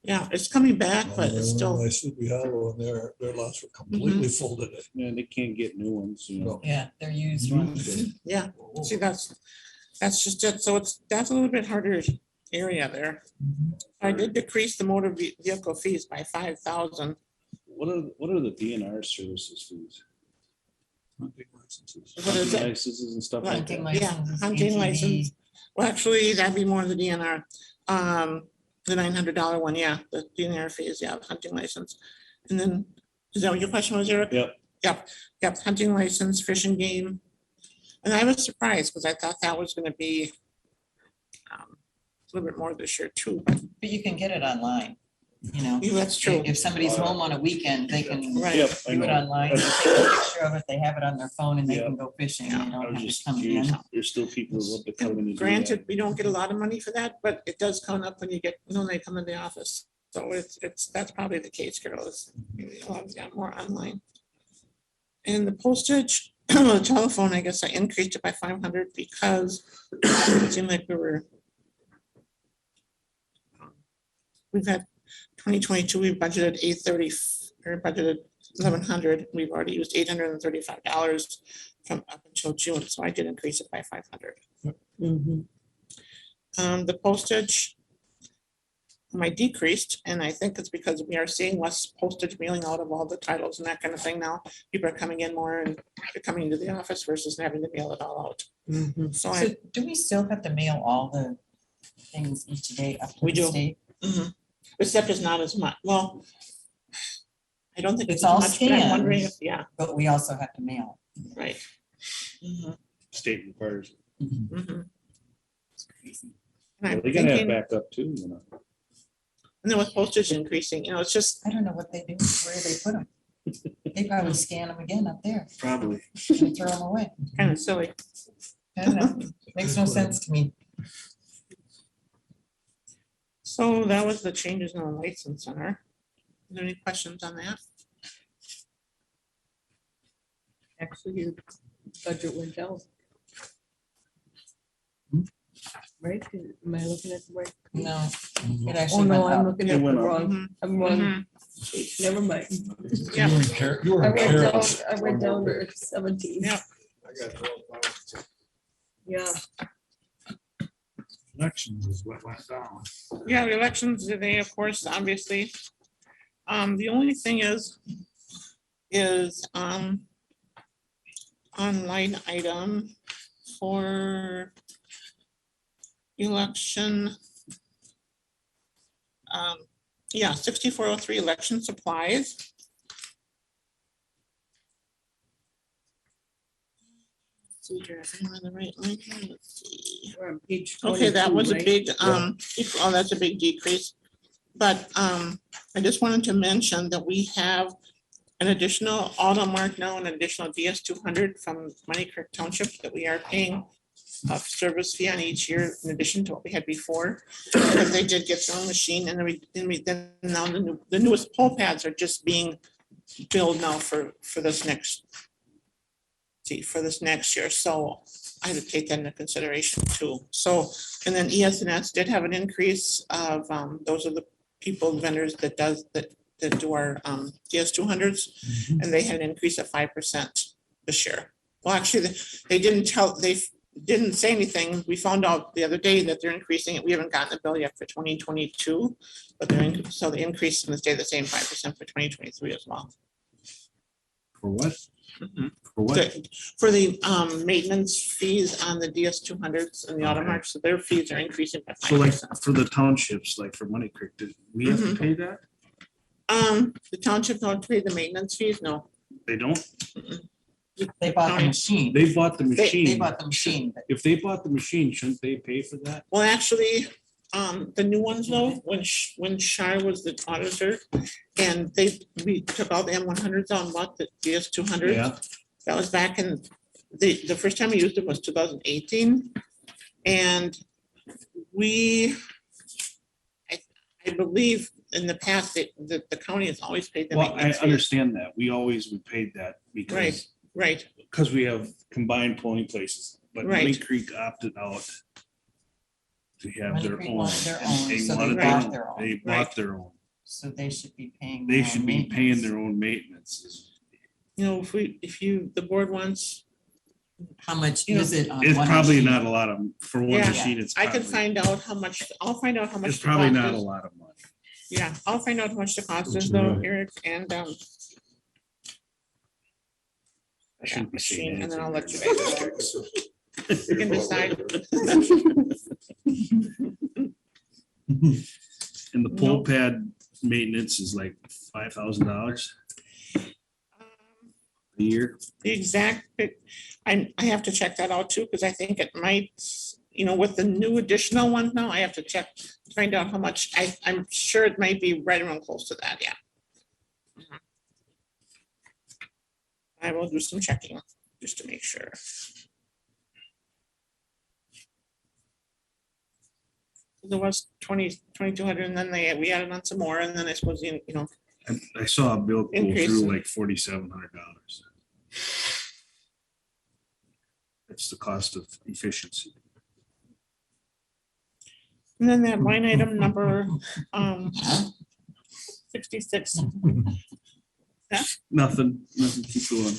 Yeah, it's coming back, but it's still. I Sleepy Hollow and their lots were completely full today. Yeah, they can't get new ones, Yeah, they're used ones. Yeah, see, that's just it. So that's a little bit harder area there. I did decrease the motor vehicle fees by 5,000. What are the DNR services fees? Hunting licenses. What is it? Licenses and stuff like that. Yeah, hunting license. Well, actually, that'd be more of the DNR. The $900 one, yeah, the DNR fees, yeah, the hunting license. And then, is that what your question was, Eric? Yep. Yep, hunting license, fish and game. And I was surprised because I thought that was gonna be a little bit more this year too, but But you can get it online, yeah, that's true. If somebody's home on a weekend, they can Right. Yep, I do it know. online, they take a picture of it, they have it on their phone and they Yeah. can go fishing. They I don't was have just to come curious. in. There's still people who love to come in and do that. Granted, we don't get a lot of money for that, but it does come up when they come in the office. So that's probably the case, Carol, is maybe a lot of more online. And the postage, the telephone, I guess I increased it by 500 because it seemed like we've had 2022, we budgeted 830, or budgeted 1,100. We've already used $835 from up until June, so I did increase it by 500. The postage, I decreased, and I think it's because we are seeing less postage mailing out of all the titles and that kind of thing now. People are coming in more and they're coming into the office versus having to mail it all out. So So do we still have to mail all the things each day up to We the do. state? except it's not as much, well, I don't think It's it's as all much, but I'm wondering if, scanned, yeah, but we also have to mail. right. State requires it. And Well, I'm They gotta have thinking, backup too, and then with postage increasing, it's just, I don't know what they do, where they put them. They probably scan them again up there Probably. and throw them away. kind of silly. I don't know, makes no sense to me. So that was the changes in the license center. Are there any questions on that? Actually, your budget went down. Right? Am I looking at the right? No, it Oh, actually no, went I'm up. looking It at the went up. wrong, I'm wrong. Never mind. Yeah. You were I went down, careless. I went down to 17. Yeah. I got 12,000. Yeah. Elections is what went down. Yeah, the elections today, of course, obviously. The only thing is on line item for election. Yeah, 6403 election supplies. See here, if I'm on the right line here, let's see. We're on page Okay, that 22, was a right? big, oh, that's a big decrease. But I just wanted to mention that we have an additional auto mark now, an additional DS 200 from Money Creek Township that we are paying a service fee on each year in addition to what we had before. Because they did get their own machine, and then now the newest pole pads are just being billed now for this next year. So I had to take that into consideration too. So, and then ES&S did have an increase of, those are the people, vendors that do our DS 200s, and they had an increase of 5% this year. Well, actually, they didn't say anything. We found out the other day that they're increasing it. We haven't gotten the bill yet for 2022, but so the increase is going to stay the same 5% for 2023 as well. For what? Mhm. For what? For the maintenance fees on the DS 200s and the Okay. Automark, so their fees are increasing by So like 5%. for the townships, like for Money Creek, do we have to pay that? The township don't pay the maintenance fees, no. They don't? They bought the machine. They bought the They machine. bought the machine, but If they bought the machine, shouldn't they pay for that? Well, actually, the new ones though, when Shire was the auditor, and we took all the M100s on what, the DS 200s. Yeah. That was back in, the first time we used it was 2018. And I believe in the past, that the county has always paid the Well, I maintenance fees. understand that. We paid that because, Right, because we have combined polling places. But Money Right. Creek opted out to have Money their Creek own. wanted their and own, They so they wanted bought their own. They bought their own. so they should be paying. They their should own be paying maintenance. their own maintenance. you know, the board wants, How much You know, is it on It's one probably machine? not a lot of, for one Yeah. machine, it's I can probably, find out how much, I'll find out how much. it's the probably cost not a is. lot of money. Yeah, I'll find out how much the cost is though, Eric, and I shouldn't be saying machine, and then I'll let you anything. guys know. You can decide. And the pole pad maintenance is like $5,000 a year. The exact, I have to check that out too, because I think it might, with the new additional one now, I have to check, to find out how much, I'm sure it might be right around close to that, yeah. Mhm. I will do some checking, just to make sure. There was 2,200, and then we added on some more, and then I suppose, I saw a bill go Increase. through like $4,700. That's the cost of efficiency. and then that line item number, 66. Nothing, keep going.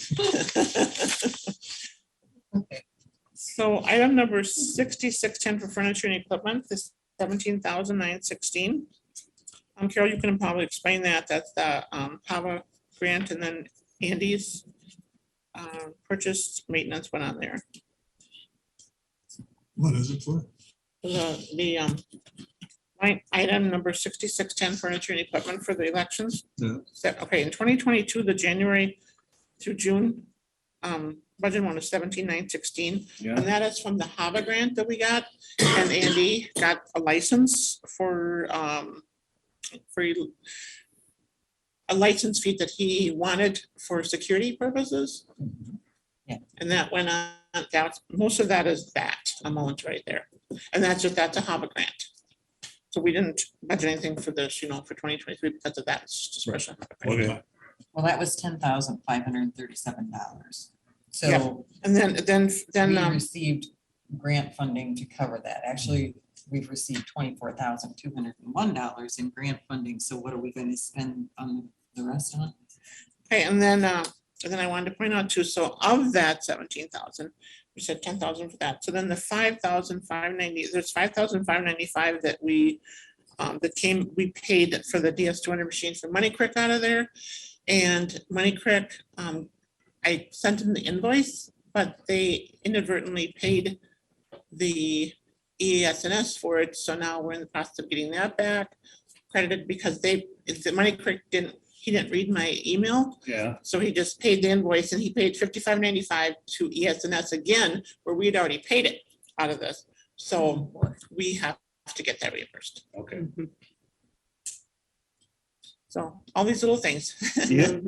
So item number 6610 for furniture and equipment, this 17,916. Carol, you can probably explain that. That's the PAVA grant, and then Andy's purchase maintenance went on there. What is it for? The line item number 6610 furniture and equipment for the elections. Yeah. Okay, in 2022, the January through June budget one was 17,916. Yeah. And that is from the HAVA grant that we got, and Andy got a license for a license fee that he wanted for security purposes. Yeah. And that went on, most of that is that amount right there. And that's a HAVA grant. So we didn't budget anything for this, for 2023 because of that. It's just a special HAVA grant. Okay. Well, that was $10,537. Yeah. So And then we received grant funding to cover that. Actually, we've received $24,201 in grant funding. So what are we going to spend on the rest on? Okay, and then I wanted to point out too, so of that 17,000, we said 10,000 for that. So then the 5,590, there's 5,595 that we paid for the DS 200 machines for Money Creek out of there. And Money Creek, I sent them the invoice, but they inadvertently paid the ES&S for it. So now we're in the process of getting that back credited because the Money Creek didn't read my email. Yeah. So he just paid the invoice, and he paid $55.95 to ES&S again, where we'd already paid it out of this. So we have to get that reimbursed. Okay. So all these little things. Yeah.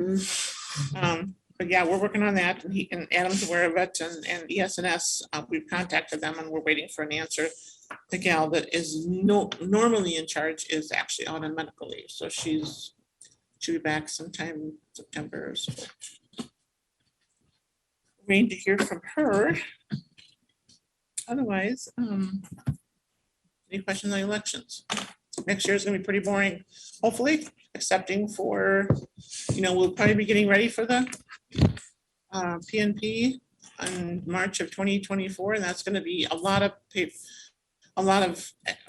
But yeah, we're working on that and and Adam's aware of it and ESNS, we've contacted them and we're waiting for an answer. The gal that is normally in charge is actually out on medical leave, so she'll be back sometime in September or so. Waiting to hear from her. Otherwise, any questions on elections? Next year is gonna be pretty boring, hopefully, excepting for, we'll probably be getting ready for the PNP in March of 2024, and that's gonna be a lot of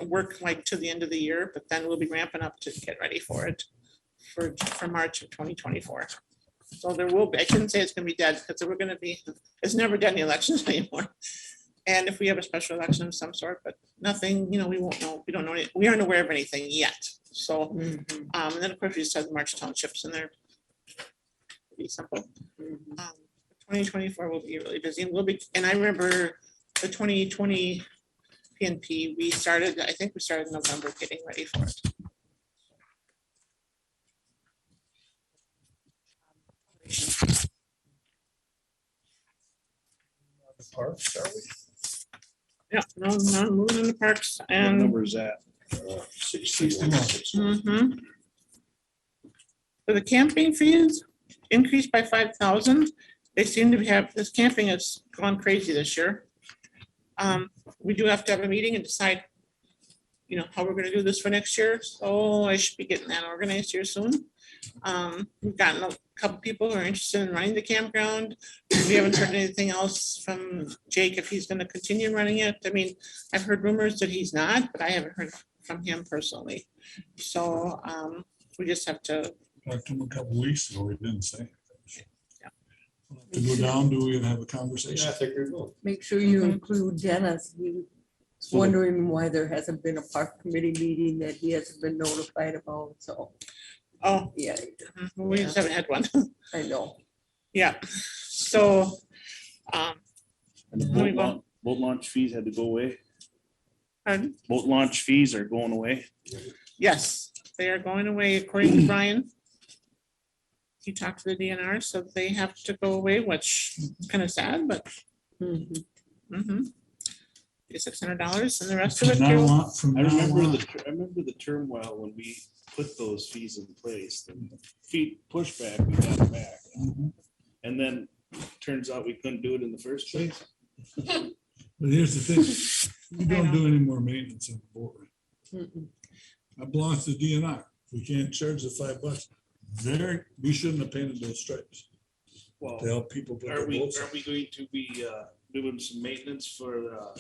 work like to the end of the year, but then we'll be ramping up to get ready for it for March of 2024. So there will be, I shouldn't say it's gonna be dead, because it's never dead in the elections anymore. And if we have a special election of some sort, but nothing, we won't know, we don't know, we aren't aware of anything yet. So, and then of course we just have the March townships in there. Pretty simple. 2024 will be really busy and I remember the 2020 PNP, I think we started in November getting ready for it. The parks, are we? Yeah, no, moving in the parks What and. number is that? 61. So the camping fees increased by 5,000. They seem to have, this camping has gone crazy this year. We do have to have a meeting and decide, how we're gonna do this for next year. So I should be getting that organized here soon. We've gotten a couple people who are interested in running the campground. We haven't heard anything else from Jake if he's gonna continue running it. I mean, I've heard rumors that he's not, but I haven't heard from him personally. So we just have to. Talked to him a couple weeks ago, he didn't say. We'll have to go down, do we, and have a conversation? think we will. Make sure you include Dennis. He was wondering why there hasn't been a park committee meeting that he hasn't been notified about, so. Oh, yeah. We just haven't had one. I know. Yeah, so. And the Let me go. boat launch fees had to go away. Pardon? Boat launch fees are going away. Yes, they are going away according to Brian. He talked to the DNR, so they have to go away, which is kind of sad, but. $600 and the rest of it. From now too. on, from I now remember on. I remember the turmoil when we put those fees in place, the fee pushback, we got it back. And then turns out we couldn't do it in the first place. But here's the thing, we don't do any more maintenance on the board. That belongs to DNR. We can't charge the $5. We shouldn't have painted those stripes Well, to help people put are their we boats. going to be doing some maintenance for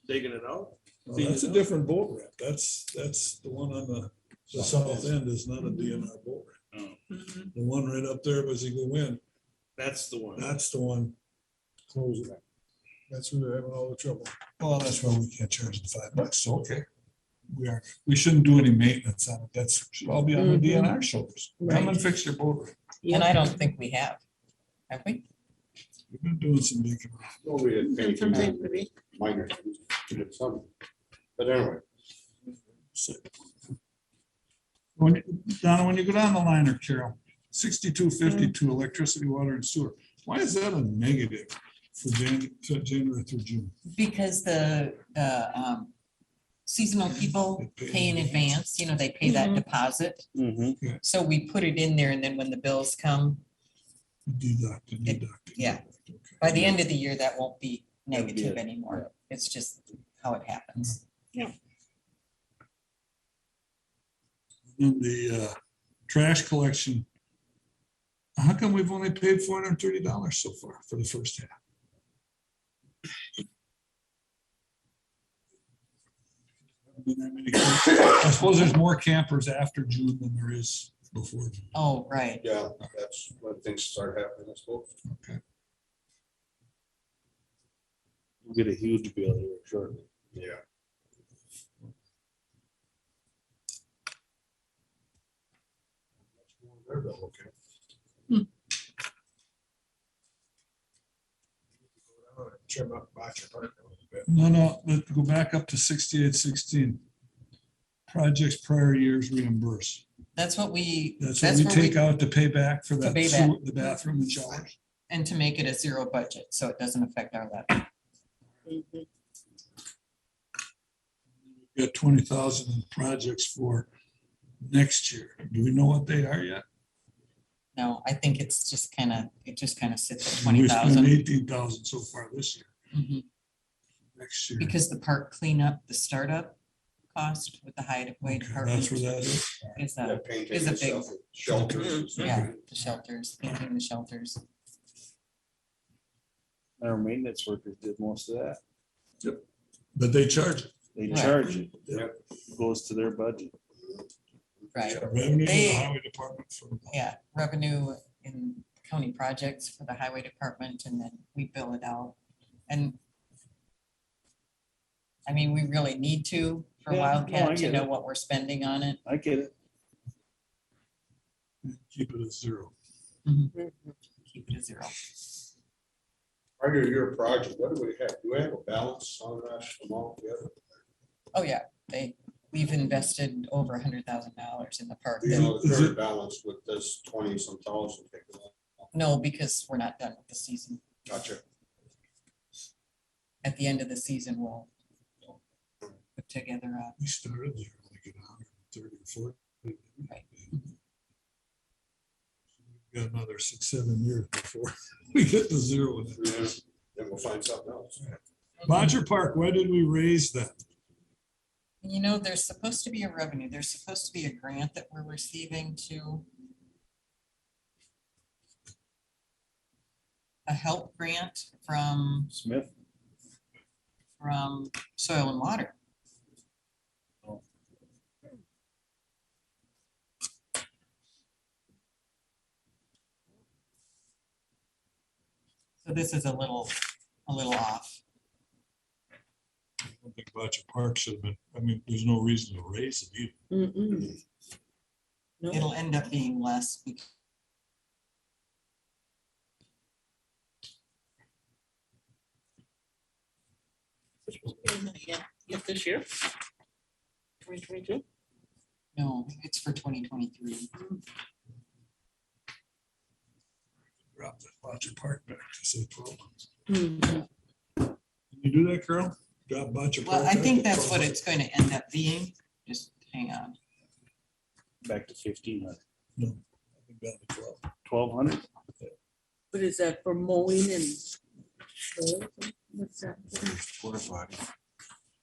digging it out? Well, that's a different boat ramp. That's the one on the south end is not a DNR boat ramp. Oh, The one right up there was Eagle Wind. that's the one. That's the one. Close it. That's where they're having all the trouble. Well, that's why we can't charge the $5. So, okay. We shouldn't do any maintenance on it. That should all be on the DNR shoulders. Come and fix your boat ramp. And I don't think we have we? We've been doing some digging. Well, we had maybe Something maybe. minor, we did some. But anyway, Donna, when you go down the line, or Carol, 6252 electricity, water and sewer. Why is that a negative for January through June? Because the seasonal people pay in advance, they pay that deposit. So we put it in there and then when the bills come, Deduct. yeah, by the end of the year, that won't be negative anymore. It's just how it happens. In the trash collection, how come we've only paid $430 so far for the first half? I suppose there's more campers after June than there is before June. Oh, right. yeah, that's when things start happening, I suppose. Okay. We'll get a huge bill here shortly. Yeah. Okay. Trim up Botcher Park a little bit. No, let's go back up to 6816. Projects prior years reimbursed. That's what we. That's what we where take out to pay back for that pay back. the bathroom and showers. And to make it a zero budget, so it doesn't affect our levy. Mhm. We got 20,000 in projects for next year. Do we know what they are yet? No, I think it just kind of sits at We 20,000. 18,000 so far this year. Mhm. Next year. Because the park cleanup, the startup cost with the highway Okay, department. that's where that is. Is Yeah, a, painting is a and big, stuff, Shelters. yeah, the shelters, painting the shelters. Our maintenance workers did most of that. But they charge it. They Right. charge it. Yep. Goes to their budget. Right, Revenue to the They- highway department for. yeah, revenue in county projects for the highway department, and then we bill it out. And I mean, we really need to for Yeah, no, I Wildcat to get know it. what we're spending on it. I get it. Keep it at zero. Keep it at zero. Part of your project, what do we have? Do we have a balance on that amount yet? Oh, yeah, we've invested over $100,000 in the park. Do you that- know the current balance with this 20-some thousand taken off? No, because we're not done with the season. Gotcha. At the end of the season, we'll put together a, We started there like at 130 or 40. Right. We've got another 6-7 years before we get to zero. in it. Yeah, then we'll find something else. Bodger Park, why did we raise that? you know, there's supposed to be a revenue, there's supposed to be a grant that we're receiving to a help grant from Smith. Soil and Water. So this is a little off. I don't think Bodger Park should have been, I mean, there's no reason to raise it either. Mm-mm. No. It'll end up being less. Yet this year? 2022? No, it's for 2023. Drop that Bodger Park back to say 12 months. Mhm. Can you do that, Carol? Drop Bodger Park. Well, I back think to that's 12 what months? it's going to end up being. Just hang on. Back to 1,500. No, I think down to 12. 1,200? What is that for mowing and? What's that? Porta potty.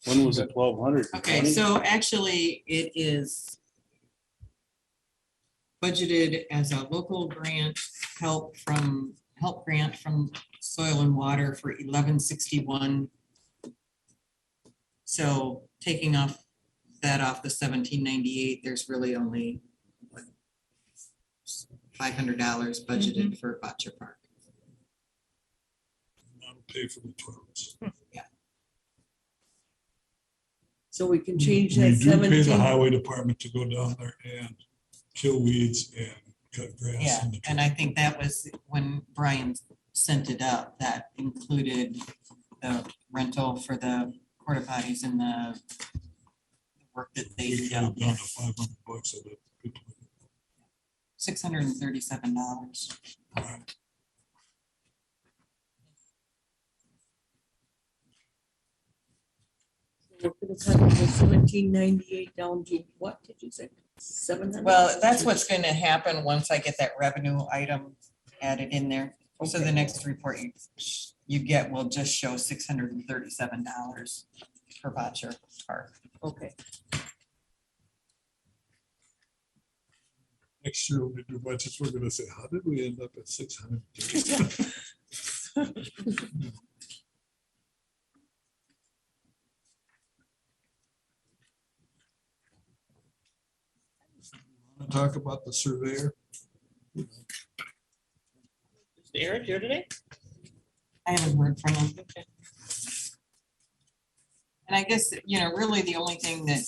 When was it 1,200? Okay, so actually it is budgeted as a local grant, help grant from Soil and Water for 1161. So taking off that off the 1798, there's really only what, $500 budgeted for Bocce Park. That'll pay for the toilets. So we can change We that do pay the 17. highway department to go down there and kill weeds and cut grass. Yeah, in the and I think that was when Brian sent it up, that included the rental for the porta potties and the work that they We did. cut it down to $500 so that people. $637. All right. We're gonna cut it from 1798 down to what did you say? 700? Well, that's what's gonna happen once I get that revenue item added in there. So the next report you get will just show $637 for Bocce Park. Okay. Next year when we do budgets, we're gonna say, how did we end up at 600? Talk about the surveyor. Is Aaron here today? I haven't heard from him. And I guess, you know, really the only thing that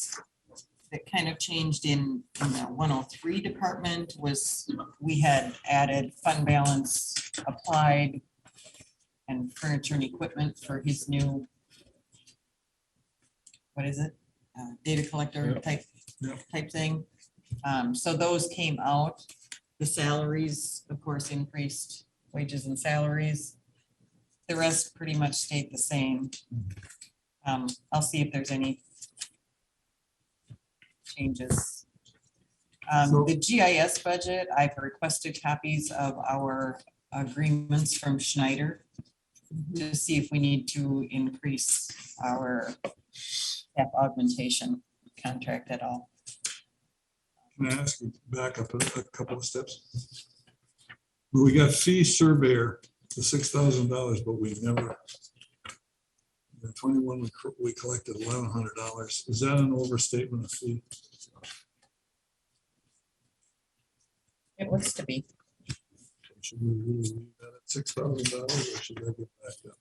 kind of changed in the 103 department was we had added fund balance applied and furniture and equipment for his new, what is it? Data collector Yep. type Yep. type thing. So those came out. The salaries, of course, increased, wages and salaries. The rest pretty much stayed the same. I'll see if there's any changes. The GIS budget, I've requested copies of our agreements from Schneider to see if we need to increase our staff augmentation contract at all. Can I ask you back up a couple of steps? We got fee surveyor, the $6,000, but we've never. In 21, we collected $1,100. Is that an overstatement of fee? It looks to be. Should we really leave that at $6,000 or should that get back up?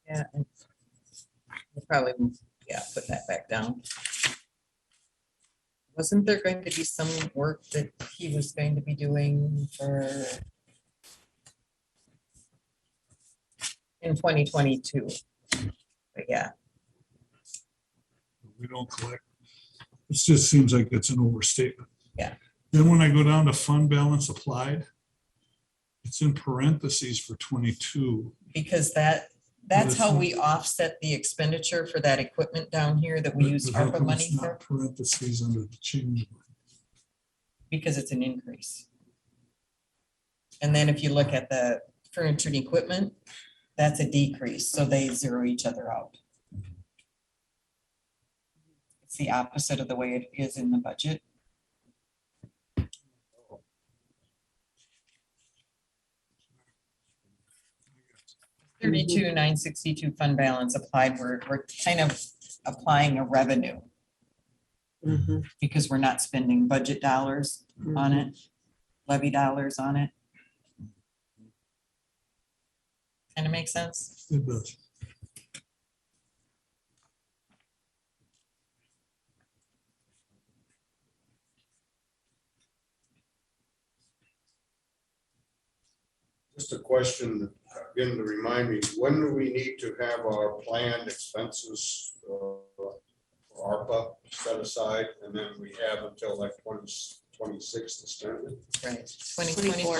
Yeah. We'll probably, yeah, put that back down. Wasn't there going to be some work that he was going to be doing for in 2022? But yeah, We don't collect. It just seems like it's an overstatement. Yeah. Then when I go down to fund balance applied, it's in parentheses for 22. because that's how we offset the expenditure for that equipment down here that we use But how ARPA come money it's not for, parentheses under the change? because it's an increase. And then if you look at the furniture and equipment, that's a decrease, so they zero each other out. It's the opposite of the way it is in the budget. $32,962 fund balance applied, we're kind of applying a revenue. Because we're not spending budget dollars on it, levy dollars on it. Kind of makes sense? It does. Just a question, again, to remind me, when do we need to have our planned expenses for ARPA set aside? And then we have until like 2026 to spend it. Right, 2024.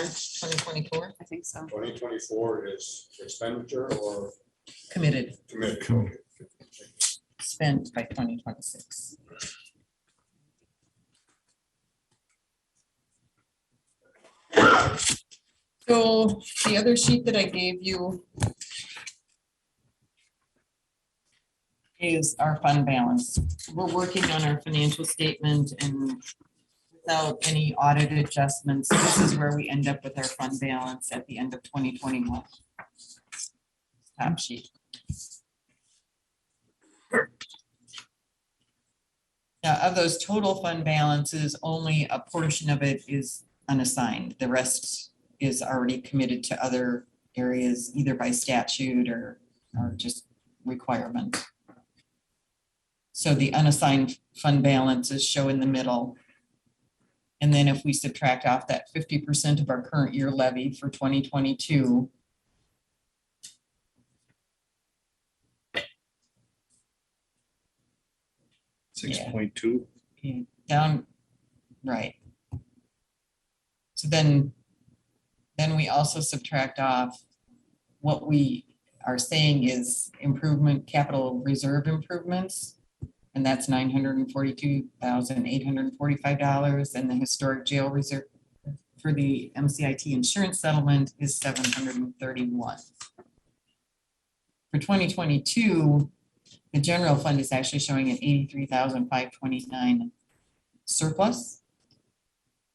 I think so. 2024 is expenditure or Committed, committed? Okay. spent by 2026. So the other sheet that I gave you is our fund balance. We're working on our financial statement, and without any audit adjustments, this is where we end up with our fund balance at the end of 2021. Top sheet. Now, of those total fund balances, only a portion of it is unassigned. The rest is already committed to other areas, either by statute or just requirement. So the unassigned fund balances show in the middle. And then if we subtract off that 50% of our current year levy for 2022, $6.2. down, right. So then we also subtract off what we are saying is improvement, capital reserve improvements. And that's $942,845, and the historic jail reserve for the MCIT insurance settlement is $731. For 2022, the general fund is actually showing an $83,529 surplus,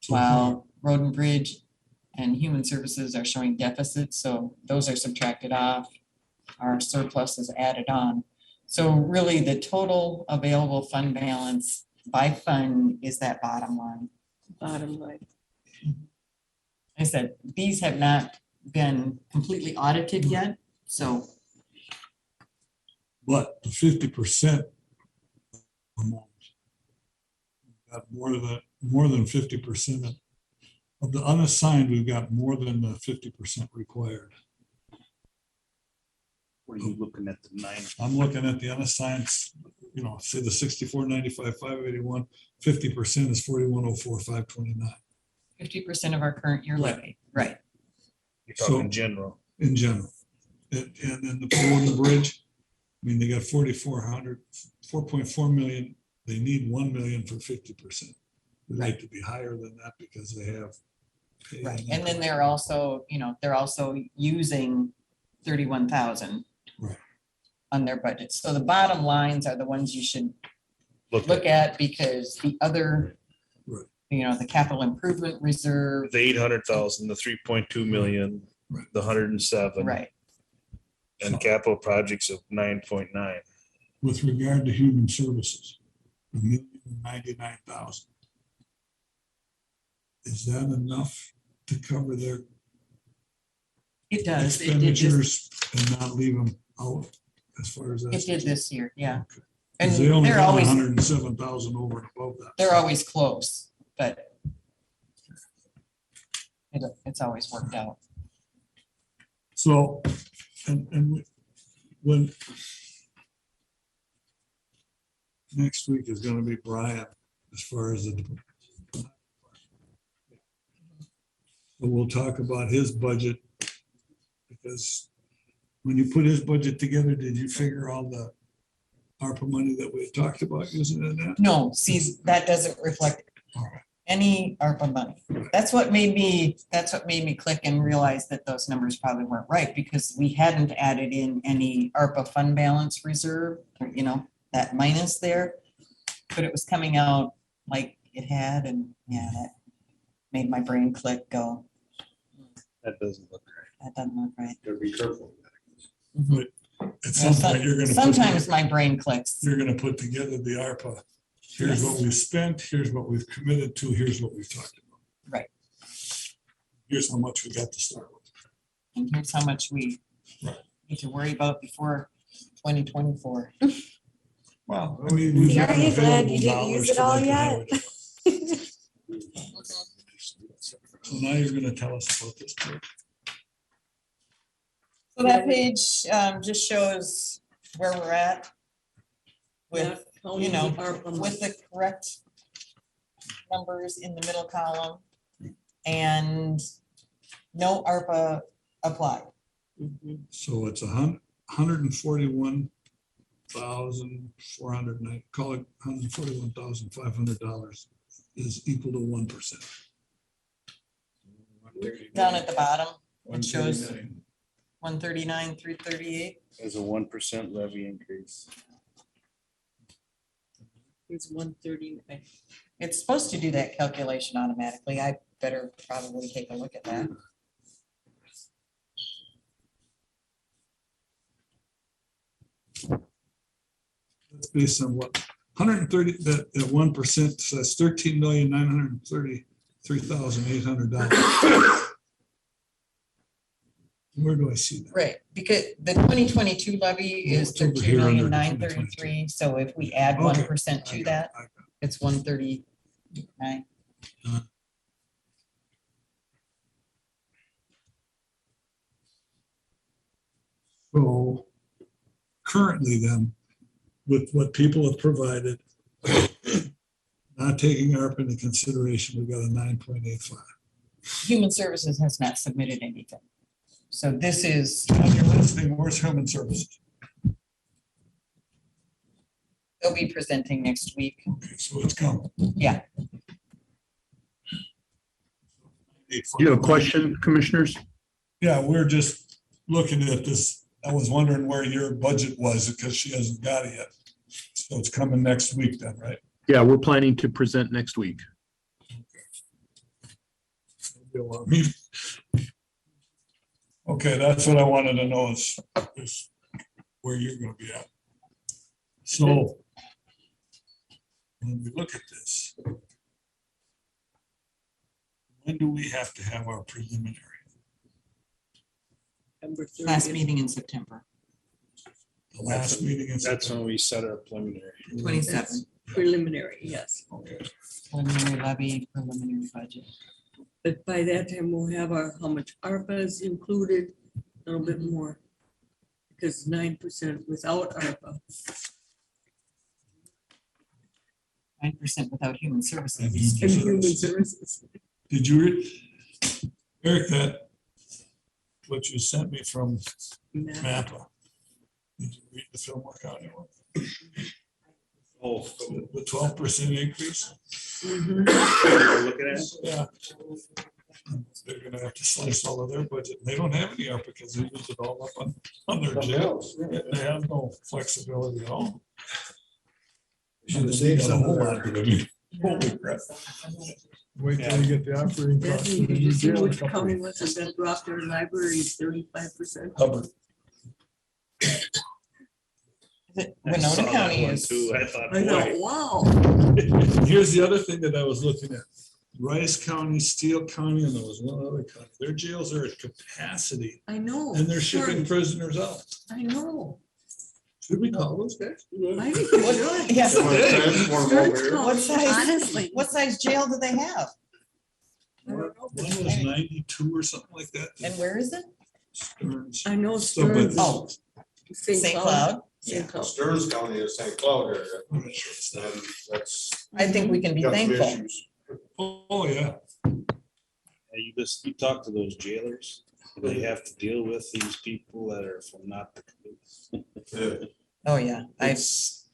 while road and bridge and human services are showing deficits. So those are subtracted off. Our surplus is added on. So really the total available fund balance by fund is that bottom line. Bottom line. I said, these have not been completely audited yet, so. But the 50% amount, got more than 50% of the unassigned, we've got more than the 50% required. Were you looking at the 9? I'm looking at the unassigned you know, say the 6495, 581, 50% is 4104, 529 50% of our current year levy, right? You're So- talking general. in general. And then the road and bridge, I mean, they got 4.4 million. They need 1 million for 50%. They'd like to be higher than that because they have. paid Right, enough. and then they're also, you know, they're also using 31,000 Right. on their budget. So the bottom lines are the ones you should Look look at because the other, Right. you know, the capital improvement reserve, the 800,000, the 3.2 million, the 107. right? And capital projects of 9.9. With regard to human services, 1,099,000. Is that enough to cover their It does. It did this, expenditures and not leave them out as far as that? it did this year, yeah. And 'Cause they only they're got always, 107,000 over and above that. they're always close, but it's always worked out. So, and when next week is gonna be Brian, as far as the. But we'll talk about his budget. Because when you put his budget together, did you figure all the ARPA money that we had talked about using in that? No, see, that doesn't reflect any ARPA money. That's what made me click and realize that those numbers probably weren't right because we hadn't added in any ARPA fund balance reserve, you know, that minus there. But it was coming out like it had and yeah, that made my brain click go, That doesn't look right. that doesn't look right. Gotta be careful. But at Yeah, some point, you're gonna. put Sometimes the- my brain clicks. You're gonna put together the ARPA. Here's what we've spent, here's what we've committed to, here's what we've talked about. Right. Here's how much we got to start with. And here's how much we need to worry about before 2024. Well, I mean. we've got Are you glad available you didn't dollars use it for all like the yet? highway department. So now you're gonna tell us about this. Rick. So that page just shows where we're at with, you know, with the correct numbers in the middle column and no ARPA applied. So it's 141,409, call it $141,500 is equal to 1%. Down at the bottom, it shows 139, 338. As a 1% levy increase. It's 139. It's supposed to do that calculation automatically. I better probably take a look at that. That's based on what, 130, that at 1%, so that's $13,933,800. Where do I see that? Right, because the 2022 levy is It's over here under the 13,933. So if we add Okay. 1% to that, it's 139. So currently then, with what people have provided, not taking ARPA into consideration, we've got a 9.85. Human Services has not submitted anything. So this is, On your listing, where's human services? they'll be presenting next week. Okay, so it's coming. Yeah. You have a question, commissioners? Yeah, we're just looking at this. I was wondering where your budget was because she hasn't got it yet. So it's coming next week then, right? Yeah, we're planning to present next week. Okay, that's what I wanted to know is where you're gonna be at. So when we look at this, when do we have to have our preliminary? Last meeting in September, The last meeting in That's when we set our preliminary. 27. Preliminary, yes. Preliminary levy, preliminary budget. But by that time, we'll have our, how much ARPA is included, a little bit more. Because 9% without ARPA. 5% without human And services. And human services. Did you, Eric, that, what you sent me from Napa? Did you read the Fillmore County one? Oh, The 12% increase? Mhm. looking at it? Yeah. They're gonna have to slice all of their budget. They don't have any ARPA because they use it all up on their jails. They have no flexibility at all. Should have They saved got a some whole of lot their, of it. Holy crap. wait till you get the operating costs. Did for the you new see jail in a which couple county of was it that dropped their library 35%? Hubbard. Winona County is. I thought, I thought, boy, wow. Here's the other thing that I was looking at. Rice County, Steele County, and there was one other county. Their jails are at capacity I know. and they're shipping Sure. prisoners out. I know. Should we call those guys? I think we should. Yeah. What Honestly, what size jail do they have? One was 92 or something like that. And where is it? Stearns. I know So, but- Stearns. Oh, St. Cloud. St. Cloud. Stearns County is St. Cloud area. And that's. I think we can be got some thankful. issues. Oh, yeah. you talk to those jailers, they have to deal with these people that are from not the community. Oh, yeah. It's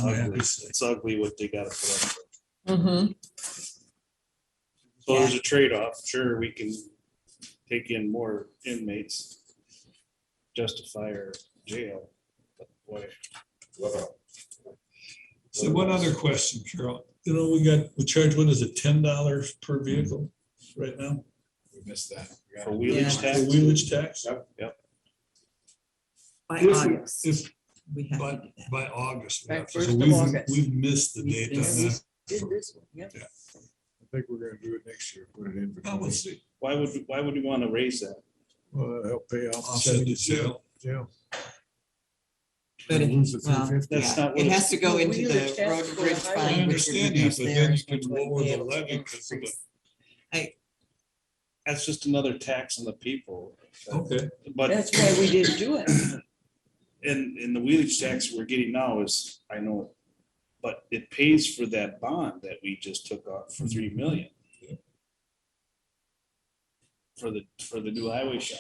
ugly, it's ugly what they gotta put up with. Mhm. So there's a trade-off, sure, we can take in more inmates, justify our jail, but boy. So one other question, Carol. You know, we charge, what is it, $10 per vehicle right now? We missed that. For wheelage For tax? wheelage tax? Yep. By If- August. If, We have to by, do that. by August. we By have to. 1st So of we've- August. We've missed the date on that. Did this one, yep. I think we're gonna do it next year, put it in. for Well, we'll see. Why would we wanna raise that? Well, that'll help pay off. Offset the jail. Jail. But it- Lose the well, 350. That's Yeah, not what it it's- has to go into Wheeler the tax road for and bridge the I fund, which would understand that, reduce but then you theirs, could which would lower be the able to levy because of the. increase. That's just another tax on the people. Okay. But. That's why we didn't do it. And the wheelage tax we're getting now is, I know, but it pays for that bond that we just took off for 3 million. For the new highway shop.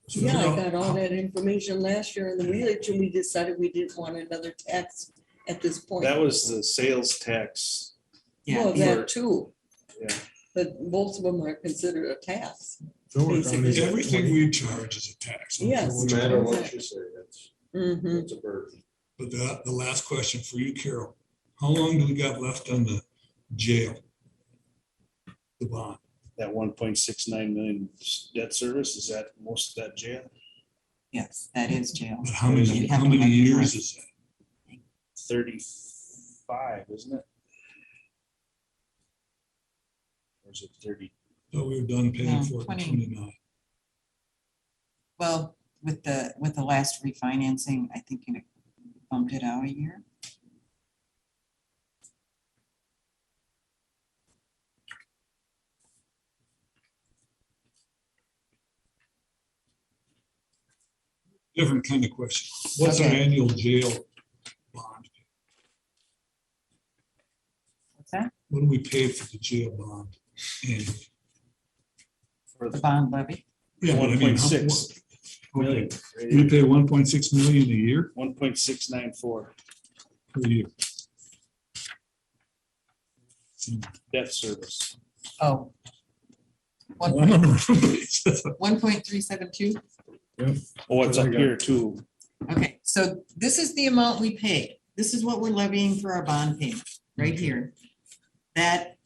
So Yeah, I Carol, got all that information last year in the village and we decided we didn't want another tax at this point. That was the sales tax. Well, Yeah, that too, Yeah. but both of them are considered a tax. Fillmore County's at Everything 20. we charge is a tax. Yes. No matter what you say, Mhm. that's a burden. But the last question for you, Carol, how long do we got left on the jail? The bond? That 1.69 million debt service, is that most of that jail? Yes, that is jail. But how You'd many, have how to many have years yours. is that? 35, isn't it? Or is it 30? So we're done paying No, for it in 20. 29. Well, with the last refinancing, I think it bumped it out a year. Different kind of question. What's our Okay. annual jail bond? What's that? What do we pay for the jail bond? annually? For The bond levy? Yeah, but I mean, how- 1.6 million. Okay, we pay 1.6 million a year 1.694 per year. debt service. Oh. I don't remember. 1.372? Oh, it's up here too. Okay, so this is the amount we pay. This is what we're levying for our bond payment, right here. That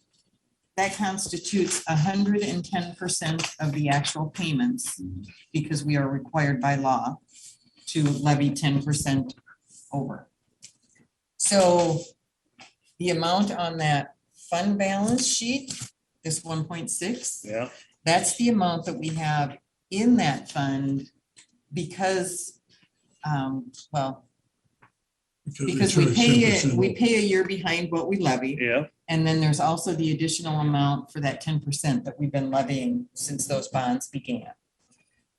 constitutes 110% of the actual payments because we are required by law to levy 10% over. So the amount on that fund balance sheet, this 1.6, Yeah. that's the amount that we have in that fund because, well, because we charge pay 10% it, we over. pay a year behind what we levy. Yeah. And then there's also the additional amount for that 10% that we've been levying since those bonds began.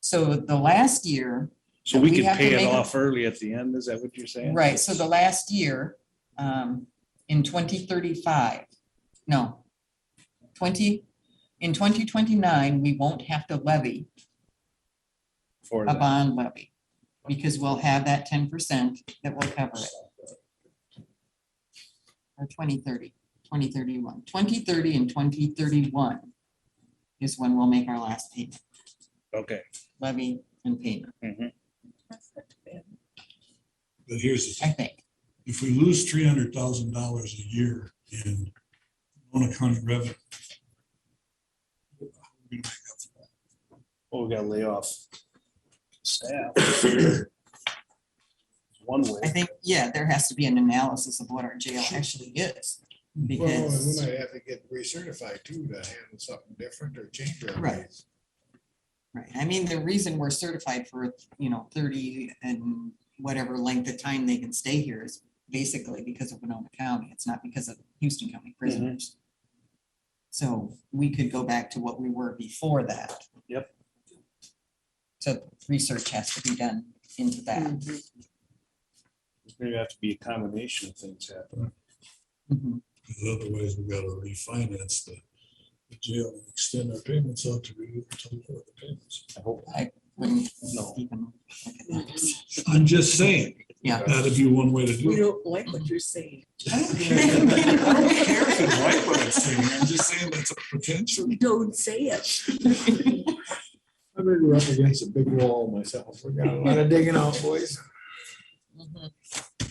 So the last year, So we We could have to pay it make a- off early at the end, is that what you're saying? Right, so the last year, in 2035, no. In 2029, we won't have to levy For a that. bond levy. Because we'll have that 10% that will cover it. Or 2030, 2031, 2030 and 2031 is when we'll make our last payment, Okay. levy and payment, Mhm. But here's the I thing, think. if we lose $300,000 a year in Monona County revenue. how are we gonna make up for that? Well, we gotta lay off staff. One way. I think, yeah, there has to be an analysis of what our jail actually is. Well, we Because, might have to get recertified too to handle something different or change our Right. ways. right, I mean, the reason we're certified for, 30 and whatever length of time they can stay here is basically because of Winona County. It's not because of Houston County prisoners. So we could go back to what we were before that. Yep. So research has to be done into that. There's gonna have to be a combination of things happening. Mhm. Because otherwise we gotta refinance the jail and extend our payments out to lower the payments. I hope. I wouldn't No. even look at that. I'm just saying, Yeah. that'd be one way to do We it. don't like what you're saying. I don't care if you like what I'm saying, I'm just saying that's a potential. Don't say it. I mean, we're up against a big wall myself. We got a lot of digging out, boys. Mhm. You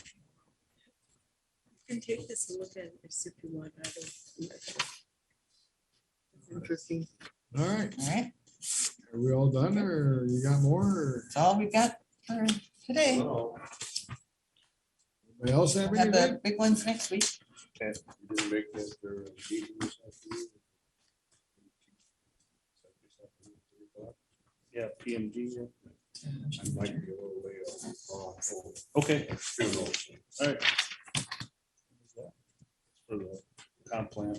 can take this and look at this if you want. I don't- It's interesting. All right, All right, are we all done or you got more? or that's all we've got for today. Anybody else have We'll have anything? the big ones next week. Yeah, PMG. Okay. All right. For the comp plan.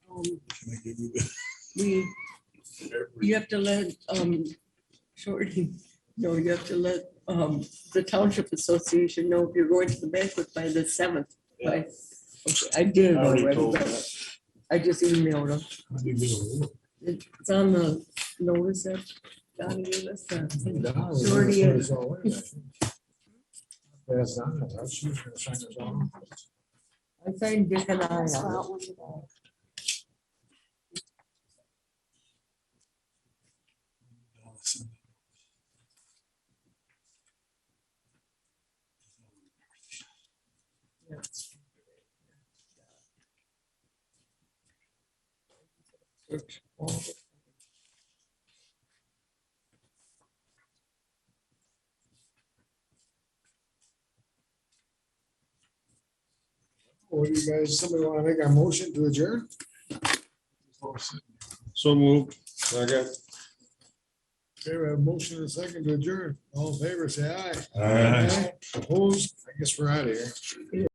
Can I give you the? You have to let, Shorty, no, you have to let, the Township Association know if you're going to the banquet by the 7th. Yeah. I did I already already, told but that. I just emailed them. I didn't get a hold. It's on the notice that Donnie gave us. No, we Shorty put and- us all in, I think. That's not it. That's who's gonna sign us on. I signed Dick and I on it. What do you guys, somebody wanna make a motion to adjourn? So moved. Second. Okay, we have a motion and a second to adjourn. All in favor, say aye. Aye. Opposed? I guess we're out of here.